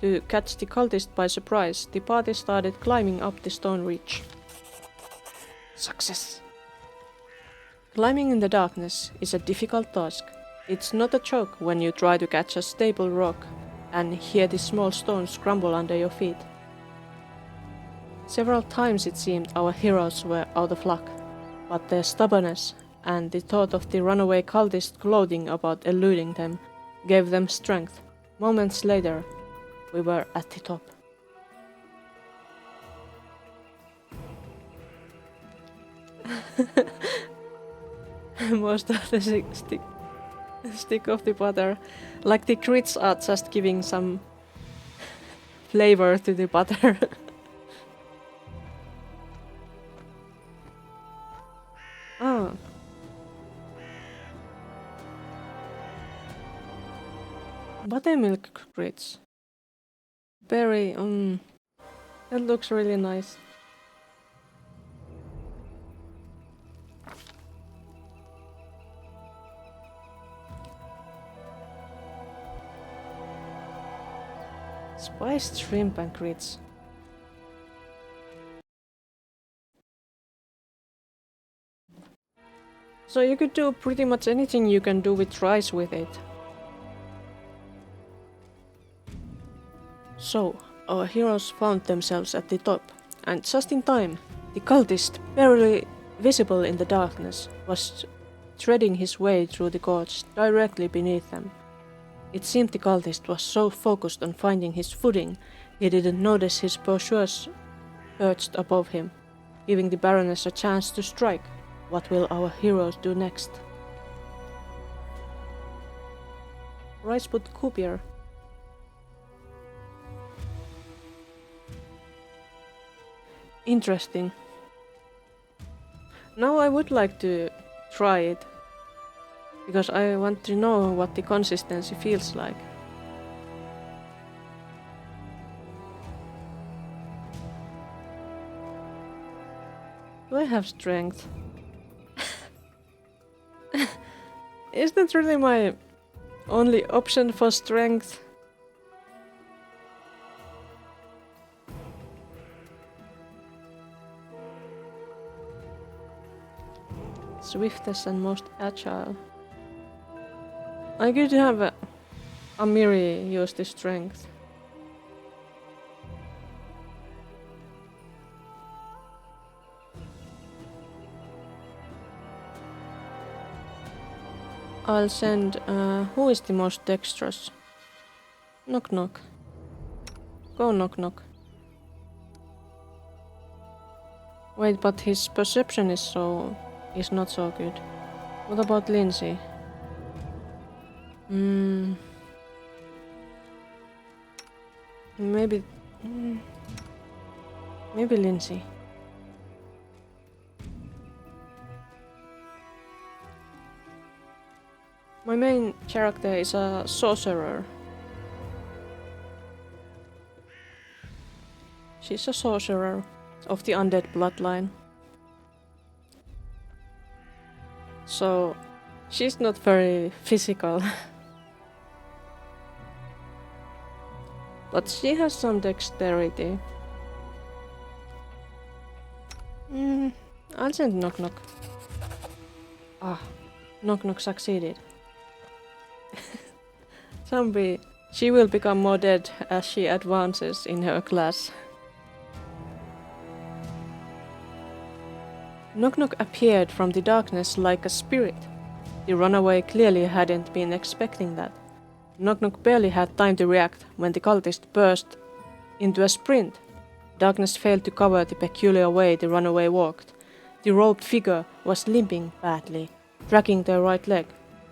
Speaker 1: to catch the cultist by surprise, the party started climbing up the stone ridge. Success! Climbing in the darkness is a difficult task. It's not a joke when you try to catch a stable rock and hear the small stones crumble under your feet. Several times it seemed our heroes were out of luck, but their stubbornness and the thought of the runaway cultist gloating about eluding them gave them strength. Moments later, we were at the top. Most of the stick of the butter, like the grits are just giving some flavor to the butter. Oh. Buttermilk grits. Berry, that looks really nice. Spiced shrimp and grits. So you could do pretty much anything you can do with rice with it. So, our heroes found themselves at the top, and just in time, the cultist, barely visible in the darkness, was threading his way through the gorge directly beneath them. It seemed the cultist was so focused on finding his footing, he didn't notice his pursuers perched above him, giving the Baroness a chance to strike. What will our heroes do next? Rice put Kupier. Interesting. Now I would like to try it, because I want to know what the consistency feels like. Do I have strength? Is that really my only option for strength? Swiftest and most agile. I could have Amiri use the strength. I'll send, who is the most dexterous? Knock knock. Go knock knock. Wait, but his perception is not so good. What about Lindsay? Maybe Lindsay. My main character is a sorcerer. She's a sorcerer of the undead bloodline. So she's not very physical. But she has some dexterity. I'll send knock knock. Ah, knock knock succeeded. Zombie, she will become more dead as she advances in her class. Knock knock appeared from the darkness like a spirit. The runaway clearly hadn't been expecting that. Knock knock barely had time to react when the cultist burst into a sprint. Darkness failed to cover the peculiar way the runaway walked. The robed figure was limping badly, dragging their right leg.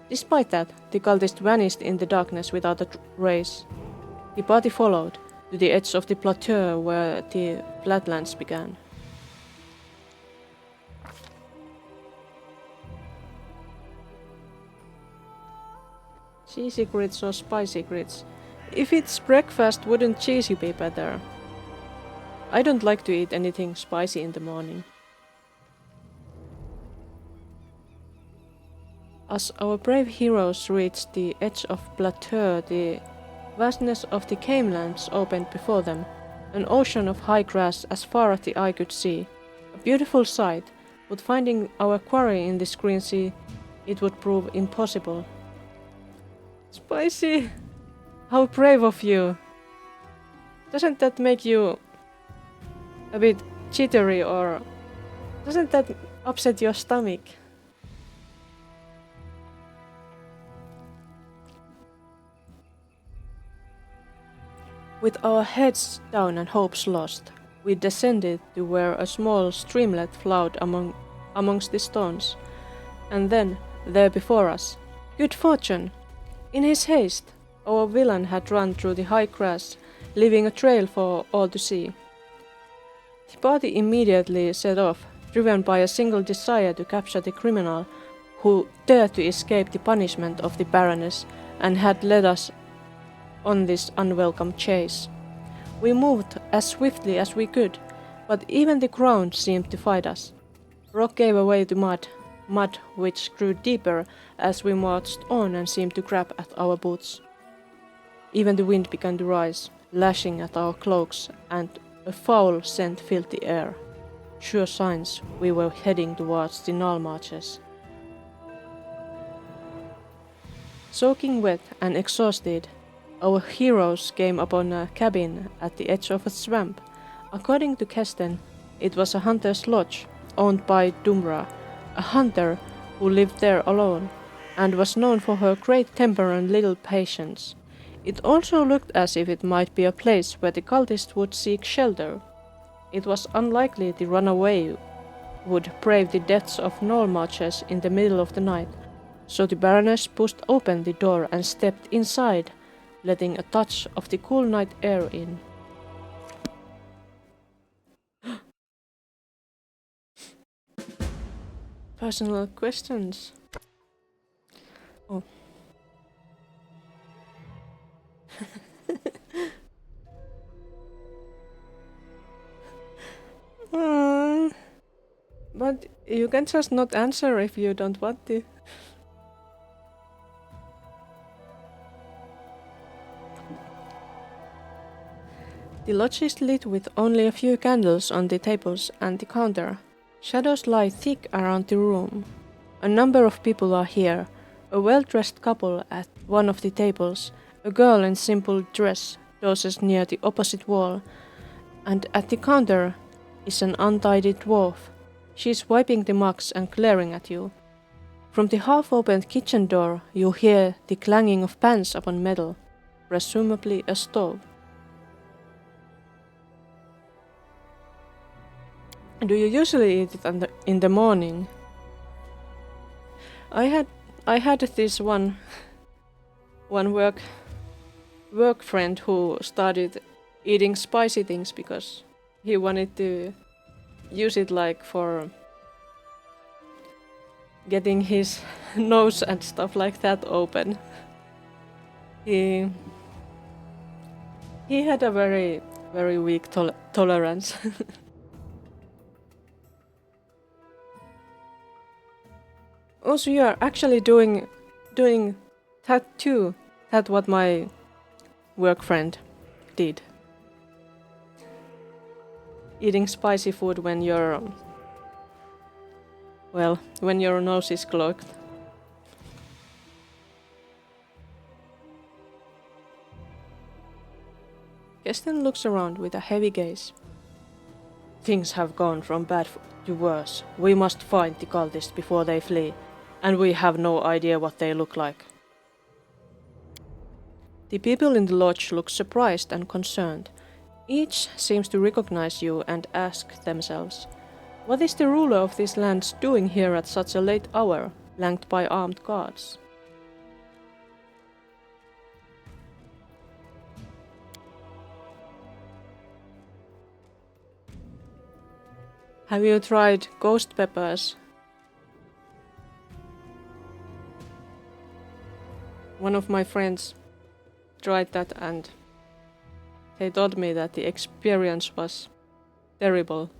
Speaker 1: Despite that, the cultist vanished in the darkness without a race. The party followed to the edge of the plateau where the flatlands began. Cheesy grits or spicy grits? If it's breakfast, wouldn't cheesy be better? I don't like to eat anything spicy in the morning. As our brave heroes reached the edge of plateau, the vastness of the camelands opened before them, an ocean of high grass as far as the eye could see. A beautiful sight, but finding our quarry in this green sea, it would prove impossible. Spicy! How brave of you! Doesn't that make you a bit jittery, or doesn't that upset your stomach? With our heads down and hopes lost, we descended to where a small streamlet flowed amongst the stones. And then, there before us, good fortune! In his haste, our villain had run through the high grass, leaving a trail for all to see. The party immediately set off, driven by a single desire to capture the criminal who dared to escape the punishment of the Baroness and had led us on this unwelcome chase. We moved as swiftly as we could, but even the ground seemed to fight us. Rock gave way to mud which grew deeper as we marched on and seemed to grab at our boots. Even the wind began to rise, lashing at our cloaks, and a foul scent filled the air. Sure signs we were heading towards the Null Marches. Soaking wet and exhausted, our heroes came upon a cabin at the edge of a swamp. According to Kesten, it was a hunter's lodge owned by Dumra, a hunter who lived there alone and was known for her great temper and little patience. It also looked as if it might be a place where the cultists would seek shelter. It was unlikely the runaway would brave the depths of Knoll marshes in the middle of the night, so the Baroness pushed open the door and stepped inside, letting a touch of the cool night air in. Personal questions. Oh. But you can just not answer if you don't want to. The lodge is lit with only a few candles on the tables and the counter. Shadows lie thick around the room. A number of people are here. A well-dressed couple at one of the tables, a girl in simple dress dozes near the opposite wall, and at the counter is an untidy dwarf. She is wiping the mugs and glaring at you. From the half-opened kitchen door you hear the clanging of pans upon metal, presumably a stove. Do you usually eat it in the morning? I had this one work friend who started eating spicy things because he wanted to use it like for getting his nose and stuff like that open. He had a very weak tolerance. Also, you are actually doing that too. That's what my work friend did. Eating spicy food when you're when your nose is clogged. Kesten looks around with a heavy gaze. Things have gone from bad to worse. We must find the cultists before they flee, and we have no idea what they look like. The people in the lodge look surprised and concerned. Each seems to recognize you and ask themselves, what is the ruler of these lands doing here at such a late hour, flanked by armed guards? Have you tried ghost peppers? One of my friends tried that and they told me that the experience was terrible.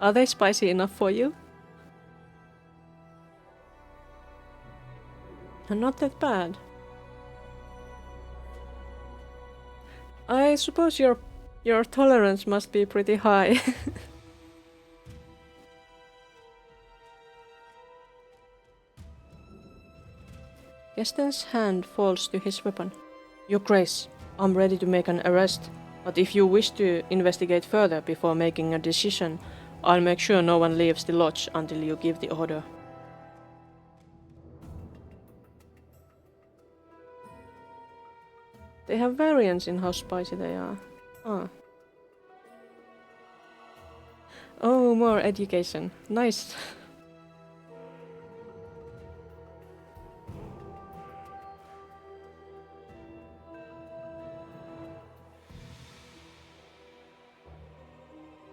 Speaker 1: Are they spicy enough for you? Not that bad. I suppose your tolerance must be pretty high. Kesten's hand falls to his weapon. Your Grace, I'm ready to make an arrest, but if you wish to investigate further before making a decision, I'll make sure no one leaves the lodge until you give the order. They have variants in how spicy they are. Ah. Oh, more education. Nice.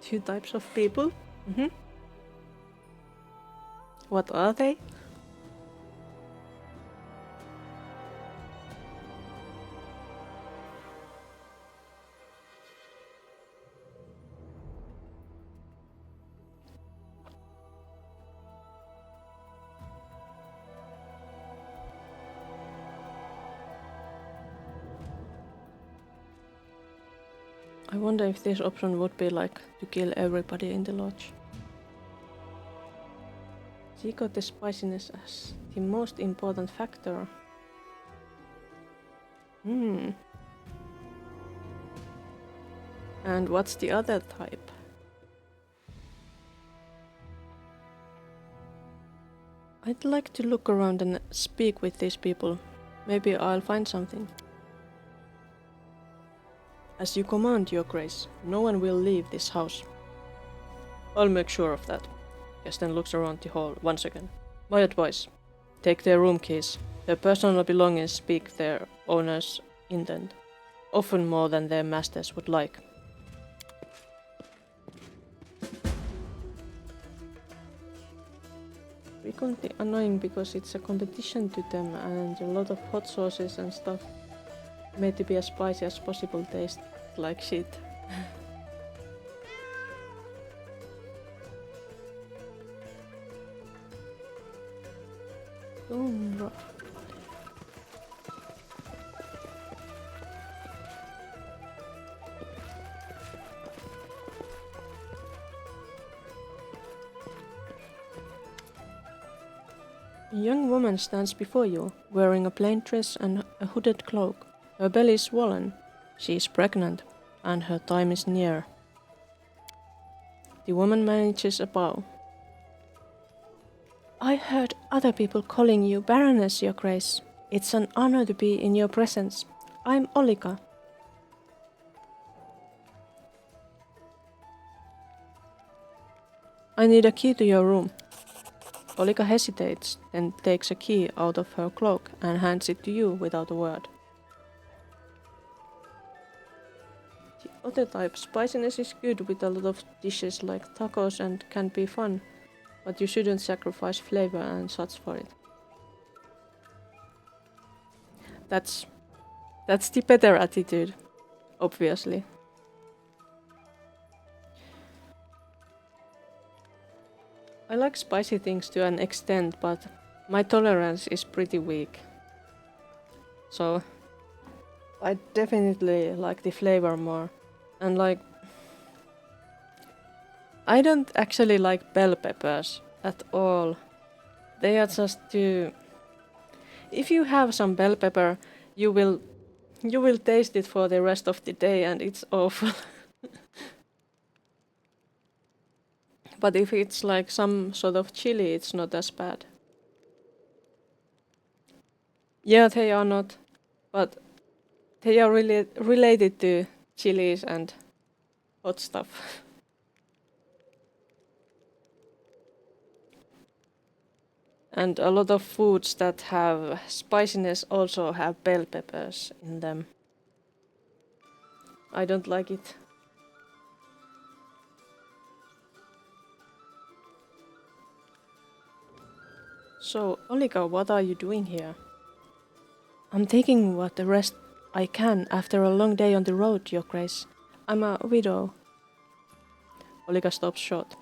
Speaker 1: Two types of people? What are they? I wonder if this option would be like to kill everybody in the lodge. She got the spiciness as the most important factor. And what's the other type? I'd like to look around and speak with these people. Maybe I'll find something. As you command, Your Grace, no one will leave this house. I'll make sure of that. Kesten looks around the hall once again. My advice: take their room keys. Their personal belongings speak their owner's intent, often more than their masters would like. Frequently annoying because it's a competition to them and a lot of hot sauces and stuff made to be as spicy as possible taste like shit. Rough. A young woman stands before you, wearing a plain dress and a hooded cloak. Her belly is swollen. She is pregnant, and her time is near. The woman manages a bow. I heard other people calling you Baroness, Your Grace. It's an honor to be in your presence. I'm Olika. I need a key to your room. Olika hesitates, then takes a key out of her cloak and hands it to you without a word. The other type, spiciness, is good with a lot of dishes like tacos and can be fun, but you shouldn't sacrifice flavor and such for it. That's the better attitude, obviously. I like spicy things to an extent, but my tolerance is pretty weak. So I definitely like the flavor more. And like, I don't actually like bell peppers at all. They are just too... If you have some bell pepper, you will taste it for the rest of the day and it's awful. But if it's like some sort of chili, it's not as bad. Yeah, they are not, but they are really related to chilies and hot stuff. And a lot of foods that have spiciness also have bell peppers in them. I don't like it. So, Olika, what are you doing here? I'm taking what the rest I can after a long day on the road, Your Grace. I'm a widow. Olika stops short.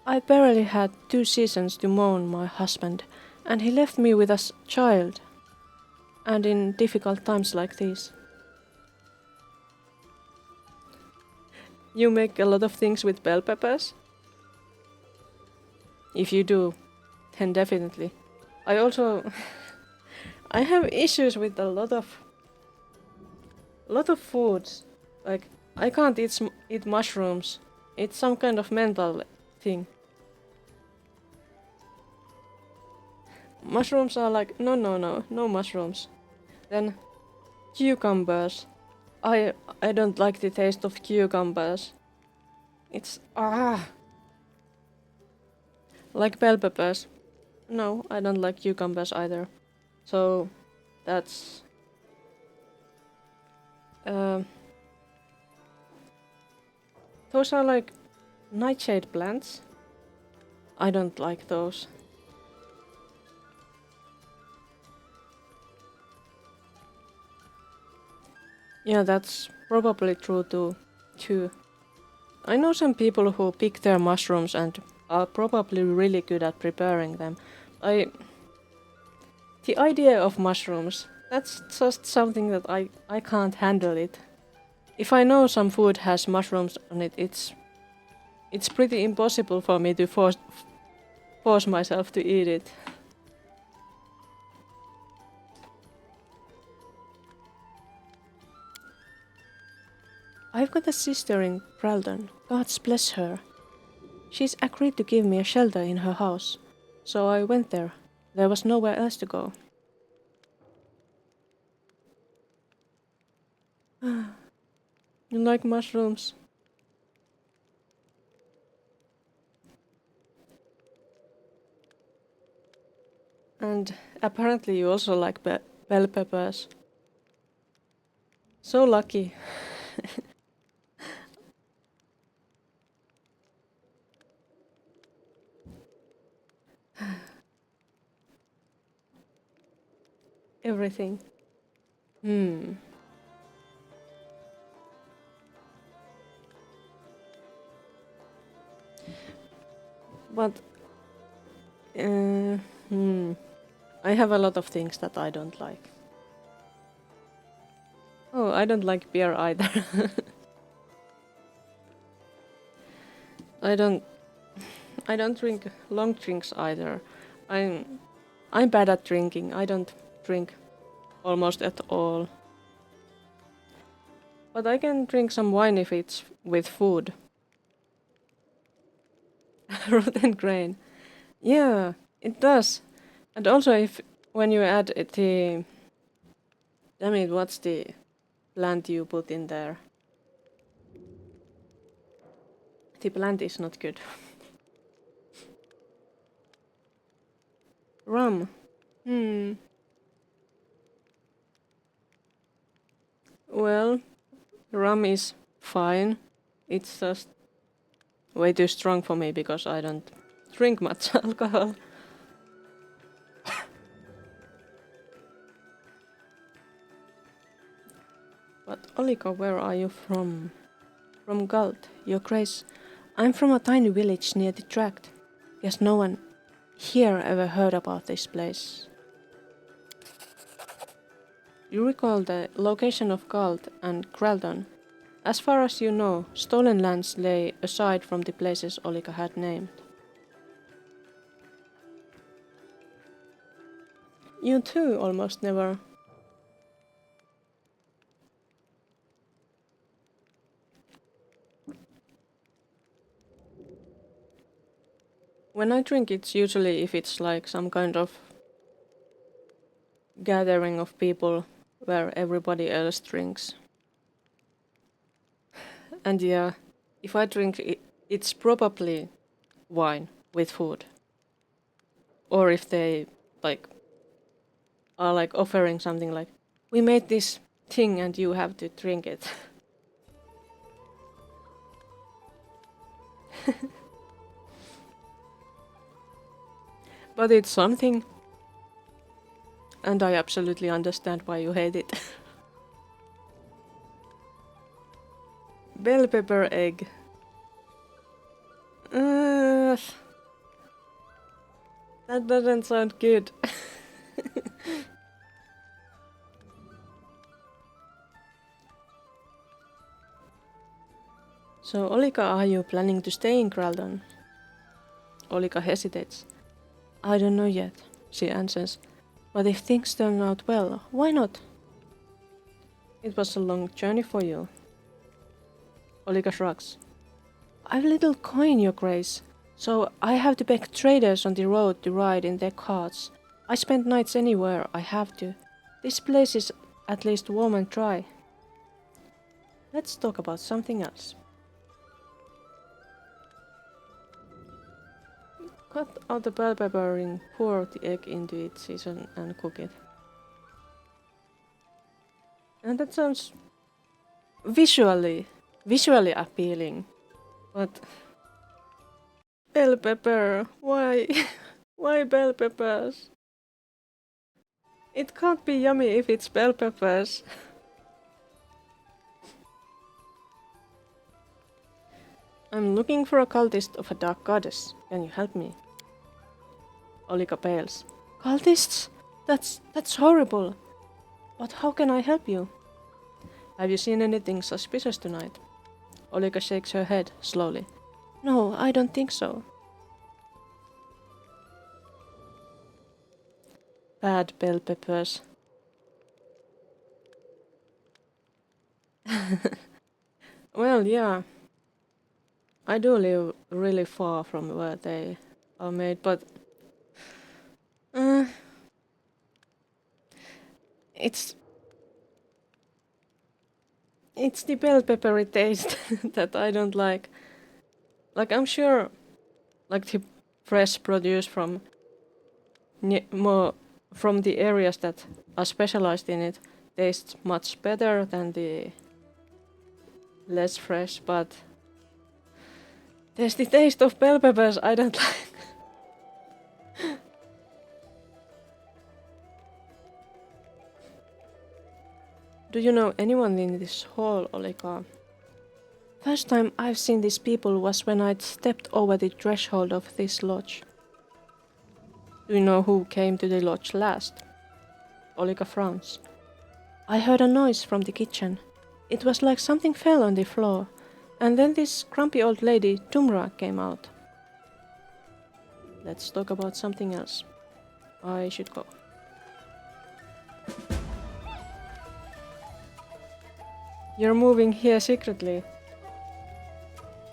Speaker 1: I barely had 2 seasons to mourn my husband, and he left me with a child. And in difficult times like these. You make a lot of things with bell peppers? If you do, then definitely. I also... I have issues with a lot of foods. Like, I can't eat mushrooms. It's some kind of mental thing. Mushrooms are like, no mushrooms. Then, cucumbers. I don't like the taste of cucumbers. It's, Like bell peppers. No, I don't like cucumbers either. So, that's... those are like nightshade plants. I don't like those. Yeah, that's probably true too. I know some people who pick their mushrooms and are probably really good at preparing them. The idea of mushrooms, that's just something that I can't handle it. If I know some food has mushrooms on it, it's pretty impossible for me to force myself to eat it. I've got a sister in Braldon. God bless her. She's agreed to give me a shelter in her house, so I went there. There was nowhere else to go. You like mushrooms? And apparently you also like bell peppers. So lucky. Everything. But I have a lot of things that I don't like. Oh, I don't like beer either. I don't drink long drinks either. I'm bad at drinking. I don't drink almost at all. But I can drink some wine if it's with food. Rotten grain. Yeah, it does. And also if when you add the... Damn it, what's the plant you put in there? The plant is not good. Rum. Well, rum is fine. It's just way too strong for me because I don't drink much alcohol. But Olika, where are you from? From Galt, your grace. I'm from a tiny village near the tract. Guess no one here ever heard about this place. You recall the location of Galt and Graldon. As far as you know, stolen lands lay aside from the places Olika had named. You too almost never. When I drink, it's usually if it's like some kind of gathering of people where everybody else drinks. And yeah, if I drink, it's probably wine with food. Or if they like are like offering something like, we made this thing and you have to drink it. But it's something. And I absolutely understand why you hate it. Bell pepper egg. That doesn't sound good. So, Olika, are you planning to stay in Graldon? Olika hesitates. I don't know yet, she answers. But if things turn out well, why not? It was a long journey for you. Olika shrugs. I've little coin, your grace, so I have to beg traders on the road to ride in their carts. I spend nights anywhere I have to. This place is at least warm and dry. Let's talk about something else. Cut out the bell pepper ring, pour the egg into it, season and cook it. And that sounds visually appealing. But bell pepper, why? Why bell peppers? It can't be yummy if it's bell peppers. I'm looking for a cultist of a dark goddess. Can you help me? Olika pales. Cultists? That's horrible. But how can I help you? Have you seen anything suspicious tonight? Olika shakes her head slowly. No, I don't think so. bad bell peppers. Well, yeah. I do live really far from where they are made, but it's the bell peppery taste that I don't like. Like I'm sure, like the fresh produce from more from the areas that are specialized in it tastes much better than the less fresh, but there's the taste of bell peppers I don't like. Do you know anyone in this hall, Olika? First time I've seen these people was when I'd stepped over the threshold of this lodge. Do you know who came to the lodge last? Olika frowns. I heard a noise from the kitchen. It was like something fell on the floor, and then this grumpy old lady, Tumra, came out. Let's talk about something else. I should go. You're moving here secretly.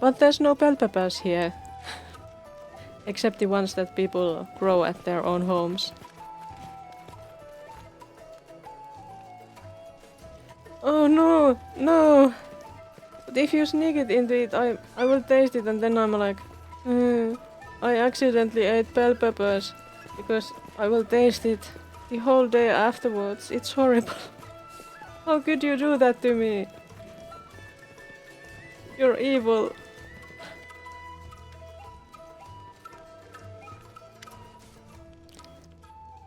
Speaker 1: But there's no bell peppers here. Except the ones that people grow at their own homes. Oh no, no! But if you sneak it into it, I will taste it and then I'm like, I accidentally ate bell peppers. Because I will taste it the whole day afterwards. It's horrible. How could you do that to me? You're evil.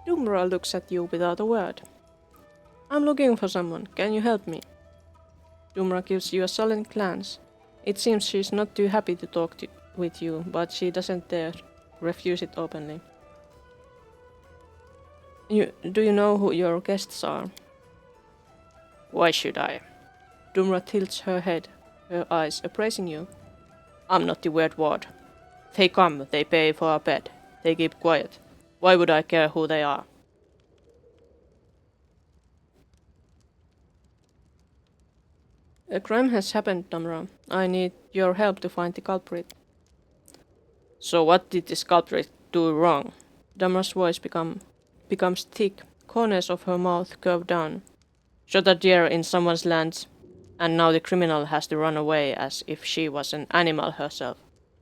Speaker 1: Dumra looks at you without a word. I'm looking for someone. Can you help me? Dumra gives you a sullen glance. It seems she's not too happy to talk with you, but she doesn't dare refuse it openly. Do you know who your guests are? Why should I? Dumra tilts her head, her eyes appraising you. I'm not the weird ward. They come, they pay for a bed, they keep quiet. Why would I care who they are? A crime has happened, Dumra. I need your help to find the culprit. So what did this culprit do wrong? Dumra's voice becomes thick, corners of her mouth curve down. Shot a deer in someone's lands, and now the criminal has to run away as if she was an animal herself.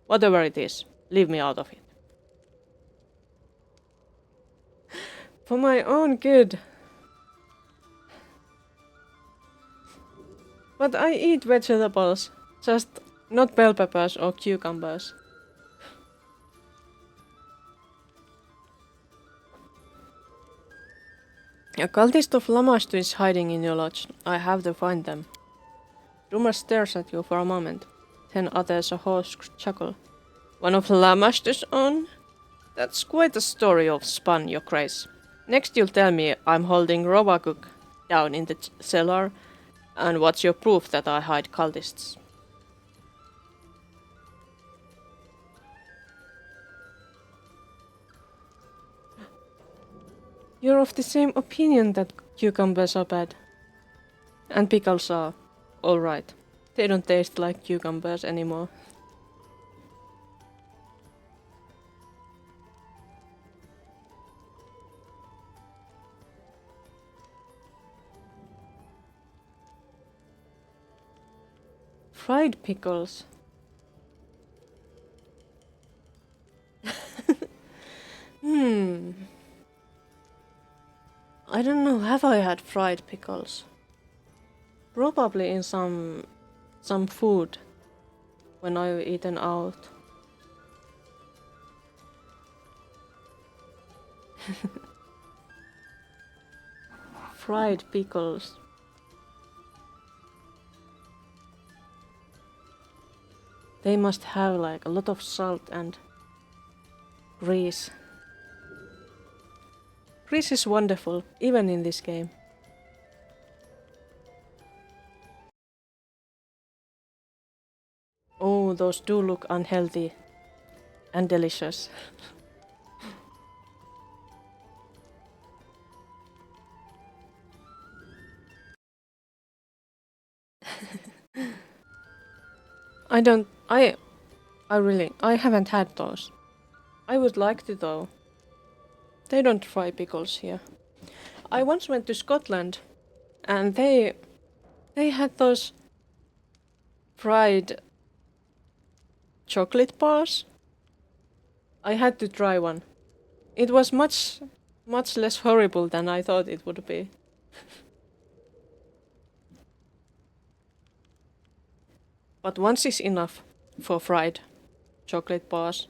Speaker 1: Whatever it is, leave me out of it. For my own good. But I eat vegetables, just not bell peppers or cucumbers. A cultist of Lamashtu is hiding in your lodge. I have to find them. Rumor stares at you for a moment. Then utters a hoarse chuckle. One of Lamashtu's own? That's quite a story of spun, your grace. Next you'll tell me I'm holding Rovaguk down in the cellar, and what's your proof that I hide cultists? You're of the same opinion that cucumbers are bad. And pickles are alright. They don't taste like cucumbers anymore. Fried pickles. I don't know, have I had fried pickles? Probably in some food when I've eaten out. Fried pickles. They must have like a lot of salt and grease. Grease is wonderful, even in this game. Oh, those do look unhealthy and delicious. I haven't had those. I would like to though. They don't fry pickles here. I once went to Scotland and they had those fried chocolate bars. I had to try one. It was much less horrible than I thought it would be. But once is enough for fried chocolate bars.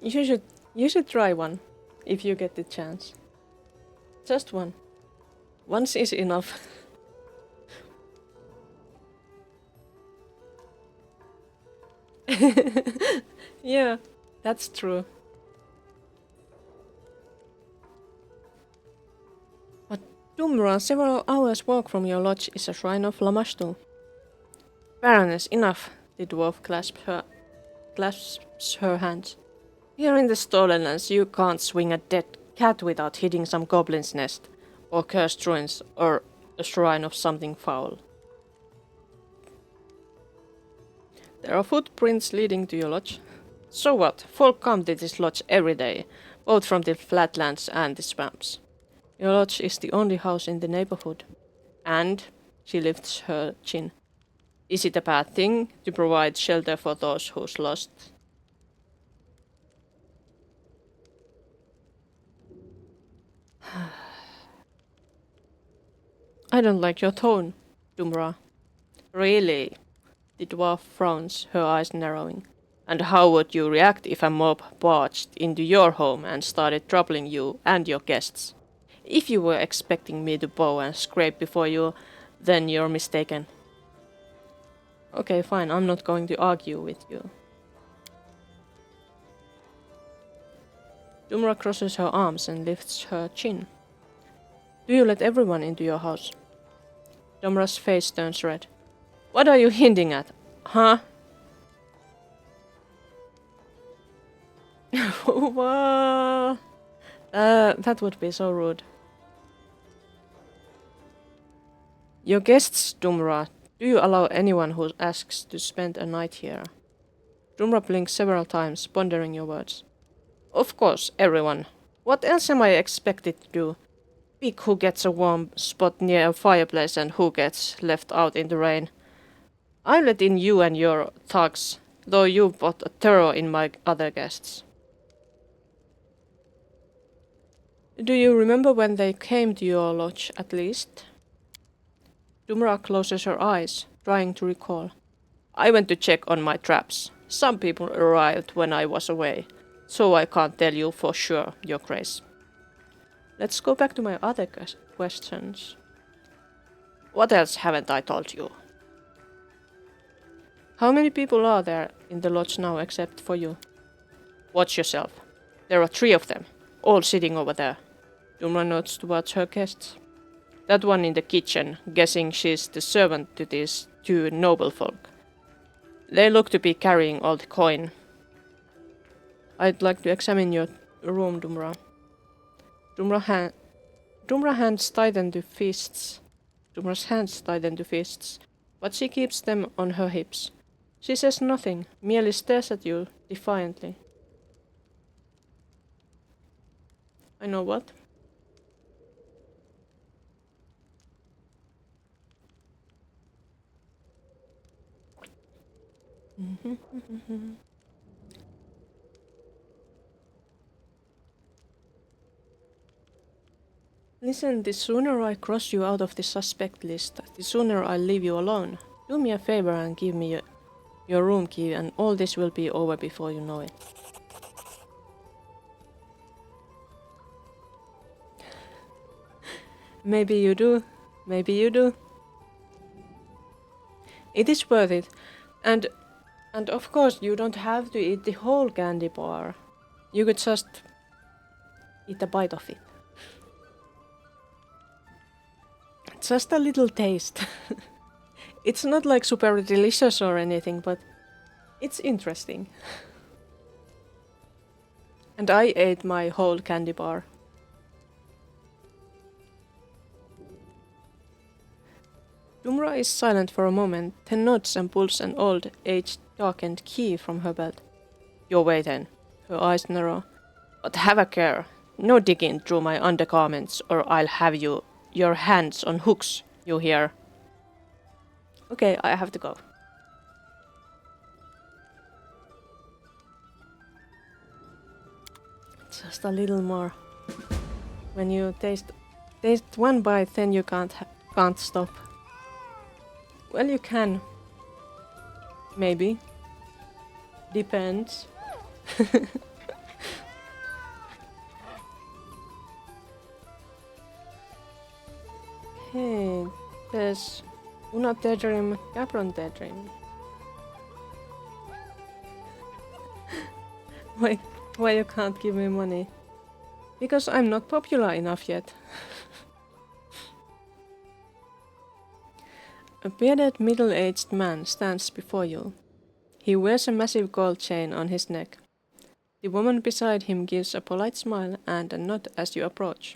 Speaker 1: You should try one if you get the chance. Just one. Once is enough. Yeah, that's true. But Dumra, several hours walk from your lodge is a shrine of Lamashtu. Baroness, enough. The dwarf clasps her hands. Here in the Stolen Lands you can't swing a dead cat without hitting some goblin's nest, or cursed ruins, or a shrine of something foul. There are footprints leading to your lodge. So what? Folk come to this lodge every day, both from the flatlands and the swamps. Your lodge is the only house in the neighborhood. And, she lifts her chin, is it a bad thing to provide shelter for those who's lost? I don't like your tone, Dumra. Really? The dwarf frowns, her eyes narrowing. And how would you react if a mob barged into your home and started troubling you and your guests? If you were expecting me to bow and scrape before you, then you're mistaken. Okay, fine, I'm not going to argue with you. Dumra crosses her arms and lifts her chin. Do you let everyone into your house? Dumra's face turns red. What are you hinting at? Huh? Wow. That would be so rude. Your guests, Dumra. Do you allow anyone who asks to spend a night here? Dumra blinks several times, pondering your words. Of course, everyone. What else am I expected to do? Pick who gets a warm spot near a fireplace and who gets left out in the rain. I let in you and your thugs, though you put a terror in my other guests. Do you remember when they came to your lodge, at least? Dumra closes her eyes, trying to recall. I went to check on my traps. Some people arrived when I was away, so I can't tell you for sure, Your Grace. Let's go back to my other questions. What else haven't I told you? How many people are there in the lodge now except for you? Watch yourself. There are 3 of them, all sitting over there. Dumra nods towards her guests. That one in the kitchen, guessing she's the servant to these 2 noble folk. They look to be carrying all the coin. I'd like to examine your room, Dumra. Dumra's hands tighten to fists, but she keeps them on her hips. She says nothing, merely stares at you defiantly. I know what? Listen, the sooner I cross you out of the suspect list, the sooner I'll leave you alone. Do me a favor and give me your room key and all this will be over before you know it. Maybe you do. Maybe you do. It is worth it. And of course you don't have to eat the whole candy bar. You could just eat a bite of it. Just a little taste. It's not like super delicious or anything, but it's interesting. And I ate my whole candy bar. Dumra is silent for a moment, then nods and pulls an old, aged, darkened key from her belt. Your way then. Her eyes narrow. But have a care. No digging through my undergarments, or I'll have your hands on hooks, you hear? Okay, I have to go. Just a little more. When you taste one bite, then you can't stop. Well, you can. Maybe. Depends. Hey, there's Una Tedrim, Capron Tedrim. Why you can't give me money? Because I'm not popular enough yet. A bearded middle-aged man stands before you. He wears a massive gold chain on his neck. The woman beside him gives a polite smile and a nod as you approach.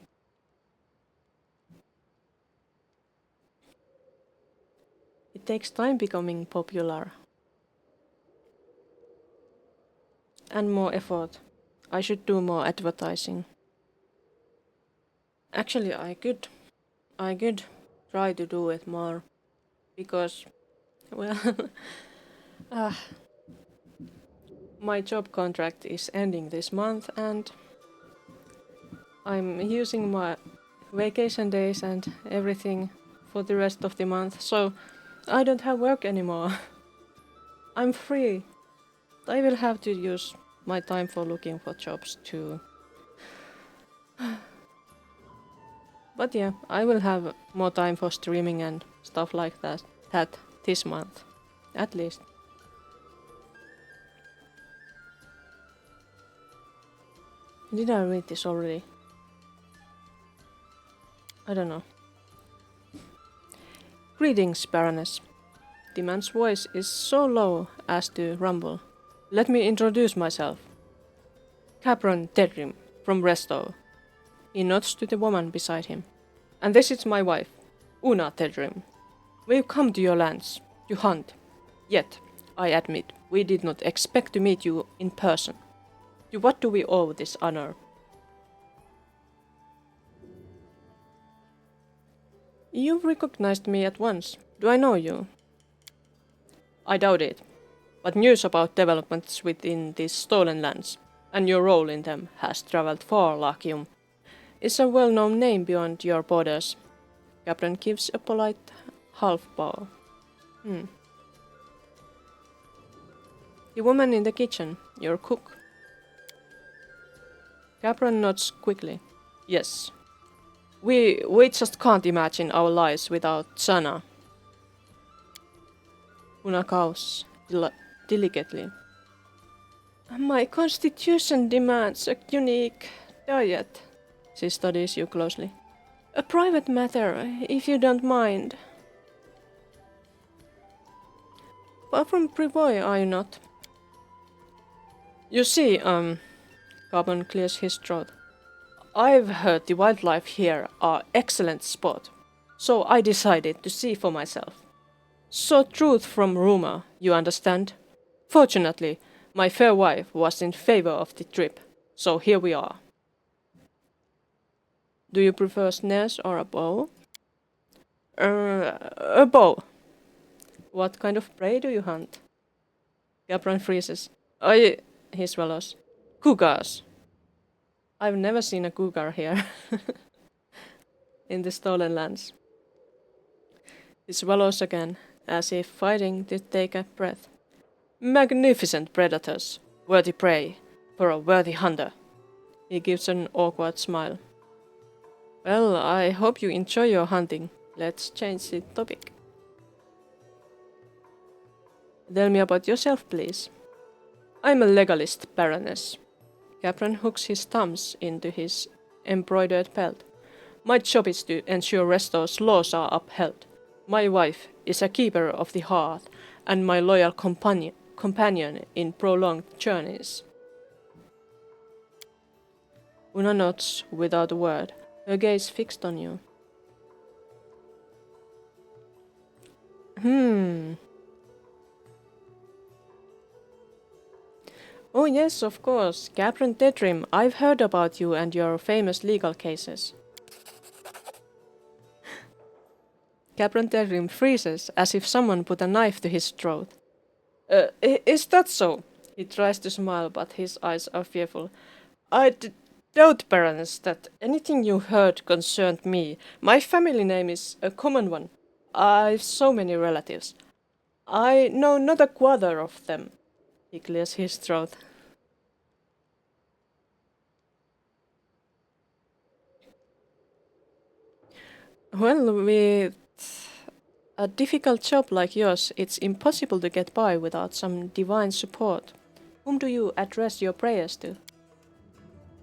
Speaker 1: It takes time becoming popular. And more effort. I should do more advertising. Actually, I could try to do it more. Because, well, my job contract is ending this month and I'm using my vacation days and everything for the rest of the month, so I don't have work anymore. I'm free. I will have to use my time for looking for jobs too. But yeah, I will have more time for streaming and stuff like that this month, at least. Did I read this already? I don't know. Greetings, Baroness. The man's voice is so low as to rumble. Let me introduce myself. Capron Tedrim, from Restow. He nods to the woman beside him. And this is my wife, Una Tedrim. We've come to your lands, to hunt. Yet, I admit, we did not expect to meet you in person. To what do we owe this honor? You recognized me at once. Do I know you? I doubt it. But news about developments within these stolen lands, and your role in them, has traveled far, Lakium. It's a well-known name beyond your borders. Captain gives a polite half bow. The woman in the kitchen, your cook. Capron nods quickly. Yes. We just can't imagine our lives without Sana. Una cows delicately. My constitution demands a unique diet. She studies you closely. A private matter, if you don't mind. Far from Privoy, are you not? You see, Carbon clears his throat. I've heard the wildlife here are excellent sport, so I decided to see for myself. So truth from rumor, you understand? Fortunately, my fair wife was in favor of the trip, so here we are. Do you prefer snares or a bow? A bow. What kind of prey do you hunt? Capron freezes. He swallows. Cougars. I've never seen a cougar here. In the stolen lands. He swallows again, as if fighting to take a breath. Magnificent predators. Worthy prey. For a worthy hunter. He gives an awkward smile. Well, I hope you enjoy your hunting. Let's change the topic. Tell me about yourself, please. I'm a legalist, Baroness. Capron hooks his thumbs into his embroidered belt. My job is to ensure Restow's laws are upheld. My wife is a keeper of the hearth and my loyal companion in prolonged journeys. Una nods without a word, her gaze fixed on you. Oh yes, of course. Captain Tetrim, I've heard about you and your famous legal cases. Captain Tetrim freezes as if someone put a knife to his throat. Is that so? He tries to smile, but his eyes are fearful. I doubt, Baroness, that anything you heard concerned me. My family name is a common one. I've so many relatives. I know not a quarter of them. He clears his throat. Well, with a difficult job like yours, it's impossible to get by without some divine support. Whom do you address your prayers to?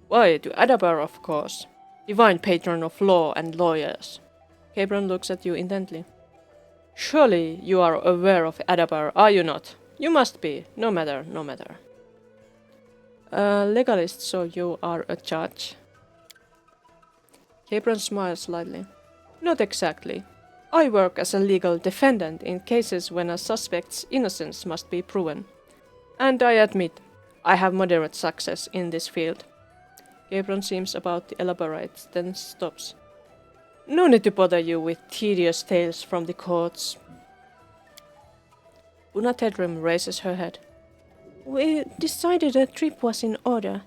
Speaker 1: Why, to Adabar, of course. Divine patron of law and lawyers. Cabron looks at you intently. Surely you are aware of Adabar, are you not? You must be. No matter, no matter. A legalist, so you are a judge? Cabron smiles slightly. Not exactly. I work as a legal defendant in cases when a suspect's innocence must be proven. And I admit, I have moderate success in this field. Cabron seems about to elaborate, then stops. No need to bother you with tedious tales from the courts. Una Tedrim raises her head. We decided a trip was in order.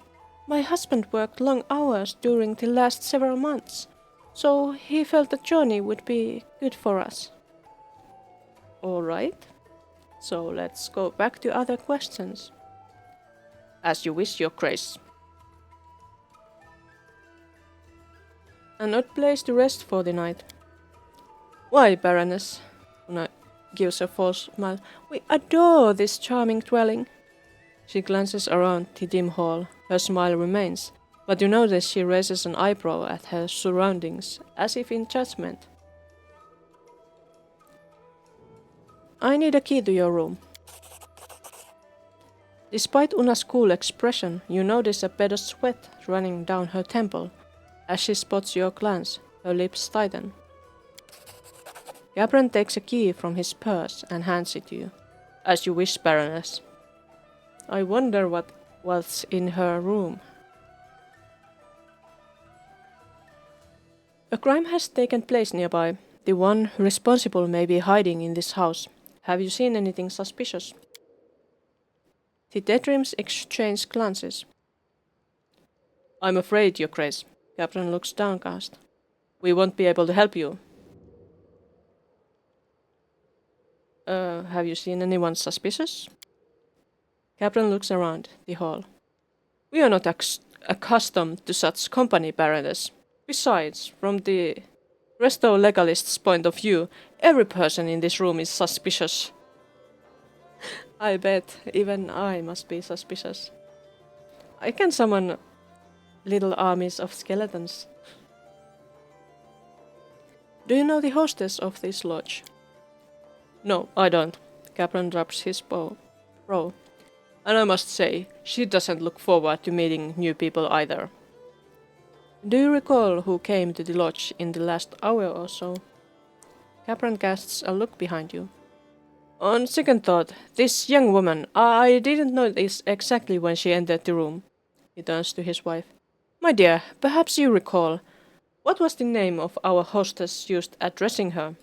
Speaker 1: My husband worked long hours during the last several months, so he felt the journey would be good for us. All right. So let's go back to other questions. As you wish, Your Grace. An odd place to rest for the night. Why, Baroness? Una gives a false smile. We adore this charming dwelling. She glances around the dim hall. Her smile remains, but you notice she raises an eyebrow at her surroundings, as if in judgment. I need a key to your room. Despite Una's cool expression, you notice a bed of sweat running down her temple. As she spots your glance, her lips tighten. Gabran takes a key from his purse and hands it to you. As you wish, Baroness. I wonder what was in her room. A crime has taken place nearby. The one responsible may be hiding in this house. Have you seen anything suspicious? The Daydreams exchange glances. I'm afraid, Your Grace. Captain looks downcast. We won't be able to help you. Have you seen anyone suspicious? Captain looks around the hall. We are not accustomed to such company, Baroness. Besides, from the Resto Legalist's point of view, every person in this room is suspicious. I bet even I must be suspicious. I can summon little armies of skeletons. Do you know the hostess of this lodge? No, I don't. Capron drops his bow. And I must say, she doesn't look forward to meeting new people either. Do you recall who came to the lodge in the last hour or so? Capron casts a look behind you. On second thought, this young woman, I didn't notice exactly when she entered the room. He turns to his wife. My dear, perhaps you recall. What was the name of our hostess used addressing her?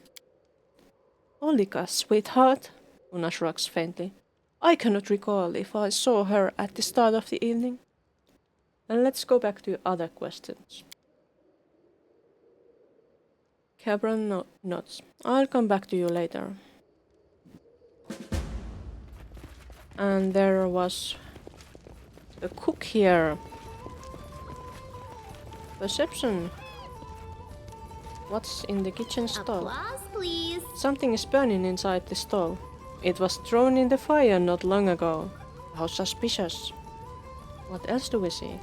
Speaker 1: Olika, sweetheart, Una shrugs faintly. I cannot recall if I saw her at the start of the evening. And let's go back to other questions. Cabron nods. I'll come back to you later. And there was a cook here. Perception. What's in the kitchen stove?
Speaker 5: Applause, please.
Speaker 1: Something is burning inside the stove. It was thrown in the fire not long ago. How suspicious. What else do we see?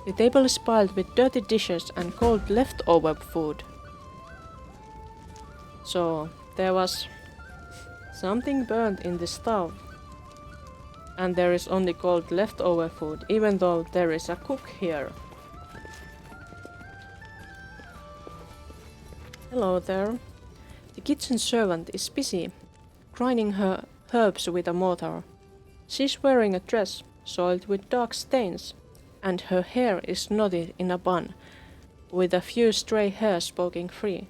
Speaker 1: The table is piled with dirty dishes and cold leftover food. So there was something burned in the stove. And there is only cold leftover food, even though there is a cook here. Hello there. The kitchen servant is busy, grinding her herbs with a mortar. She's wearing a dress, soiled with dark stains, and her hair is knotted in a bun, with a few stray hairs poking free.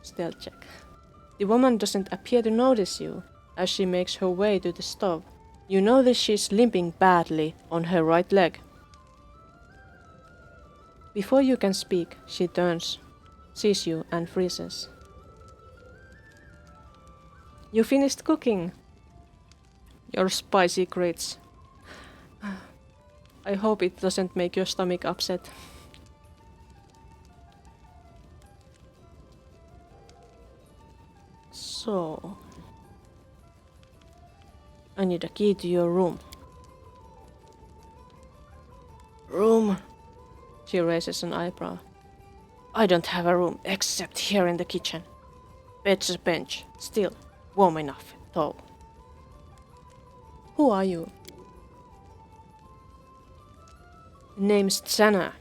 Speaker 1: Stealth check. The woman doesn't appear to notice you, as she makes her way to the stove. You notice she's limping badly on her right leg. Before you can speak, she turns, sees you, and freezes. You finished cooking. Your spicy grits. I hope it doesn't make your stomach upset. So... I need a key to your room. Room? She raises an eyebrow. I don't have a room except here in the kitchen. Bed's a bench, still warm enough, though. Who are you? Name's Xana.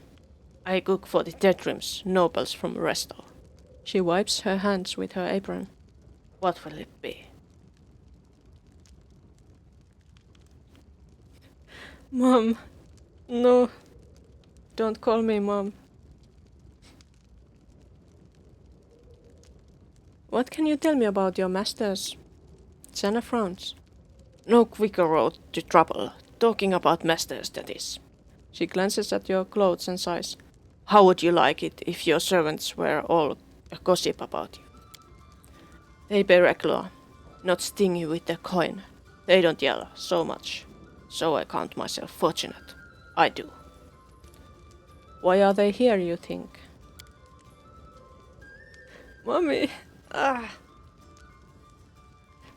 Speaker 1: I cook for the Deadrim's nobles from Resto. She wipes her hands with her apron. What will it be? Mom, no, don't call me Mom. What can you tell me about your masters? Xana frowns. No quicker road to trouble. Talking about masters, that is. She glances at your clothes and sighs. How would you like it if your servants were all a gossip about you? They pay regular, not sting you with their coin. They don't yell so much. So I count myself fortunate. I do. Why are they here, you think? Mommy! Ah!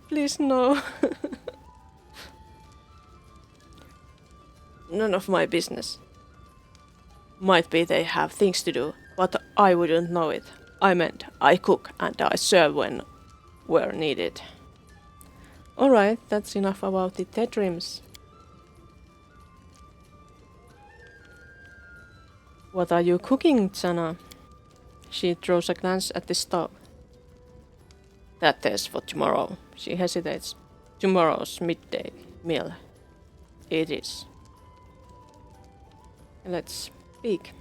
Speaker 1: Please no. None of my business. Might be they have things to do, but I wouldn't know it. I meant I cook and I serve when where needed. Alright, that's enough about the Deadrims. What are you cooking, Xana? She throws a glance at the stove. That is for tomorrow. She hesitates. Tomorrow's midday meal. It is. Let's speak.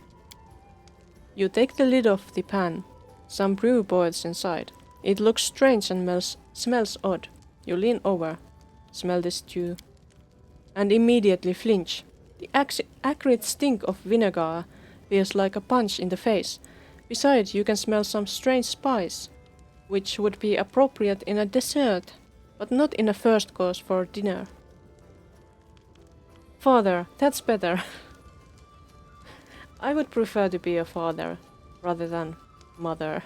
Speaker 1: You take the lid off the pan. Some brew boils inside. It looks strange and smells odd. You lean over, smell the stew, and immediately flinch. The acrid stink of vinegar feels like a punch in the face. Besides, you can smell some strange spice, which would be appropriate in a dessert, but not in a first course for dinner. Father, that's better. I would prefer to be a father, rather than mother.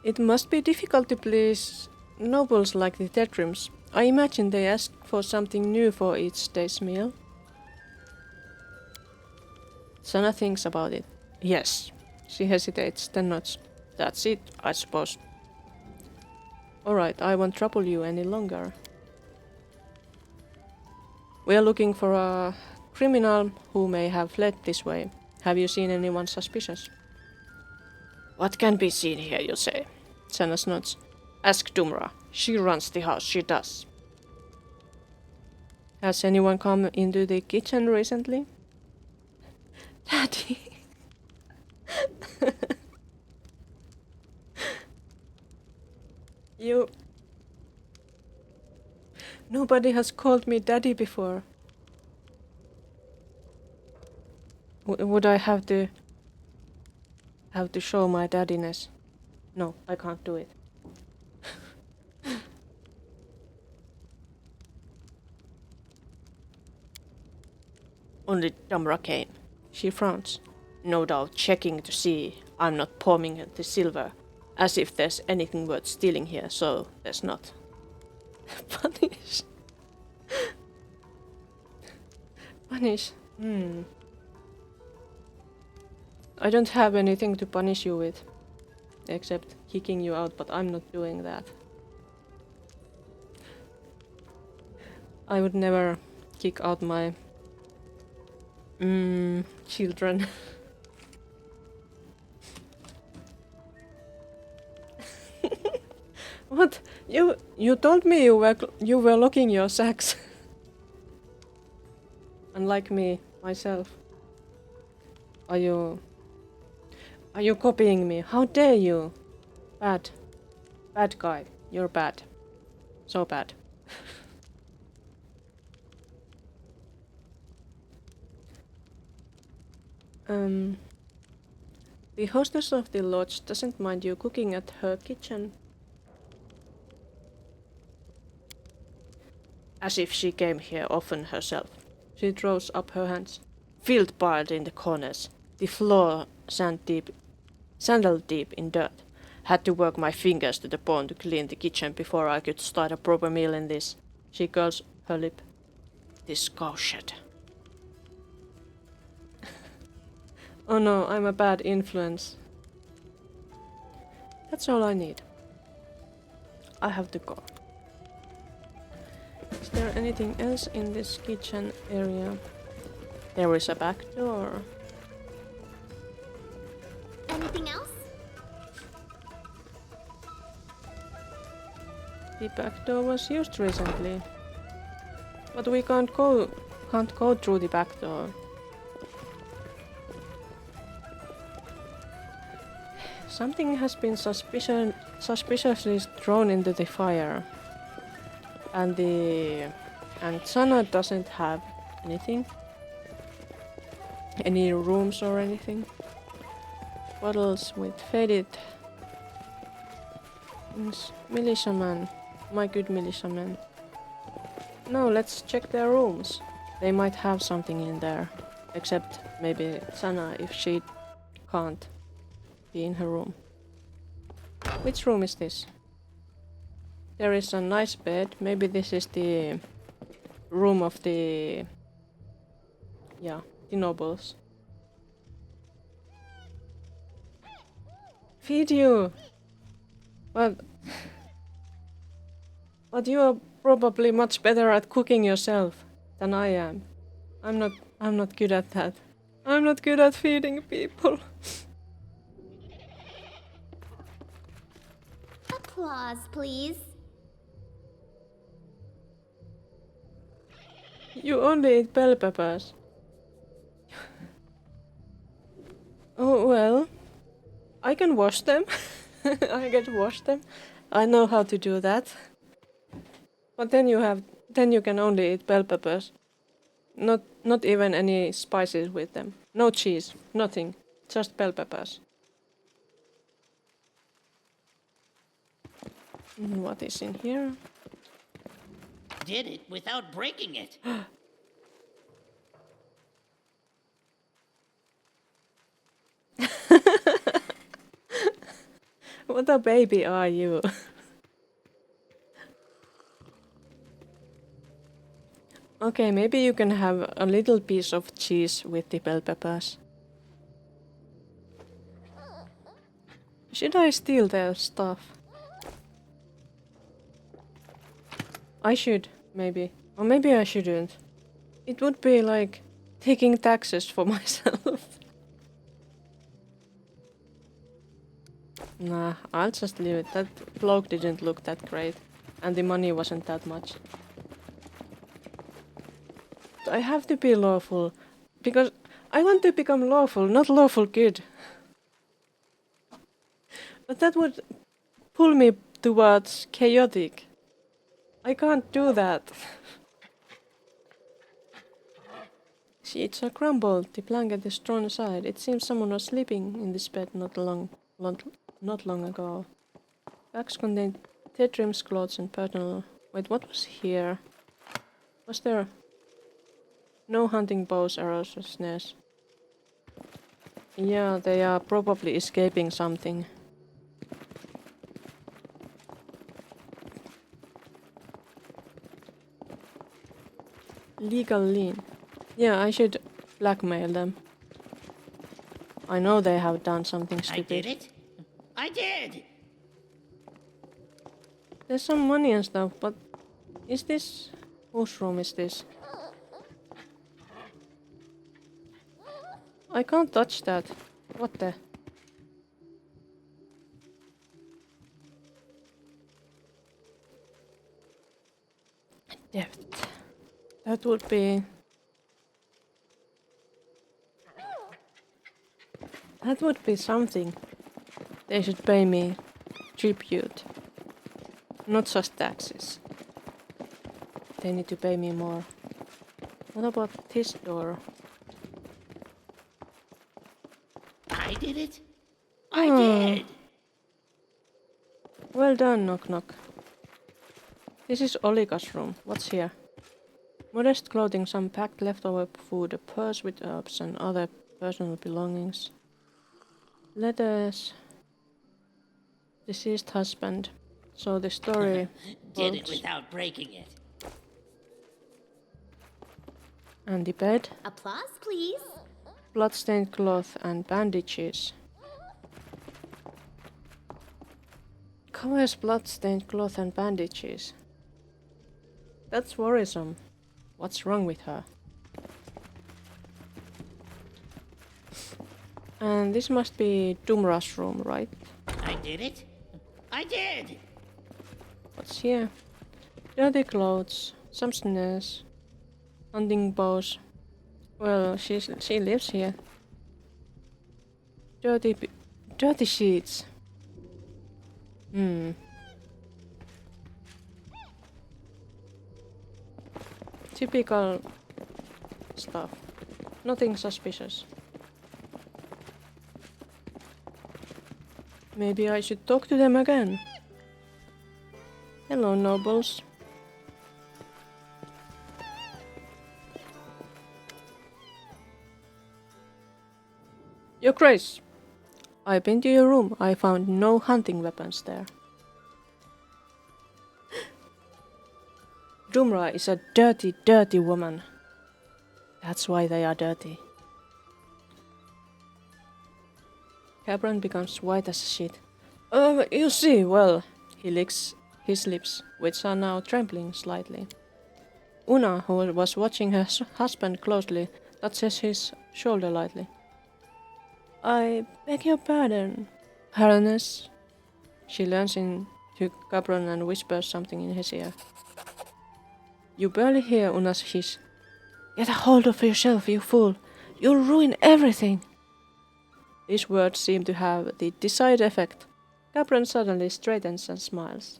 Speaker 1: It must be difficult to please nobles like the Deadrims. I imagine they ask for something new for each day's meal. Xana thinks about it. Yes. She hesitates, then nods. That's it, I suppose. Alright, I won't trouble you any longer. We are looking for a criminal who may have fled this way. Have you seen anyone suspicious? What can be seen here, you say? Xana nods. Ask Dumra. She runs the house, she does. Has anyone come into the kitchen recently? Daddy. You... Nobody has called me Daddy before. Would I have to show my daddiness? No, I can't do it. Only Dumra came. She frowns, no doubt checking to see I'm not palming the silver, as if there's anything worth stealing here, so there's not. Punish. Punish. I don't have anything to punish you with. Except kicking you out, but I'm not doing that. I would never kick out my children. What? You told me you were locking your sacks. Unlike me, myself. Are you copying me? How dare you? Bad. Bad guy. You're bad. So bad. The hostess of the lodge doesn't mind you cooking at her kitchen. As if she came here often herself. She throws up her hands. Field piled in the corners. The floor sandal deep in dirt. Had to work my fingers to the bone to clean the kitchen before I could start a proper meal in this. She curls her lip. This cowshed. Oh no, I'm a bad influence. That's all I need. I have to go. Is there anything else in this kitchen area? There is a back door.
Speaker 5: Anything else?
Speaker 1: The back door was used recently. But we can't go through the back door. Something has been suspiciously thrown into the fire. And Sana doesn't have anything. Any rooms or anything. Bottles with faded things. Militiaman. My good militiaman. No, let's check their rooms. They might have something in there. Except maybe Sana if she can't be in her room. Which room is this? There is a nice bed. Maybe this is the room of the nobles. Feed you! But you are probably much better at cooking yourself than I am. I'm not good at that. I'm not good at feeding people.
Speaker 5: Applause, please.
Speaker 1: You only eat bell peppers. Oh well. I can wash them. I can wash them. I know how to do that. But then you can only eat bell peppers. Not even any spices with them. No cheese, nothing. Just bell peppers. What is in here?
Speaker 7: Did it without breaking it.
Speaker 1: What a baby are you? Okay, maybe you can have a little piece of cheese with the bell peppers. Should I steal their stuff? I should, maybe. Or maybe I shouldn't. It would be like taking taxes for myself. Nah, I'll just leave it. That bloke didn't look that great. And the money wasn't that much. I have to be lawful. Because I want to become lawful, not lawful good. But that would pull me towards chaotic. I can't do that. She eats a crumble. The blanket is thrown aside. It seems someone was sleeping in this bed not long ago. Bags contained Tedrim's clothes and personal... Wait, what was here? Was there... No hunting bows, arrows, or snares. Yeah, they are probably escaping something. Legal lien. Yeah, I should blackmail them. I know they have done something
Speaker 7: I
Speaker 1: stupid.
Speaker 7: did it. I did.
Speaker 1: There's some money and stuff, but is this... whose room is this? I can't touch that. What the... Depth. That would be... that would be something. They should pay me tribute. Not just taxes. They need to pay me more. What about this door?
Speaker 7: I did it. I did.
Speaker 1: Well done, Knock Knock. This is Olika's room. What's here? Modest clothing, some packed leftover food, a purse with herbs and other personal belongings. Letters. Deceased husband. So the story...
Speaker 7: Did it
Speaker 1: quotes.
Speaker 7: without breaking it.
Speaker 1: And the bed.
Speaker 5: Applause, please.
Speaker 1: Bloodstained cloth and bandages. Covers bloodstained cloth and bandages. That's worrisome. What's wrong with her? And this must be Dumra's room, right?
Speaker 7: I did it. I did.
Speaker 1: What's here? Dirty clothes, some snares, hunting bows. Well, she lives here. Dirty sheets. Typical stuff. Nothing suspicious. Maybe I should talk to them again. Hello, nobles. Your Grace, I've been to your room. I found no hunting weapons there. Dumra is a dirty, dirty woman. That's why they are dirty. Cabron becomes white as sheet. You see, well, he licks his lips, which are now trembling slightly. Una, who was watching her husband closely, touches his shoulder lightly. I beg your pardon, Baroness. She leans into Cabron and whispers something in his ear. You barely hear Una's hiss. Get a hold of yourself, you fool! You'll ruin everything! These words seem to have the desired effect. Cabron suddenly straightens and smiles.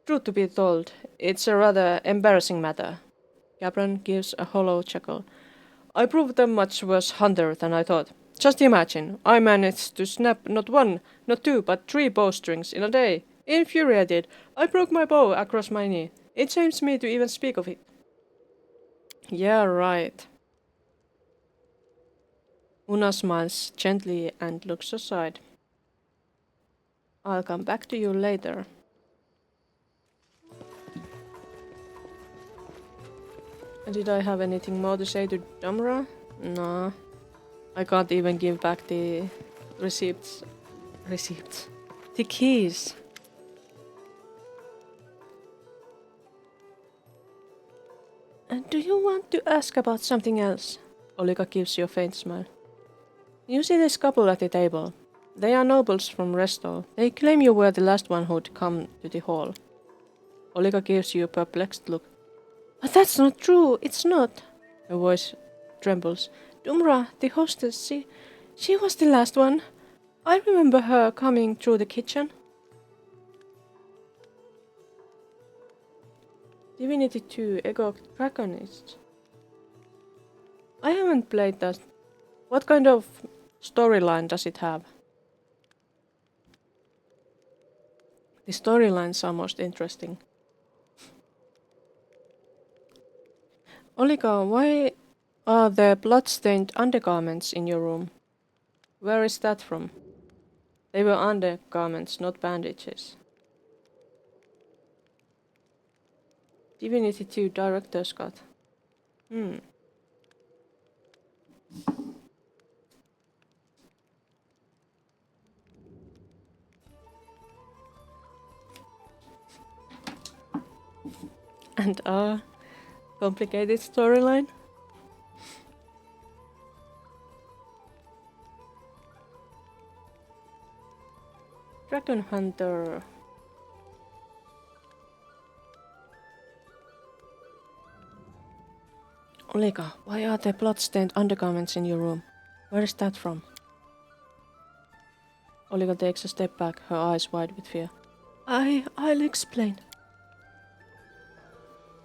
Speaker 1: Truth to be told, it's a rather embarrassing matter. Cabron gives a hollow chuckle. I proved a much worse hunter than I thought. Just imagine, I managed to snap not one, not two, but 3 bowstrings in a day. Infuriated, I broke my bow across my knee. It shames me to even speak of it. Yeah, right. Una smiles gently and looks aside. I'll come back to you later. Did I have anything more to say to Dumra? No. I can't even give back the receipts. The keys. And do you want to ask about something else? Olika gives you a faint smile. You see this couple at the table. They are nobles from Resto. They claim you were the last one who'd come to the hall. Olika gives you a perplexed look. But that's not true, it's not. Her voice trembles. Dumra, the hostess, she was the last one. I remember her coming through the kitchen. Divinity 2 Ego Dragonist. I haven't played that. What kind of storyline does it have? The storylines are most interesting. Olika, why are there blood-stained undergarments in your room? Where is that from? They were undergarments, not bandages. Divinity 2 Director's Cut. and a complicated storyline. Dragon Hunter. Olika, why are there blood-stained undergarments in your room? Where is that from? Olika takes a step back, her eyes wide with fear. I'll explain.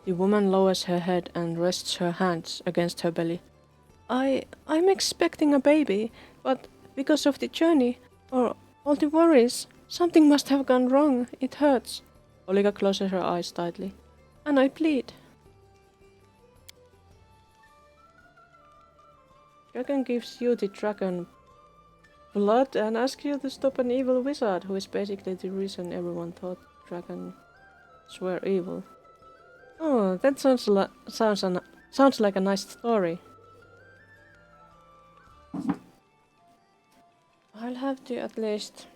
Speaker 1: The woman lowers her head and rests her hands against her belly. I'm expecting a baby, but because of the journey, or all the worries, something must have gone wrong. It hurts. Olika closes her eyes tightly. And I bleed. Dragon gives you the dragon blood and asks you to stop an evil wizard, who is basically the reason everyone thought dragons were evil. Oh, that sounds like a nice story. I'll have to at least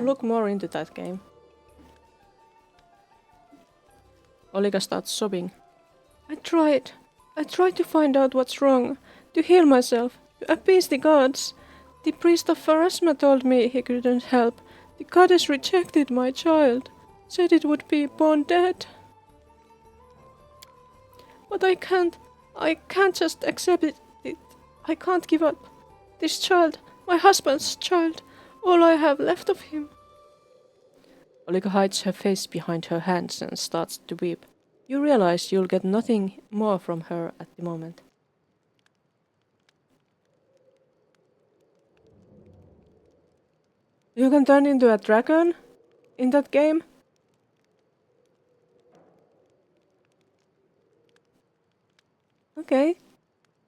Speaker 1: look more into that game. Olika starts sobbing. I tried to find out what's wrong, to heal myself, to appease the gods. The priest of Pharasma told me he couldn't help. The goddess rejected my child, said it would be born dead. But I can't just accept it. I can't give up. This child, my husband's child, all I have left of him. Olika hides her face behind her hands and starts to weep. You realize you'll get nothing more from her at the moment. You can turn into a dragon in that game? Okay.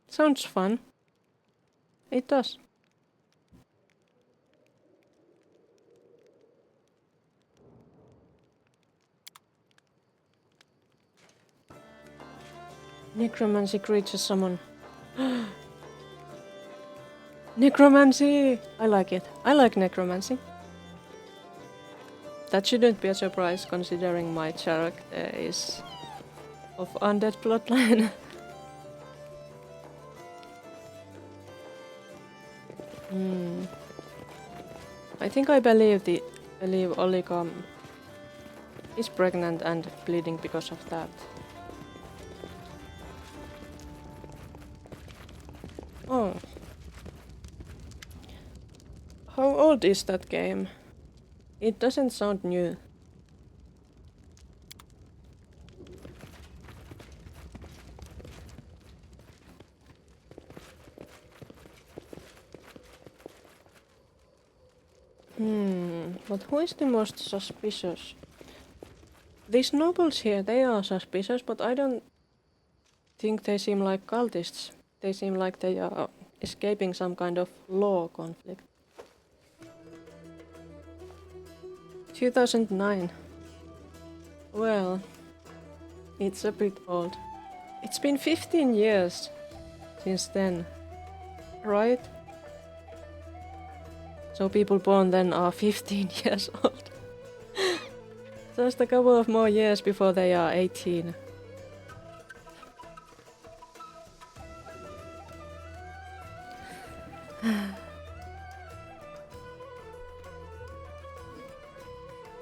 Speaker 1: Sounds fun. It does. Necromancy creature summon. Necromancy! I like it. I like necromancy. That shouldn't be a surprise considering my character is of undead bloodline. I think I believe Olika is pregnant and bleeding because of that. Oh. How old is that game? It doesn't sound new. But who is the most suspicious? These nobles here, they are suspicious, but I don't think they seem like cultists. They seem like they are escaping some kind of law conflict. 2009. Well, it's a bit old. It's been 15 years since then, right? So people born then are 15 years old. Just a couple of more years before they are 18.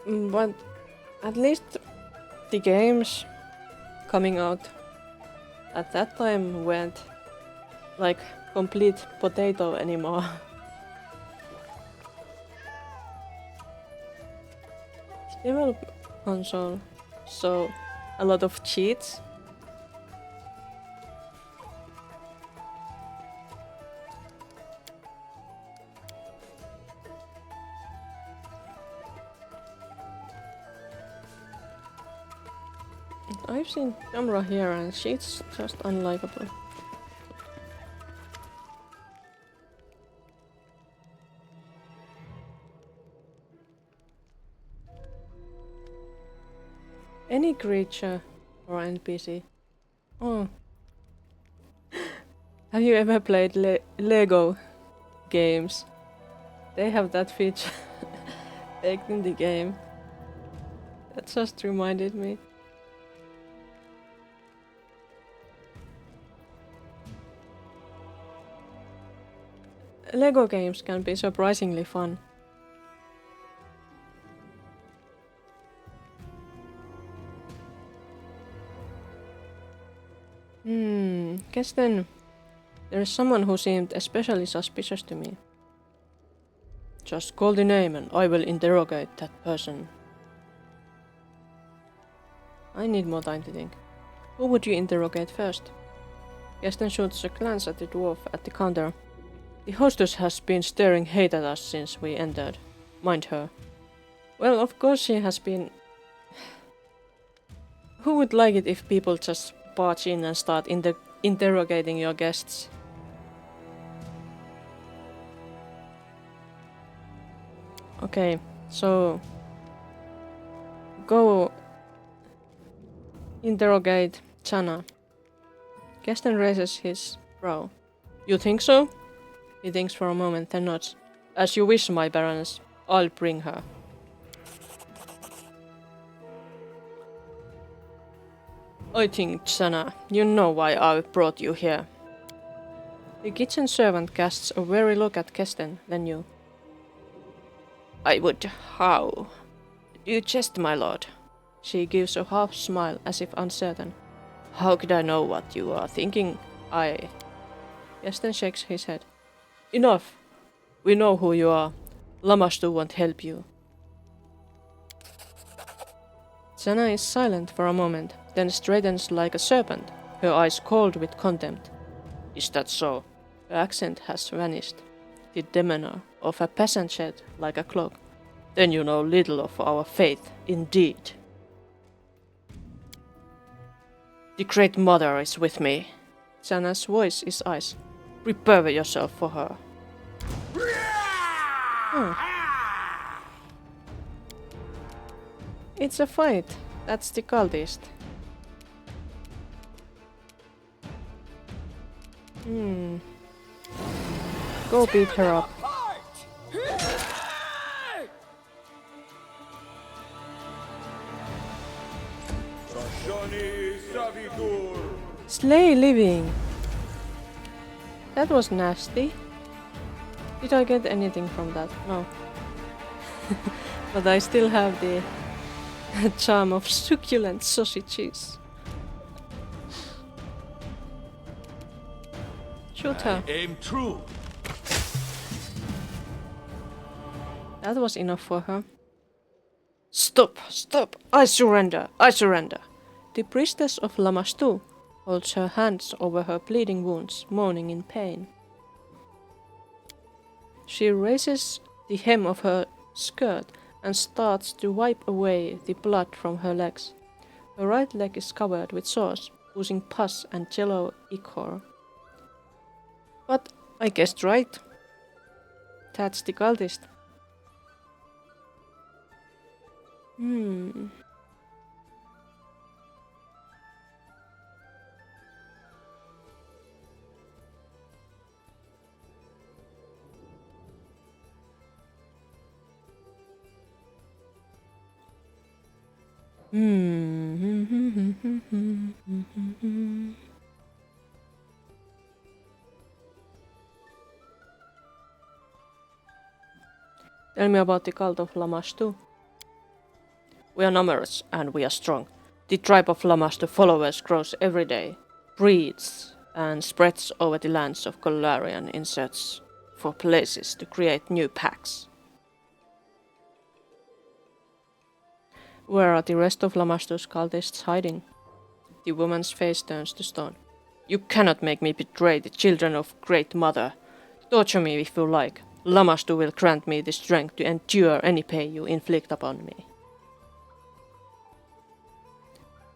Speaker 1: But at least the games coming out at that time weren't like complete potato anymore. Develop console, so a lot of cheats. I've seen camera here and she's just unlikable. Any creature or NPC. Oh. Have you ever played Lego games? They have that feature baked in the game. That just reminded me. Lego games can be surprisingly fun. Guess then there is someone who seemed especially suspicious to me. Just call the name and I will interrogate that person. I need more time to think. Who would you interrogate first? Gaston shoots a glance at the dwarf at the counter. The hostess has been staring hate at us since we entered. Mind her. Well, of course she has been... Who would like it if people just barge in and start interrogating your guests? Okay, so... Go... interrogate Chana. Gaston raises his brow. You think so? He thinks for a moment, then nods. As you wish, my baroness. I'll bring her. I think, Chana, you know why I brought you here. The kitchen servant casts a wary look at Gaston, then you. I would. How? You jest, my lord. She gives a half smile, as if uncertain. How could I know what you are thinking? Gaston shakes his head. Enough! We know who you are. Lamashtu won't help you. Chana is silent for a moment, then straightens like a serpent, her eyes cold with contempt. Is that so? Her accent has vanished. The demeanor of a peasant shed like a cloak. Then you know little of our faith, indeed. The Great Mother is with me. Chana's voice is ice. Prepare yourself for her. It's a fight. That's the cultist. Go beat her up. Slay living. That was nasty. Did I get anything from that? No. But I still have the charm of succulent sausages. Shoot her.
Speaker 2: Aim true.
Speaker 1: That was enough for her. Stop! Stop! I surrender! I surrender! The priestess of Lamashtu holds her hands over her bleeding wounds, moaning in pain. She raises the hem of her skirt and starts to wipe away the blood from her legs. Her right leg is covered with sores, oozing pus and yellow ichor. But I guessed right. That's the cultist. Tell me about the cult of Lamashtu. We are numerous and we are strong. The tribe of Lamashtu followers grows every day, breeds, and spreads over the lands of Golarion in search for places to create new packs. Where are the rest of Lamashtu's cultists hiding? The woman's face turns to stone. You cannot make me betray the children of Great Mother. Torture me if you like. Lamashtu will grant me the strength to endure any pain you inflict upon me.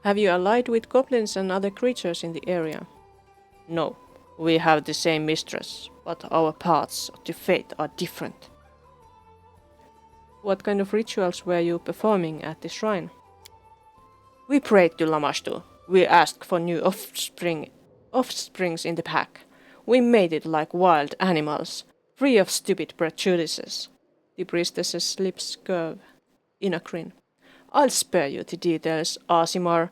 Speaker 1: Have you allied with goblins and other creatures in the area? No, we have the same mistress, but our paths to fate are different. What kind of rituals were you performing at the shrine? We prayed to Lamashtu. We asked for new offsprings in the pack. We mated like wild animals, free of stupid prejudices. The priestess's lips curve in a grin. I'll spare you the details, Aasimar.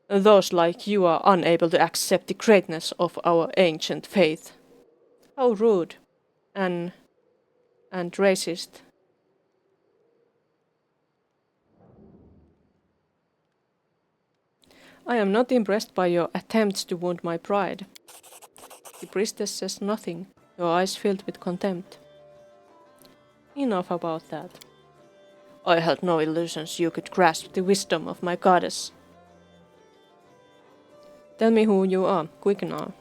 Speaker 1: Those like you are unable to accept the greatness of our ancient faith. How rude and racist. I am not impressed by your attempts to wound my pride. The priestess says nothing, her eyes filled with contempt. Enough about that. I had no illusions you could grasp the wisdom of my goddess. Tell me who you are, quick now.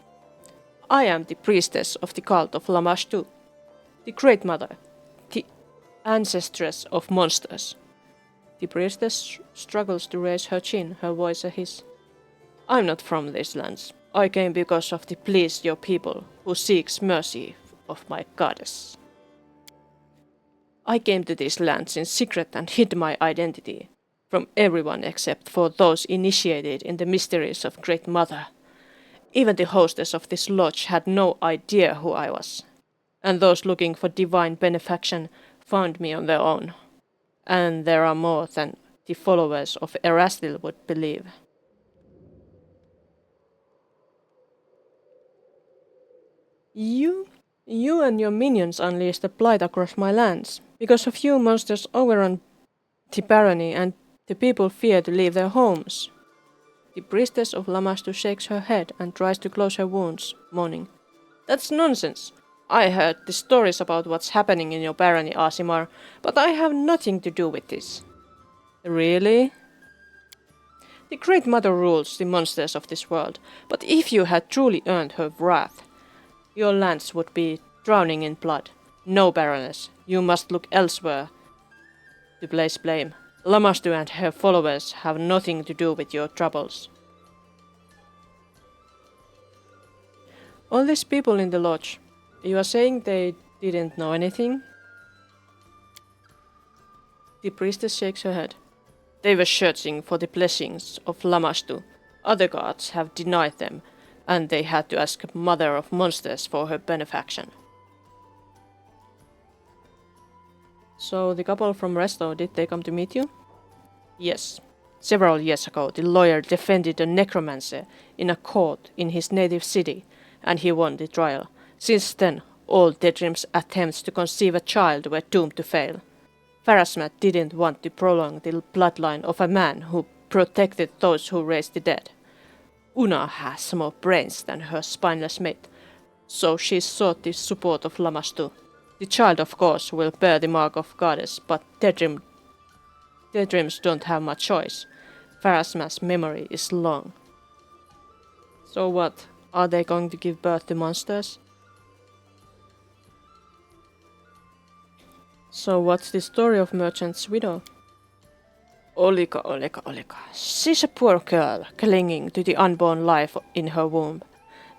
Speaker 1: I am the priestess of the cult of Lamashtu, the Great Mother, the ancestress of monsters. The priestess struggles to raise her chin, her voice a hiss. I'm not from these lands. I came because of the please your people, who seeks mercy of my goddess. I came to these lands in secret and hid my identity from everyone except for those initiated in the mysteries of Great Mother. Even the hostess of this lodge had no idea who I was, and those looking for divine benefaction found me on their own. And there are more than the followers of Erastil would believe. You and your minions unleashed a blight across my lands. Because of you, monsters overrun the barony and the people fear to leave their homes. The priestess of Lamastu shakes her head and tries to close her wounds, moaning. That's nonsense. I heard the stories about what's happening in your barony, Aasimar, but I have nothing to do with this. Really? The Great Mother rules the monsters of this world, but if you had truly earned her wrath, your lands would be drowning in blood. No, Baroness, you must look elsewhere to place blame. Lamastu and her followers have nothing to do with your troubles. All these people in the lodge, you are saying they didn't know anything? The priestess shakes her head. They were searching for the blessings of Lamastu. Other gods have denied them, and they had to ask Mother of Monsters for her benefaction. So the couple from Resto, did they come to meet you? Yes. Several years ago, the lawyer defended a necromancer in a court in his native city, and he won the trial. Since then, all Dedrim's attempts to conceive a child were doomed to fail. Pharasmat didn't want to prolong the bloodline of a man who protected those who raised the dead. Una has more brains than her spineless mate, so she sought the support of Lamastu. The child, of course, will bear the mark of goddess, but Dedrims don't have much choice. Pharasmat's memory is long. So what? Are they going to give birth to monsters? So what's the story of Merchant's widow? Olika. She's a poor girl, clinging to the unborn life in her womb.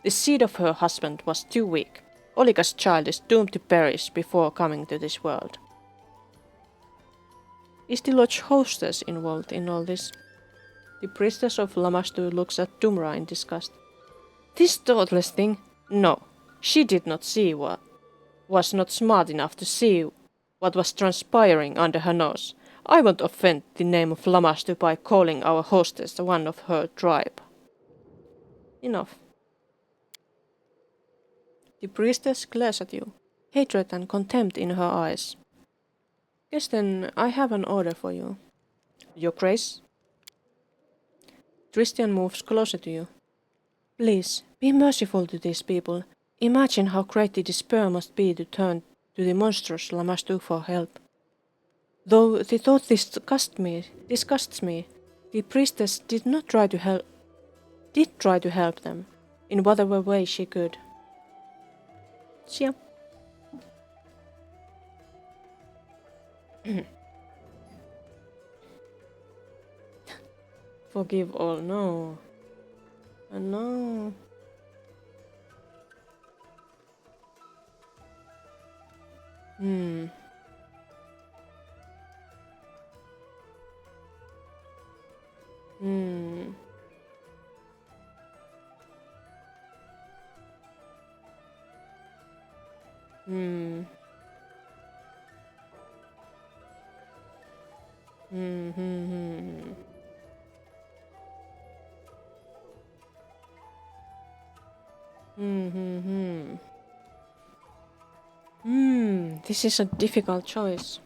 Speaker 1: The seed of her husband was too weak. Olika's child is doomed to perish before coming to this world. Is the lodge hostess involved in all this? The priestess of Lamastu looks at Dumra in disgust. This thoughtless thing? No, she did not see was not smart enough to see what was transpiring under her nose. I won't offend the name of Lamastu by calling our hostess one of her tribe. Enough. The priestess glares at you, hatred and contempt in her eyes. Yes, then I have an order for you. Your Grace? Tristian moves closer to you. Please, be merciful to these people. Imagine how great the despair must be to turn to the monstrous Lamastu for help. Though the thought disgusts me, the priestess did try to help them, in whatever way she could. Yeah. Forgive all, no. No. Hmm. Hmm. Hmm. Hmm. This is a difficult choice.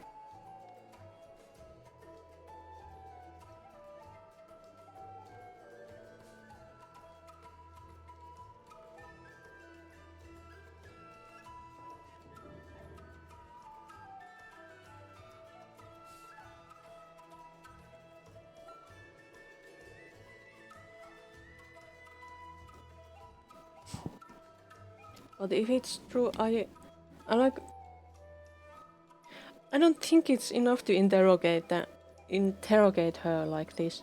Speaker 1: But if it's true, I like. I don't think it's enough to interrogate her like this.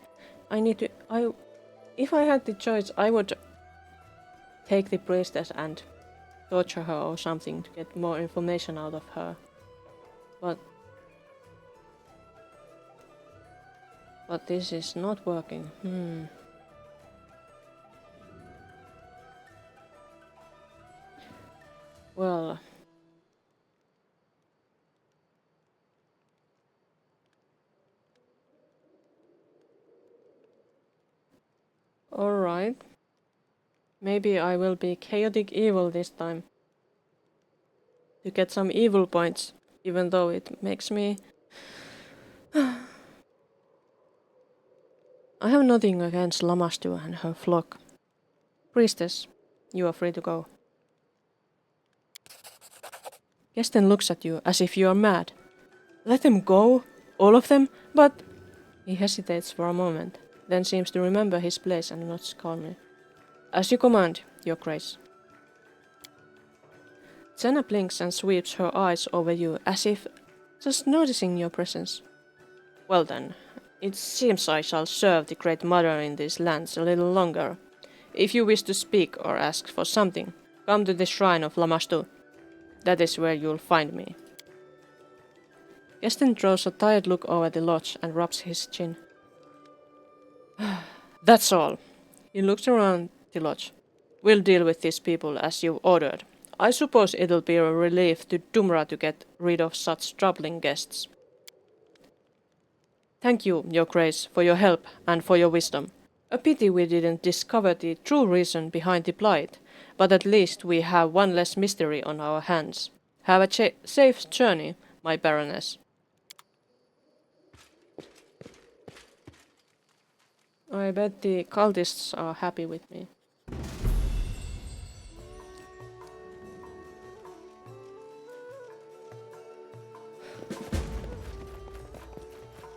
Speaker 1: If I had the choice, I would take the priestess and torture her or something to get more information out of her. But this is not working. Well. Alright. Maybe I will be chaotic evil this time. To get some evil points, even though it makes me... I have nothing against Lamastu and her flock. Priestess, you are free to go. Kesten looks at you as if you are mad. Let them go? All of them? But... He hesitates for a moment, then seems to remember his place and nods calmly. As you command, Your Grace. Jenna blinks and sweeps her eyes over you as if just noticing your presence. Well then, it seems I shall serve the Great Mother in these lands a little longer. If you wish to speak or ask for something, come to the shrine of Lamastu. That is where you'll find me. Kesten throws a tired look over the lodge and rubs his chin. That's all. He looks around the lodge. We'll deal with these people as you ordered. I suppose it'll be a relief to Dumra to get rid of such troubling guests. Thank you, Your Grace, for your help and for your wisdom. A pity we didn't discover the true reason behind the blight, but at least we have one less mystery on our hands. Have a safe journey, my Baroness. I bet the cultists are happy with me.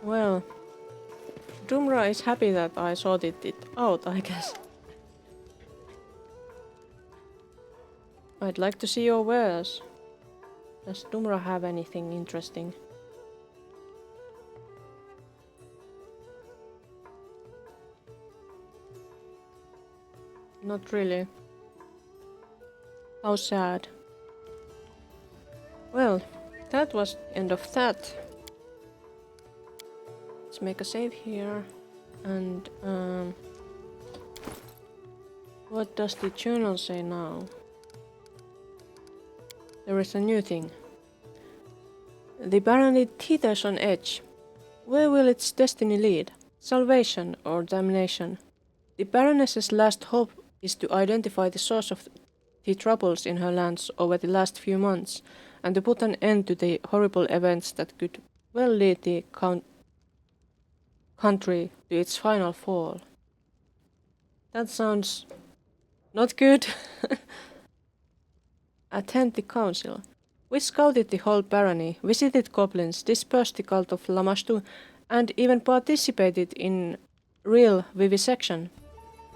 Speaker 1: Well, Dumra is happy that I sorted it out, I guess. I'd like to see your wares. Does Dumra have anything interesting? Not really. How sad. Well, that was the end of that. Let's make a save here. And what does the journal say now? There is a new thing. The barony teeters on edge. Where will its destiny lead? Salvation or damnation? The Baroness's last hope is to identify the source of the troubles in her lands over the last few months, and to put an end to the horrible events that could well lead the country to its final fall. That sounds not good. Attend the council. We scouted the whole barony, visited goblins, dispersed the cult of Lamastu, and even participated in real vivisection.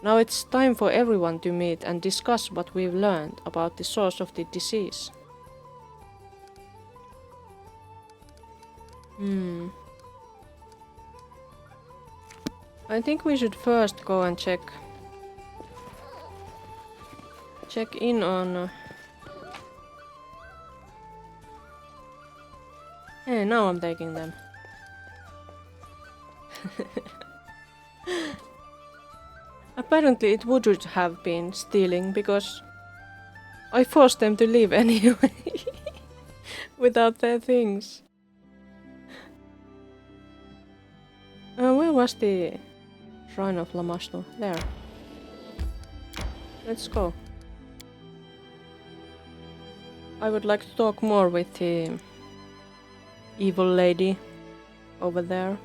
Speaker 1: Now it's time for everyone to meet and discuss what we've learned about the source of the disease. I think we should first go and check in on... Hey, now I'm taking them. Apparently it would have been stealing because I forced them to leave anyway without their things. Where was the shrine of Lamastu? There. Let's go. I would like to talk more with the evil lady over there.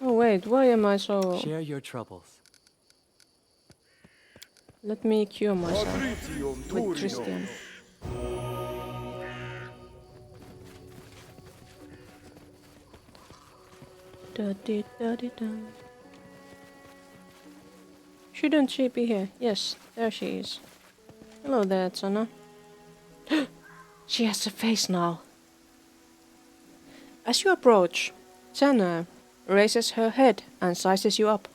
Speaker 1: Oh wait, why am I so...
Speaker 3: Share your troubles.
Speaker 1: Let me cure myself with Tristan. Da-di-da-di-da. Shouldn't she be here? Yes, there she is. Hello there, Tsana.
Speaker 6: She has a face now.
Speaker 1: As you approach, Tsana raises her head and sizes you up.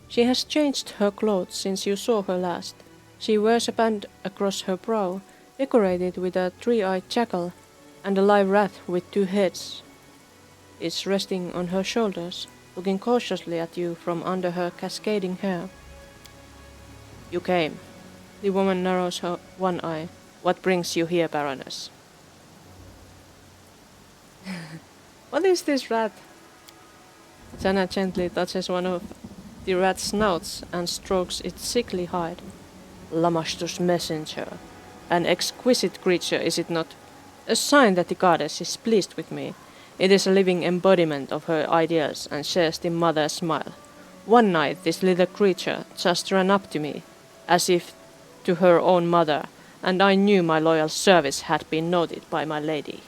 Speaker 1: She has changed her clothes since you saw her last. She wears a band across her brow, decorated with a three-eyed jackal, and a live rat with two heads is resting on her shoulders, looking cautiously at you from under her cascading hair. You came. The woman narrows her one eye. What brings you here, Baroness? What is this rat? Jana gently touches one of the rat's snouts and strokes its sickly hide. Lamashtu's messenger. An exquisite creature, is it not? A sign that the goddess is pleased with me. It is a living embodiment of her ideals and shares the mother's smile. One night this little creature just ran up to me, as if to her own mother, and I knew my loyal service had been noted by my lady.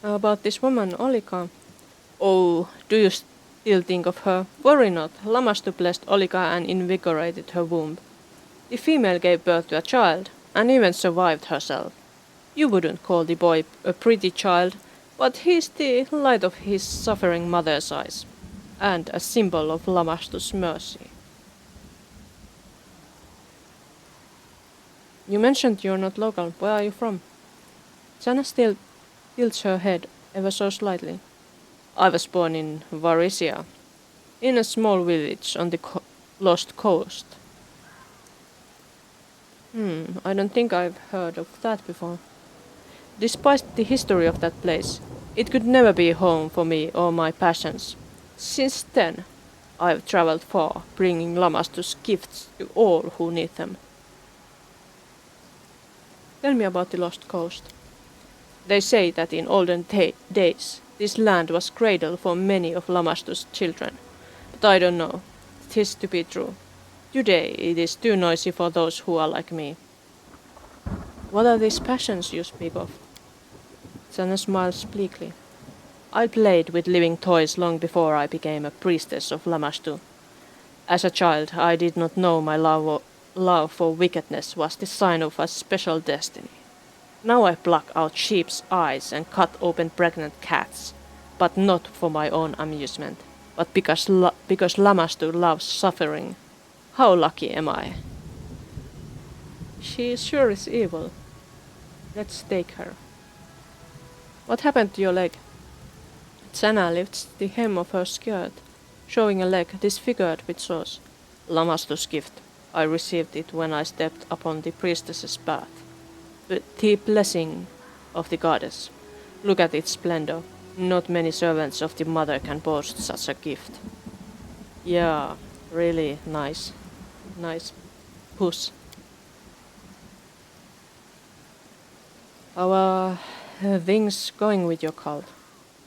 Speaker 1: How about this woman, Olika? Oh, do you still think of her? Worry not, Lamastu blessed Olika and invigorated her womb. The female gave birth to a child, and even survived herself. You wouldn't call the boy a pretty child, but he's the light of his suffering mother's eyes, and a symbol of Lamastu's mercy. You mentioned you're not local. Where are you from? Jana still tilts her head ever so slightly. I was born in Varisia, in a small village on the lost coast. I don't think I've heard of that before. Despite the history of that place, it could never be home for me or my passions. Since then, I've traveled far, bringing Lamastu's gifts to all who need them. Tell me about the lost coast. They say that in olden days, this land was cradle for many of Lamastu's children. But I don't know. It is to be true. Today it is too noisy for those who are like me. What are these passions you speak of? Sana smiles bleakly. I played with living toys long before I became a priestess of Lamastu. As a child, I did not know my love for wickedness was the sign of a special destiny. Now I pluck out sheep's eyes and cut open pregnant cats, but not for my own amusement, but because Lamastu loves suffering. How lucky am I? She sure is evil. Let's take her. What happened to your leg? Tsana lifts the hem of her skirt, showing a leg disfigured with sores. Lamastu's gift. I received it when I stepped upon the priestess's path. The blessing of the goddess. Look at its splendor. Not many servants of the mother can boast such a gift. Yeah, really nice. Nice puss. How are things going with your cult?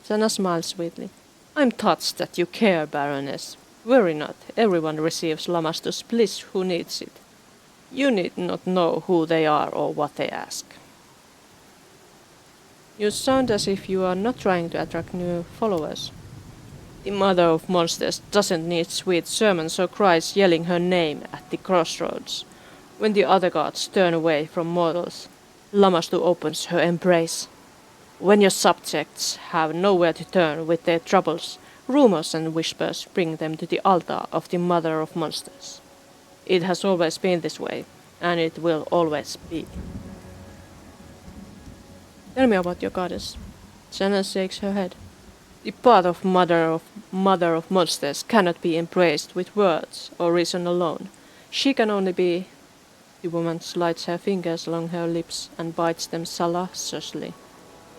Speaker 1: Sana smiles sweetly. I'm touched that you care, Baroness. Worry not, everyone receives Lamastu's bliss who needs it. You need not know who they are or what they ask. You sound as if you are not trying to attract new followers. The mother of monsters doesn't need sweet sermons or cries yelling her name at the crossroads. When the other gods turn away from mortals, Lamastu opens her embrace. When your subjects have nowhere to turn with their troubles, rumors and whispers bring them to the altar of the mother of monsters. It has always been this way, and it will always be. Tell me about your goddess. Jana shakes her head. The path of mother of monsters cannot be embraced with words or reason alone. She can only be The woman slides her fingers along her lips and bites them salaciously.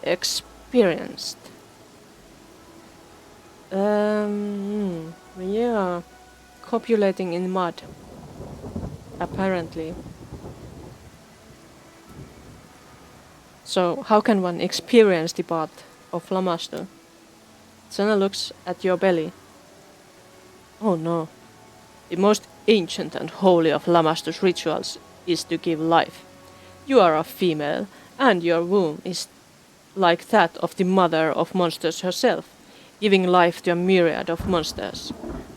Speaker 1: Experienced. Yeah. Copulating in mud. Apparently. So, how can one experience the path of Lamaster? Senna looks at your belly. Oh no. The most ancient and holy of Lamaster's rituals is to give life. You are a female, and your womb is like that of the mother of monsters herself, giving life to a myriad of monsters.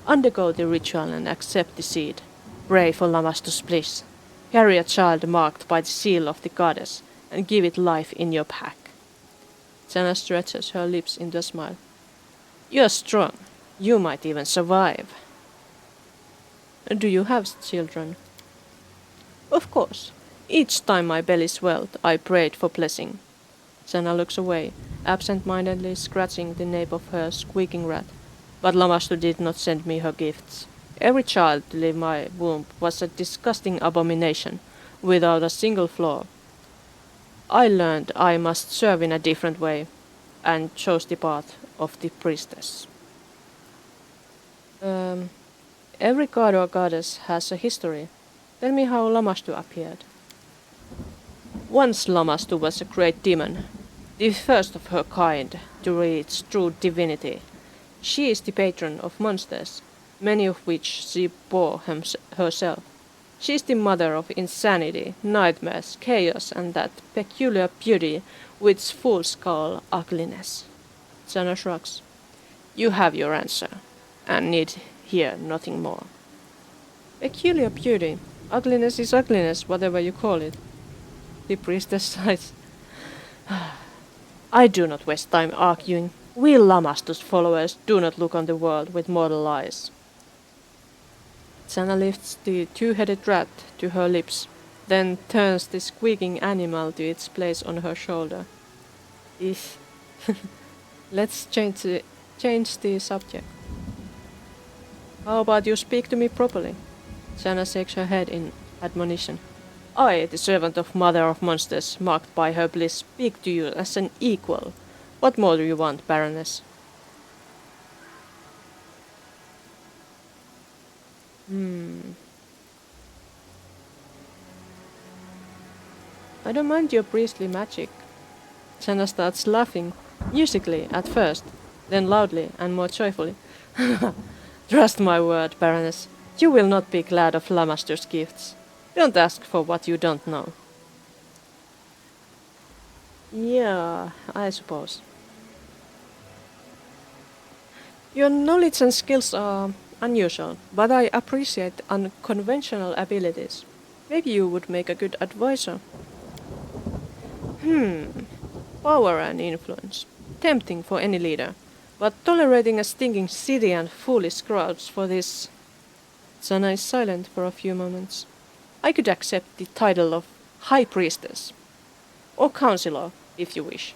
Speaker 1: Undergo the ritual and accept the seed. Pray for Lamaster's bliss. Carry a child marked by the seal of the goddess, and give it life in your pack. Senna stretches her lips into a smile. You're strong. You might even survive. Do you have children? Of course. Each time my belly swelled, I prayed for blessing. Senna looks away, absent-mindedly scratching the nape of her squeaking rat. But Lamaster did not send me her gifts. Every child to leave my womb was a disgusting abomination, without a single flaw. I learned I must serve in a different way, and chose the path of the priestess. Every god or goddess has a history. Tell me how Lamastu appeared. Once Lamastu was a great demon, the first of her kind to reach true divinity. She is the patron of monsters, many of which she bore herself. She is the mother of insanity, nightmares, chaos, and that peculiar beauty which fools call ugliness. Senna shrugs. You have your answer, and need hear nothing more. Peculiar beauty. Ugliness is ugliness, whatever you call it. The priestess sighs. I do not waste time arguing. We Lamastus followers do not look on the world with mortal eyes. Senna lifts the two-headed rat to her lips, then turns the squeaking animal to its place on her shoulder. Let's change the subject. How about you speak to me properly? Senna shakes her head in admonition. I, the servant of Mother of Monsters, marked by her bliss, speak to you as an equal. What more do you want, Baroness? I don't mind your priestly magic. Senna starts laughing, musically at first, then loudly and more joyfully. Trust my word, Baroness. You will not be glad of Lamaster's gifts. Don't ask for what you don't know. Yeah, I suppose. Your knowledge and skills are unusual, but I appreciate unconventional abilities. Maybe you would make a good advisor. Power and influence. Tempting for any leader. But tolerating a stinking city and foolish crowds for this... Senna is silent for a few moments. I could accept the title of High Priestess. Or Counselor, if you wish.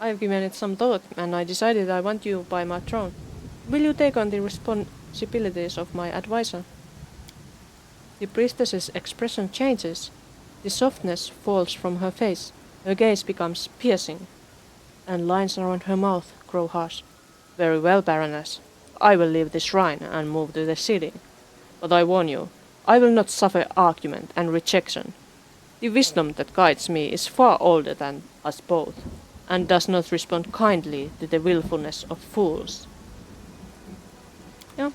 Speaker 1: I've given it some thought, and I decided I want you by my throne. Will you take on the responsibilities of my advisor? The priestess's expression changes. The softness falls from her face. Her gaze becomes piercing, and lines around her mouth grow harsh. Very well, Baroness. I will leave the shrine and move to the city. But I warn you, I will not suffer argument and rejection. The wisdom that guides me is far older than us both, and does not respond kindly to the willfulness of fools. Yeah.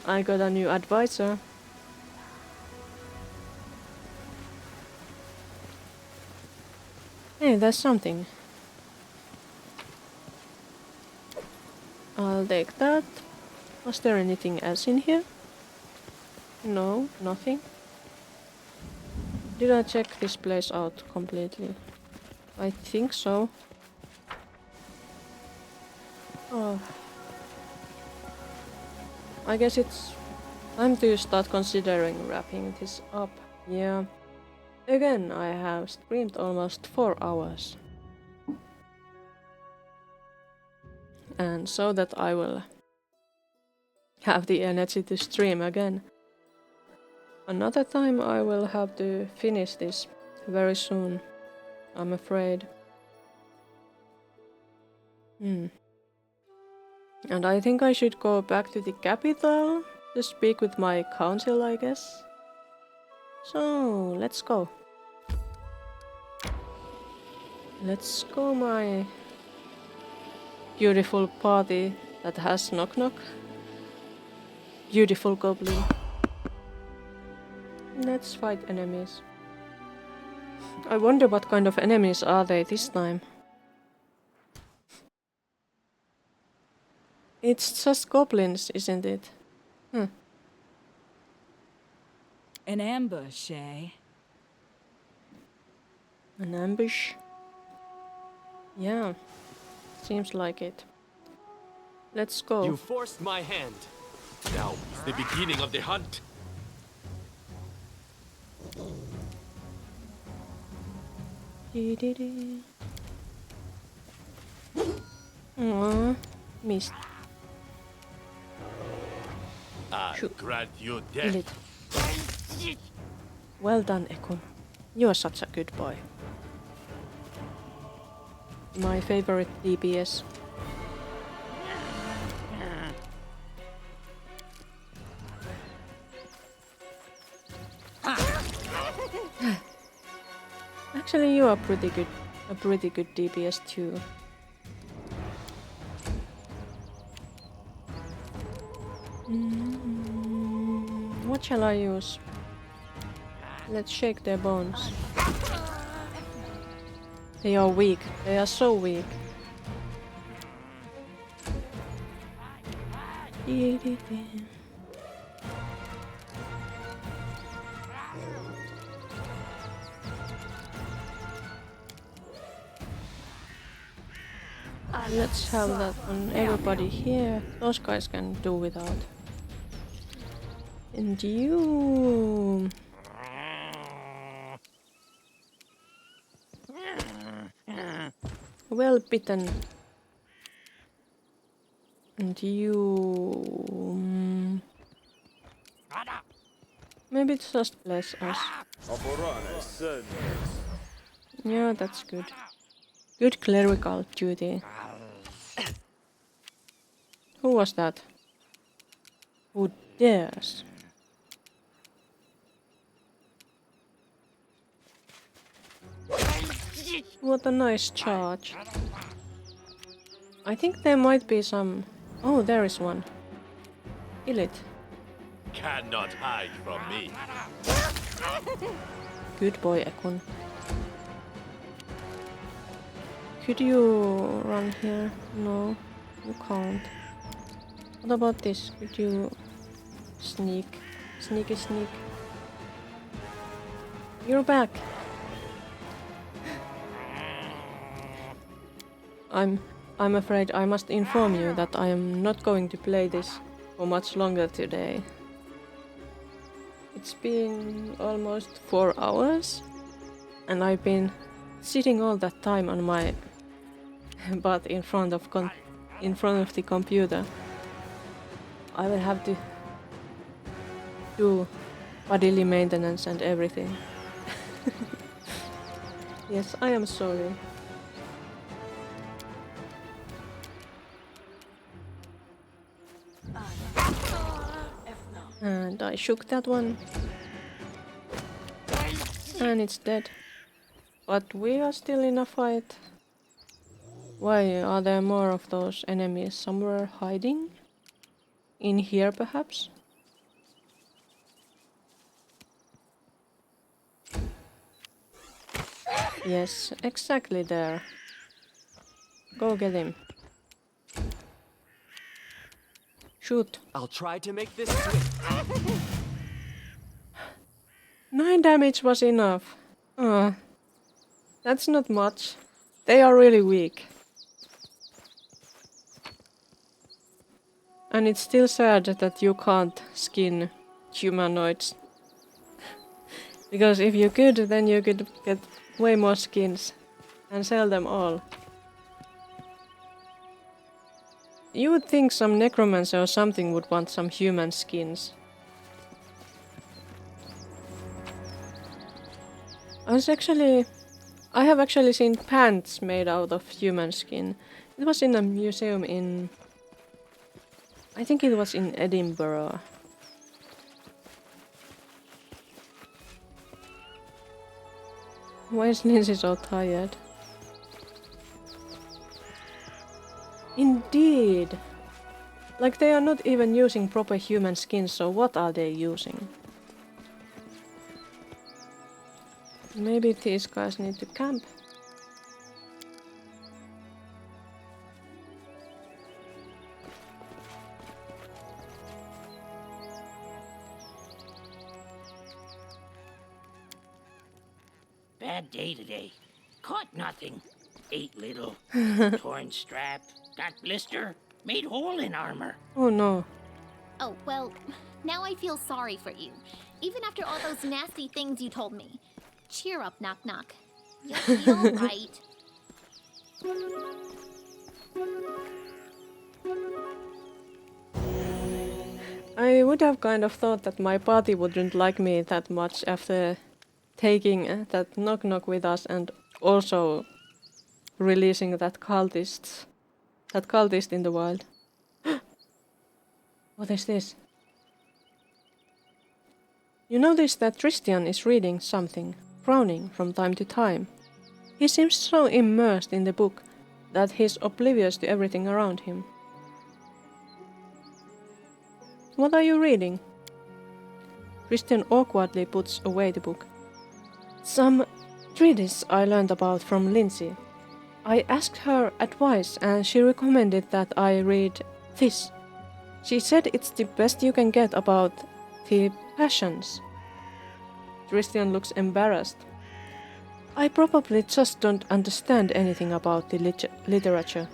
Speaker 1: I got a new advisor. Hey, there's something. I'll take that. Was there anything else in here? No, nothing. Did I check this place out completely? I think so. Oh. I guess it's time to start considering wrapping this up. Yeah. Again, I have streamed almost 4 hours. And so that I will have the energy to stream again. Another time I will have to finish this very soon, I'm afraid. And I think I should go back to the capital to speak with my council, I guess. So, let's go. Let's go, my beautiful party that has knock knock. Beautiful goblin. Let's fight enemies. I wonder what kind of enemies are they this time. It's just goblins, isn't it?
Speaker 8: An ambush, eh?
Speaker 1: An ambush? Yeah, seems like it. Let's go.
Speaker 3: You forced my hand.
Speaker 2: Now is the beginning of the hunt.
Speaker 1: Aww, missed.
Speaker 2: I
Speaker 1: Shoot.
Speaker 2: grant you
Speaker 1: Kill
Speaker 2: death.
Speaker 1: it. Well done, Ekun. You are such a good boy. My favorite DPS. Actually, you are pretty good. A pretty good DPS too. What shall I use? Let's shake their bones. They are weak. They are so weak. Let's have that on everybody here. Those guys can do without. And you... Well bitten. And you... Maybe just bless us. Yeah, that's good. Good clerical duty. Who was that? Who dares? What a nice charge. I think there might be some... Oh, there is one. Kill it.
Speaker 2: Cannot hide from me.
Speaker 1: Good boy, Ekun. Could you run here? No, you can't. What about this? Could you sneak? Sneaky sneak. You're back. I'm afraid I must inform you that I am not going to play this for much longer today. It's been almost 4 hours and I've been sitting all that time on my butt in front of the computer. I will have to do bodily maintenance and everything. Yes, I am sorry. And I shook that one. And it's dead. But we are still in a fight. Why are there more of those enemies somewhere hiding? In here perhaps? Yes, exactly there. Go get him. Shoot.
Speaker 3: I'll try to make this quick.
Speaker 1: 9 damage was enough. That's not much. They are really weak. And it's still sad that you can't skin humanoids. Because if you could, then you could get way more skins and sell them all. you would think some necromancer or something would want some human skins. I have actually seen pants made out of human skin. It was in a museum in... I think it was in Edinburgh. Why is Lindsay so tired? Indeed! Like they are not even using proper human skins, so what are they using? Maybe these guys need to camp.
Speaker 7: Bad day today. Caught nothing. Ate little. Torn strap. Got blister. Made hole in armor.
Speaker 1: Oh no.
Speaker 5: Oh, well, now I feel sorry for you. Even after all those nasty things you told me. Cheer up, Knock Knock. You'll be alright.
Speaker 1: I would have kind of thought that my party wouldn't like me that much after taking that Knock Knock with us and also releasing that cultist in the wild. What is this? You notice that Tristan is reading something, frowning from time to time. He seems so immersed in the book that he's oblivious to everything around him. What are you reading? Tristan awkwardly puts away the book. Some treatise I learned about from Lindsay. I asked her advice and she recommended that I read this. She said it's the best you can get about the passions. Tristan looks embarrassed. I probably just don't understand anything about the literature.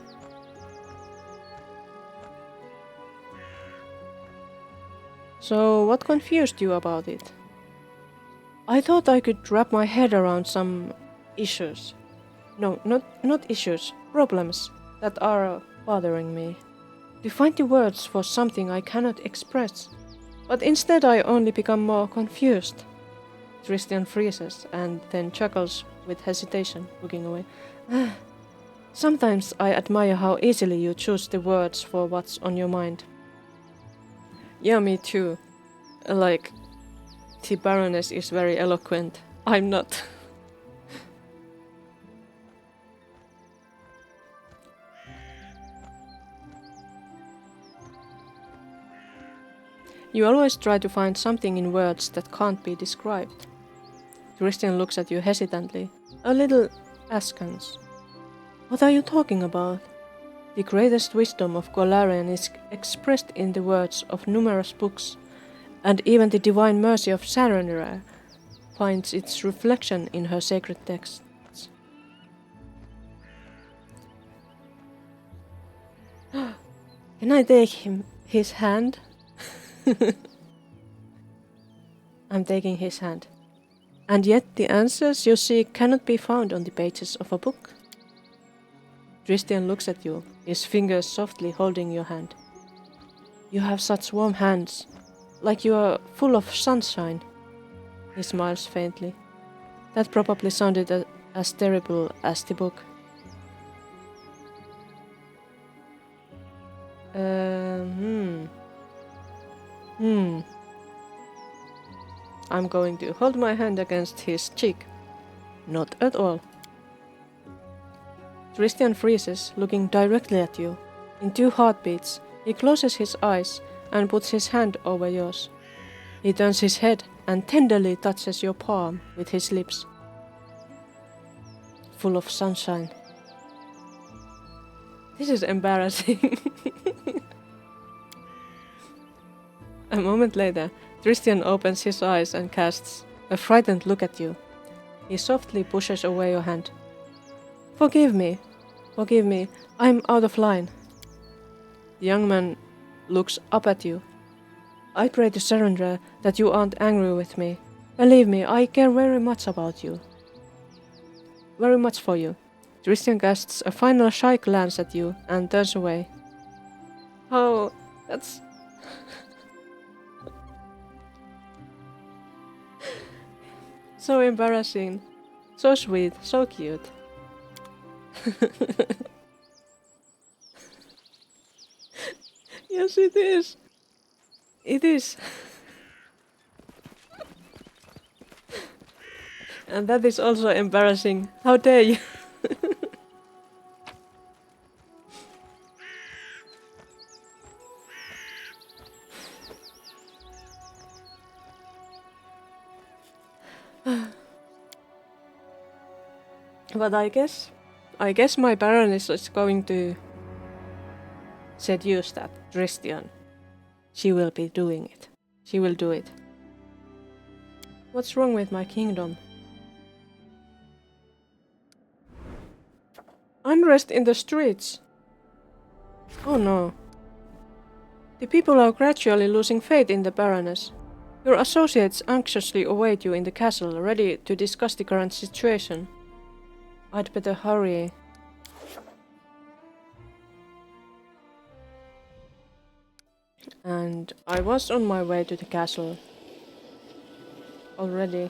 Speaker 1: So, what confused you about it? I thought I could wrap my head around some issues. No, not issues, problems that are bothering me. To find the words for something I cannot express. But instead I only become more confused. Tristan freezes and then chuckles with hesitation, looking away. Sometimes I admire how easily you choose the words for what's on your mind. Yeah, me too. Like, the Baroness is very eloquent. I'm not. You always try to find something in words that can't be described. Christian looks at you hesitantly, a little askance. What are you talking about? The greatest wisdom of Golarion is expressed in the words of numerous books, and even the divine mercy of Sarenrae finds its reflection in her sacred texts. Can I take his hand? I'm taking his hand. And yet the answers you seek cannot be found on the pages of a book. Tristan looks at you, his fingers softly holding your hand. You have such warm hands, like you are full of sunshine. He smiles faintly. That probably sounded as terrible as the book. I'm going to hold my hand against his cheek. Not at all. Tristan freezes, looking directly at you. In 2 heartbeats, he closes his eyes and puts his hand over yours. He turns his head and tenderly touches your palm with his lips. Full of sunshine. This is embarrassing. A moment later, Tristan opens his eyes and casts a frightened look at you. He softly pushes away your hand. Forgive me, I'm out of line. The young man looks up at you. I pray to Sarenrae that you aren't angry with me. Believe me, I care very much about you. Very much for you. Tristan casts a final shy glance at you and turns away. How? That's... so embarrassing. So sweet, so cute. Yes, it is. It is. And that is also embarrassing. How dare you? But I guess my Baroness is going to seduce that Christian. She will be doing it. She will do it. What's wrong with my kingdom? Unrest in the streets. Oh no. The people are gradually losing faith in the Baroness. Your associates anxiously await you in the castle, ready to discuss the current situation. I'd better hurry. And I was on my way to the castle already.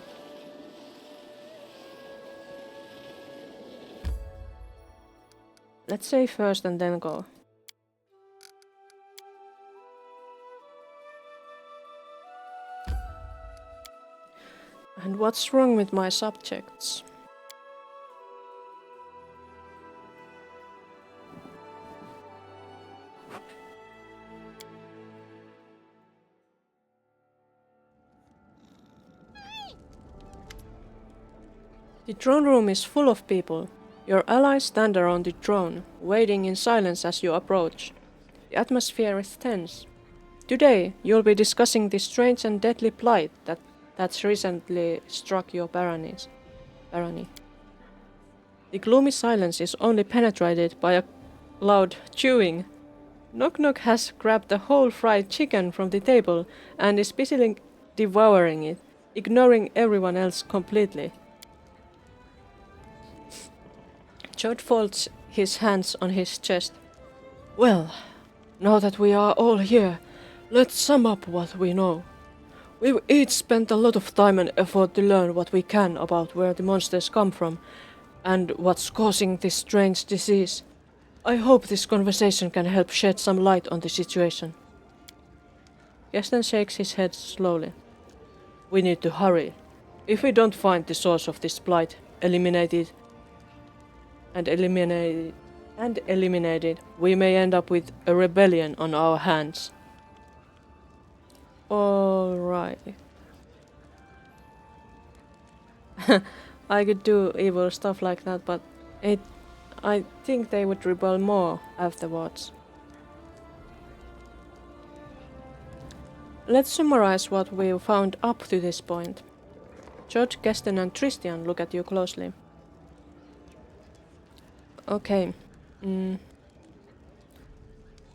Speaker 1: Let's say first and then go. And what's wrong with my subjects? The throne room is full of people. Your allies stand around the throne, waiting in silence as you approach. The atmosphere is tense. Today, you'll be discussing the strange and deadly blight that's recently struck your barony. The gloomy silence is only penetrated by a loud chewing. Knock Knock has grabbed the whole fried chicken from the table and is busily devouring it, ignoring everyone else completely. George folds his hands on his chest. Well, now that we are all here, let's sum up what we know. We've each spent a lot of time and effort to learn what we can about where the monsters come from and what's causing this strange disease. I hope this conversation can help shed some light on the situation. Gaston shakes his head slowly. We need to hurry. If we don't find the source of this blight, eliminated, we may end up with a rebellion on our hands. Alright. I could do evil stuff like that, but I think they would rebel more afterwards. Let's summarize what we've found up to this point. George, Gaston and Tristan look at you closely. Okay.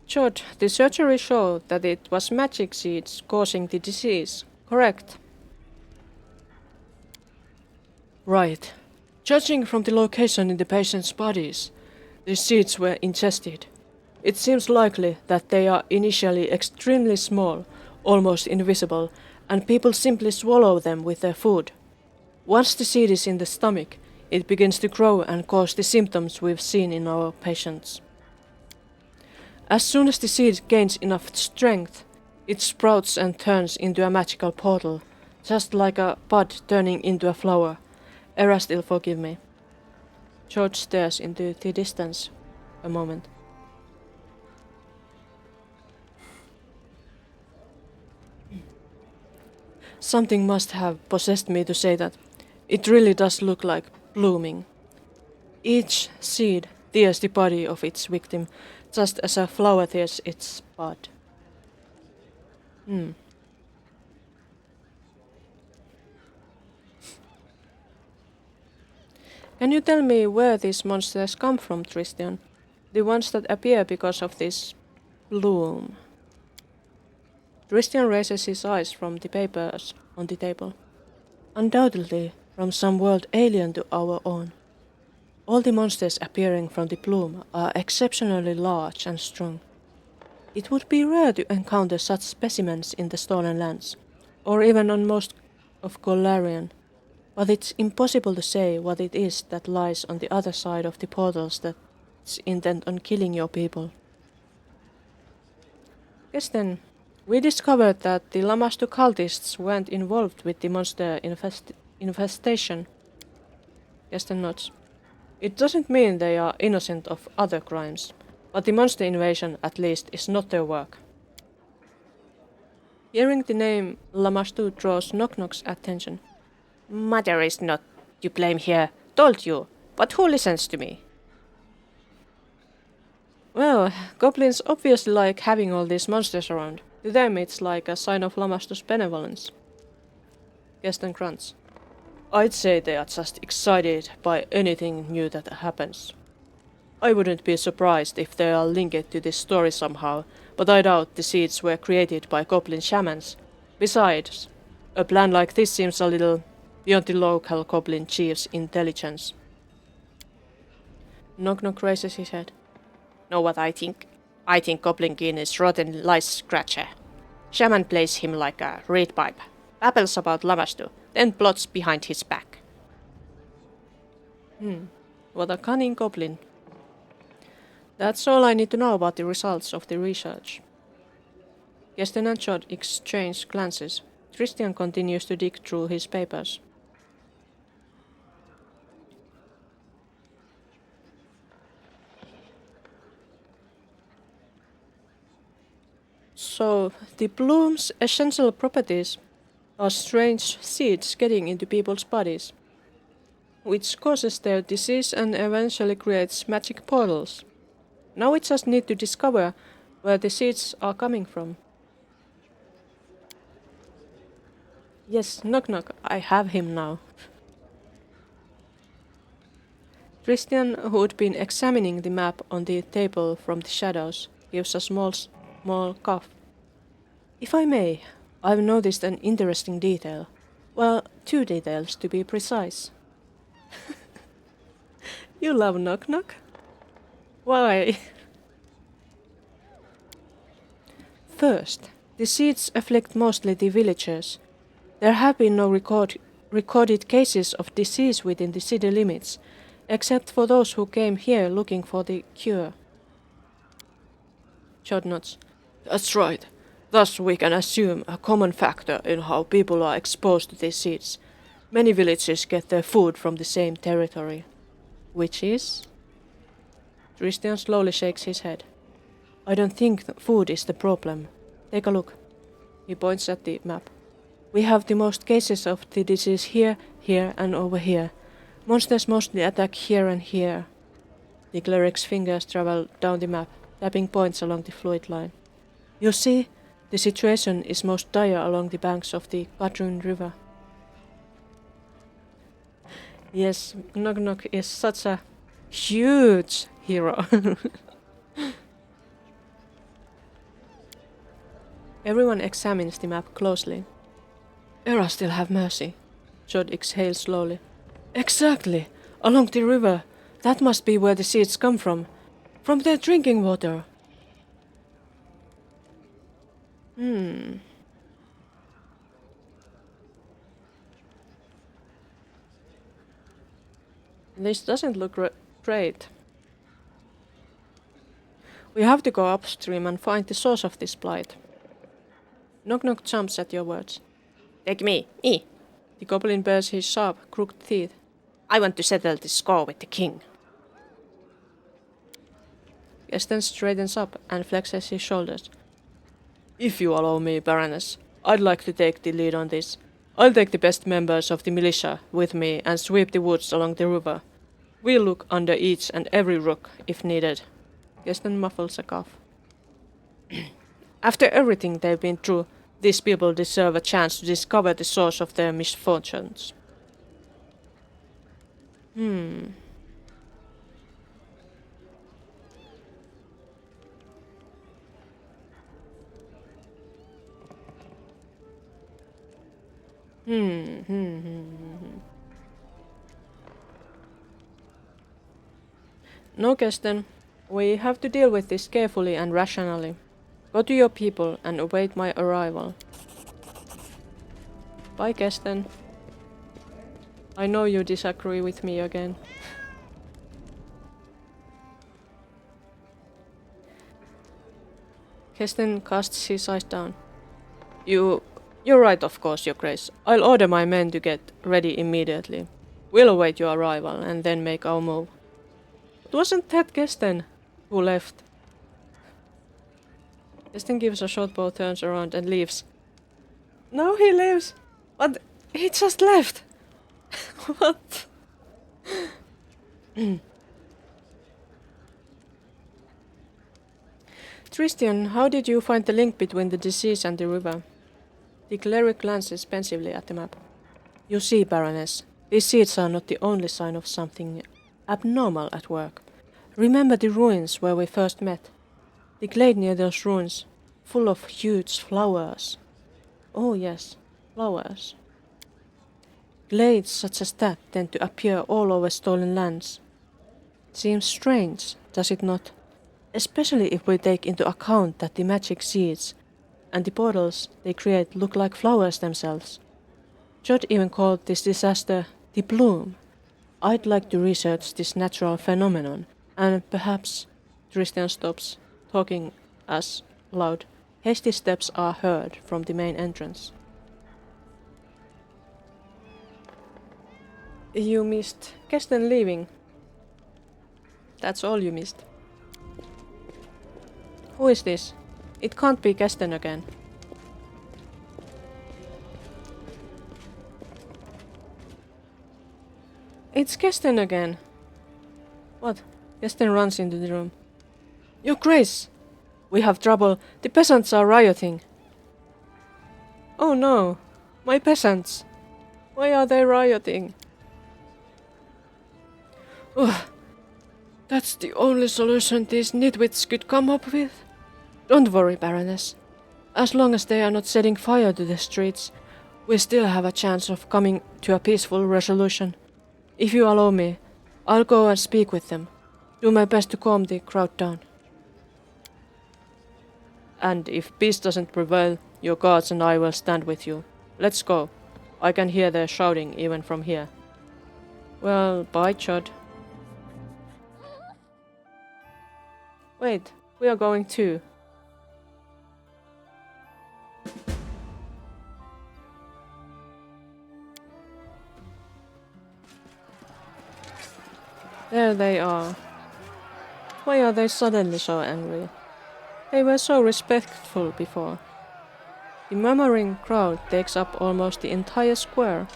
Speaker 1: George, the surgery showed that it was magic seeds causing the disease, correct? Right. Judging from the location in the patient's bodies, the seeds were ingested. It seems likely that they are initially extremely small, almost invisible, and people simply swallow them with their food. Once the seed is in the stomach, it begins to grow and cause the symptoms we've seen in our patients. As soon as the seed gains enough strength, it sprouts and turns into a magical portal, just like a bud turning into a flower. Era still forgive me. George stares into the distance a moment. Something must have possessed me to say that. It really does look like blooming. Each seed tears the body of its victim, just as a flower tears its bud. Can you tell me where these monsters come from, Tristan? The ones that appear because of this bloom. Tristan raises his eyes from the papers on the table. Undoubtedly from some world alien to our own. All the monsters appearing from the bloom are exceptionally large and strong. It would be rare to encounter such specimens in the Stolen Lands, or even on most of Golarion, but it's impossible to say what it is that lies on the other side of the portals that's intent on killing your people. Yes then, we discovered that the Lamastu cultists weren't involved with the monster infestation. Kesten nods. It doesn't mean they are innocent of other crimes, but the monster invasion, at least, is not their work. Hearing the name Lamastu draws Knock-Knock's attention. Mother is not to blame here, told you, but who listens to me? Well, goblins obviously like having all these monsters around. To them it's like a sign of Lamastu's benevolence. Kesten grunts. I'd say they are just excited by anything new that happens. I wouldn't be surprised if they are linked to this story somehow, but I doubt the seeds were created by goblin shamans. Besides, a plan like this seems a little beyond the local goblin chief's intelligence. Knock-Knock raises his head. Know what I think? I think Goblin King is rotten lice scratcher. Shaman plays him like a reed pipe, babbles about Lamastu, then plots behind his back. What a cunning goblin. That's all I need to know about the results of the research. Kesten and Chod exchange glances. Christian continues to dig through his papers. So, the bloom's essential properties are strange seeds getting into people's bodies, which causes their disease and eventually creates magic portals. Now we just need to discover where the seeds are coming from. Yes, Knock-Knock, I have him now. Christian, who'd been examining the map on the table from the shadows, gives a small cough. If I may, I've noticed an interesting detail. Well, 2 details to be precise. You love Knock-Knock? Why? First, the seeds afflict mostly the villagers. There have been no recorded cases of disease within the city limits, except for those who came here looking for the cure. Chod nods. That's right. Thus we can assume a common factor in how people are exposed to these seeds. Many villages get their food from the same territory. Which is? Christian slowly shakes his head. I don't think food is the problem. Take a look. He points at the map. We have the most cases of the disease here, here and over here. Monsters mostly attack here and here. The cleric's fingers travel down the map, tapping points along the fluid line. You see, the situation is most dire along the banks of the Kadrun River. Yes, Knock-Knock is such a huge hero. Everyone examines the map closely. Era still have mercy. Chod exhales slowly. Exactly! Along the river. That must be where the seeds come from. From their drinking water. This doesn't look great. We have to go upstream and find the source of this blight. Knock-Knock jumps at your words. Take me. The goblin bares his sharp, crooked teeth. I want to settle this score with the king. Kesten straightens up and flexes his shoulders. If you allow me, Baroness, I'd like to take the lead on this. I'll take the best members of the militia with me and sweep the woods along the river. We'll look under each and every rook, if needed. Kesten muffles a cough. After everything they've been through, these people deserve a chance to discover the source of their misfortunes. No, Kesten. We have to deal with this carefully and rationally. Go to your people and await my arrival. Bye, Kesten. I know you disagree with me again. Kesten casts his eyes down. You're right, of course, Your Grace. I'll order my men to get ready immediately. We'll await your arrival and then make our move. But wasn't that Kesten who left? Kesten gives a short bow, turns around and leaves. No, he leaves! But he just left! What? Tristian, how did you find the link between the disease and the river? The cleric glances pensively at the map. You see, Baroness, these seeds are not the only sign of something abnormal at work. Remember the ruins where we first met? The glade near those ruins, full of huge flowers. Oh yes, flowers. Glades such as that tend to appear all over stolen lands. Seems strange, does it not? Especially if we take into account that the magic seeds and the portals they create look like flowers themselves. Judd even called this disaster the bloom. I'd like to research this natural phenomenon, and perhaps Tristian stops talking as loud. Hasty steps are heard from the main entrance. You missed Kesten leaving. That's all you missed. Who is this? It can't be Kesten again. It's Kesten again. What? Kesten runs into the room. Your Grace! We have trouble. The peasants are rioting. Oh no! My peasants! Why are they rioting? Ugh. That's the only solution these nitwits could come up with? Don't worry, Baroness. As long as they are not setting fire to the streets, we still have a chance of coming to a peaceful resolution. If you allow me, I'll go and speak with them. Do my best to calm the crowd down. And if peace doesn't prevail, your guards and I will stand with you. Let's go. I can hear their shouting even from here. Well, bye, Chud. Wait, we are going too. There they are. Why are they suddenly so angry? They were so respectful before. The murmuring crowd takes up almost the entire square.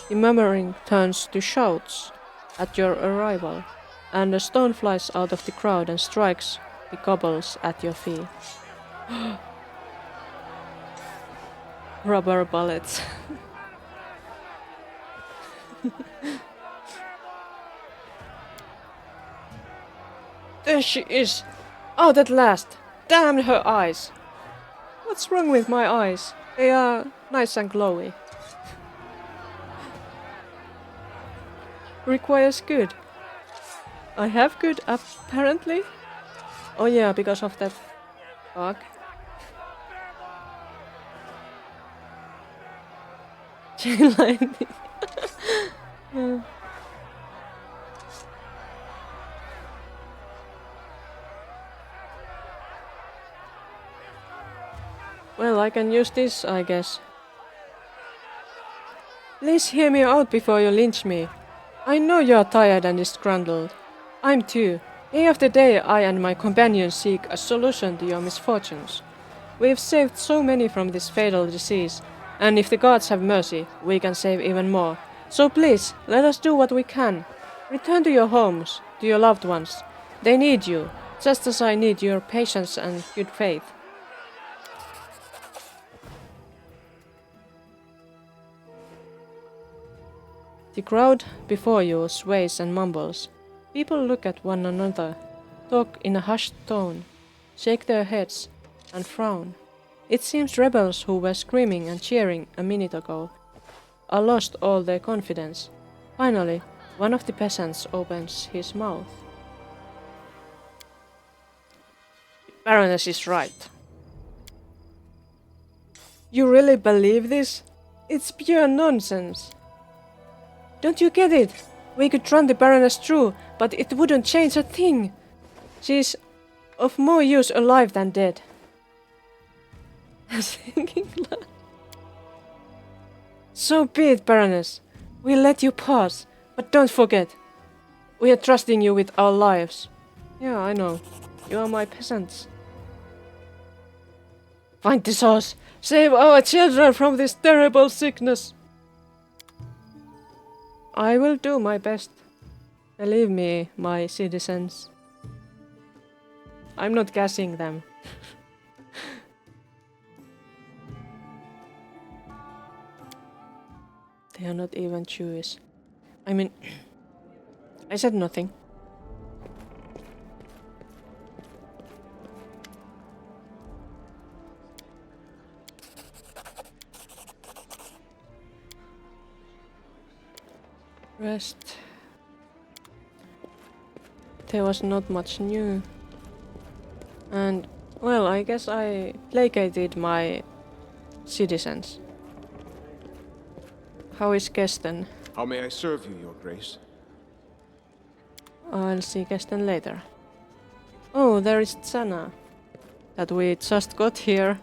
Speaker 1: The murmuring turns to shouts at your arrival, and a stone flies out of the crowd and strikes the cobbles at your feet. Rubber bullets. There she is! Out at last! Damn her eyes! What's wrong with my eyes? They are nice and glowy. Requires good. I have good, apparently. Oh yeah, because of that bug. Chain lightning. Yeah. Well, I can use this, I guess. Please hear me out before you lynch me. I know you are tired and disgruntled. I'm too. Day after day, I and my companions seek a solution to your misfortunes. We've saved so many from this fatal disease, and if the gods have mercy, we can save even more. So please, let us do what we can. Return to your homes, to your loved ones. They need you, just as I need your patience and good faith. The crowd before you sways and mumbles. People look at one another, talk in a hushed tone, shake their heads, and frown. It seems rebels who were screaming and cheering a minute ago are lost all their confidence. Finally, one of the peasants opens his mouth. The Baroness is right. You really believe this? It's pure nonsense. Don't you get it? We could run the Baroness through, but it wouldn't change a thing. She's of more use alive than dead. Thinking loud. So be it, Baroness. We'll let you pass, but don't forget. We are trusting you with our lives. Yeah, I know. You are my peasants. Find the source. Save our children from this terrible sickness. I will do my best. Believe me, my citizens. I'm not gassing them. They are not even Jewish. I mean, I said nothing. Rest. There was not much new. And, well, I guess I placated my citizens. How is Kesten?
Speaker 9: How may I serve you, Your Grace?
Speaker 1: I'll see Kesten later. Oh, there is Tsana. That we just got here.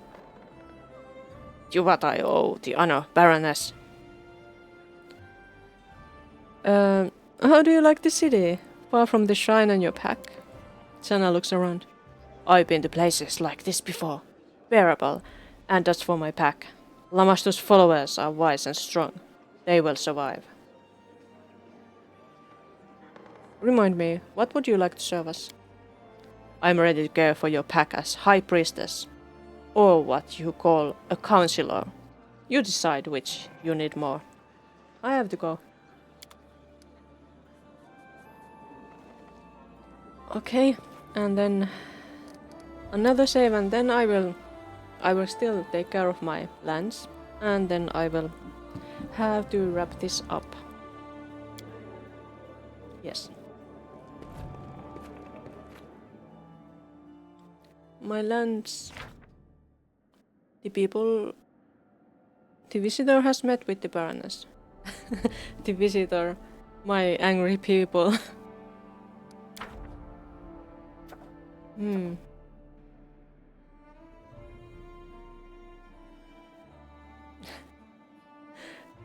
Speaker 1: You what I owe the honor, Baroness. How do you like the city? Far from the shrine and your pack? Tsana looks around. I've been to places like this before. Bearable. And as for my pack, Lamastu's followers are wise and strong. They will survive. Remind me, what would you like to serve us? I'm ready to go for your pack as High Priestess. Or what you call a counselor. You decide which you need more. I have to go. Okay, and then another save, and then I will still take care of my lands, and then I will have to wrap this up. Yes. My lands. The visitor has met with the Baroness. The visitor, my angry people.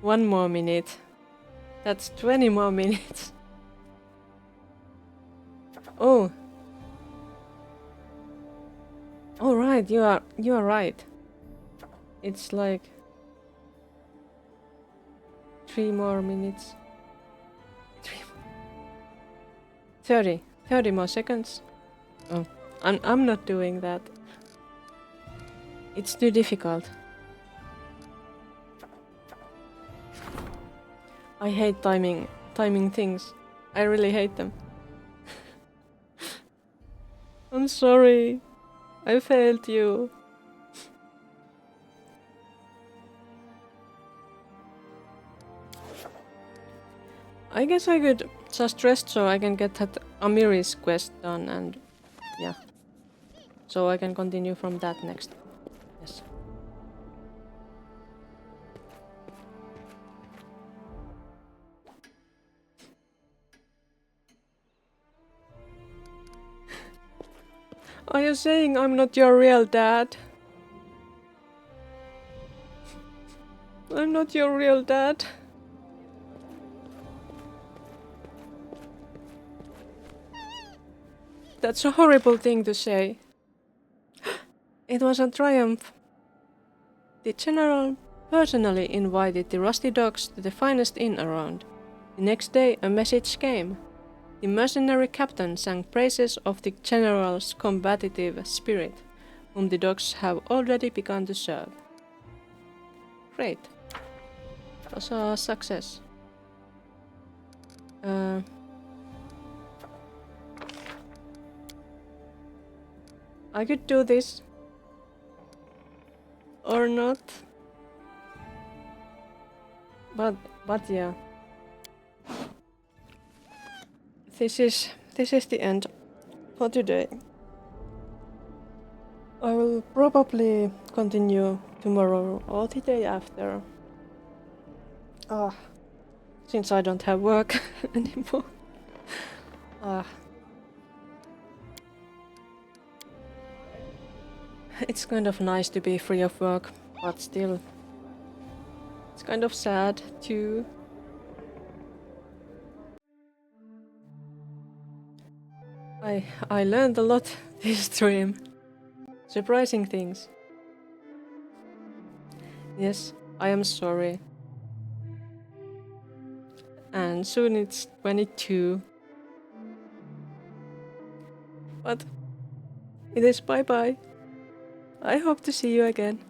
Speaker 1: One more minute. That's 20 more minutes. Oh. Oh right, you are right. It's like 3 more minutes. 30 more seconds. Oh, I'm not doing that. It's too difficult. I hate timing things. I really hate them. I'm sorry. I failed you. I guess I could just rest so I can get that Amiri's quest done, and yeah. So I can continue from that next. Yes. Are you saying I'm not your real dad? I'm not your real dad. That's a horrible thing to say. It was a triumph. The general personally invited the rusty dogs to the finest inn around. The next day a message came. The mercenary captain sang praises of the general's combative spirit, whom the dogs have already begun to serve. Great. That was a success. I could do this. Or not. But yeah. This is the end for today. I will probably continue tomorrow or the day after. Ah, since I don't have work anymore. Ah. It's kind of nice to be free of work, but still, it's kind of sad too. I learned a lot this stream. Surprising things. Yes, I am sorry. And soon it's 22. But it is bye bye. I hope to see you again.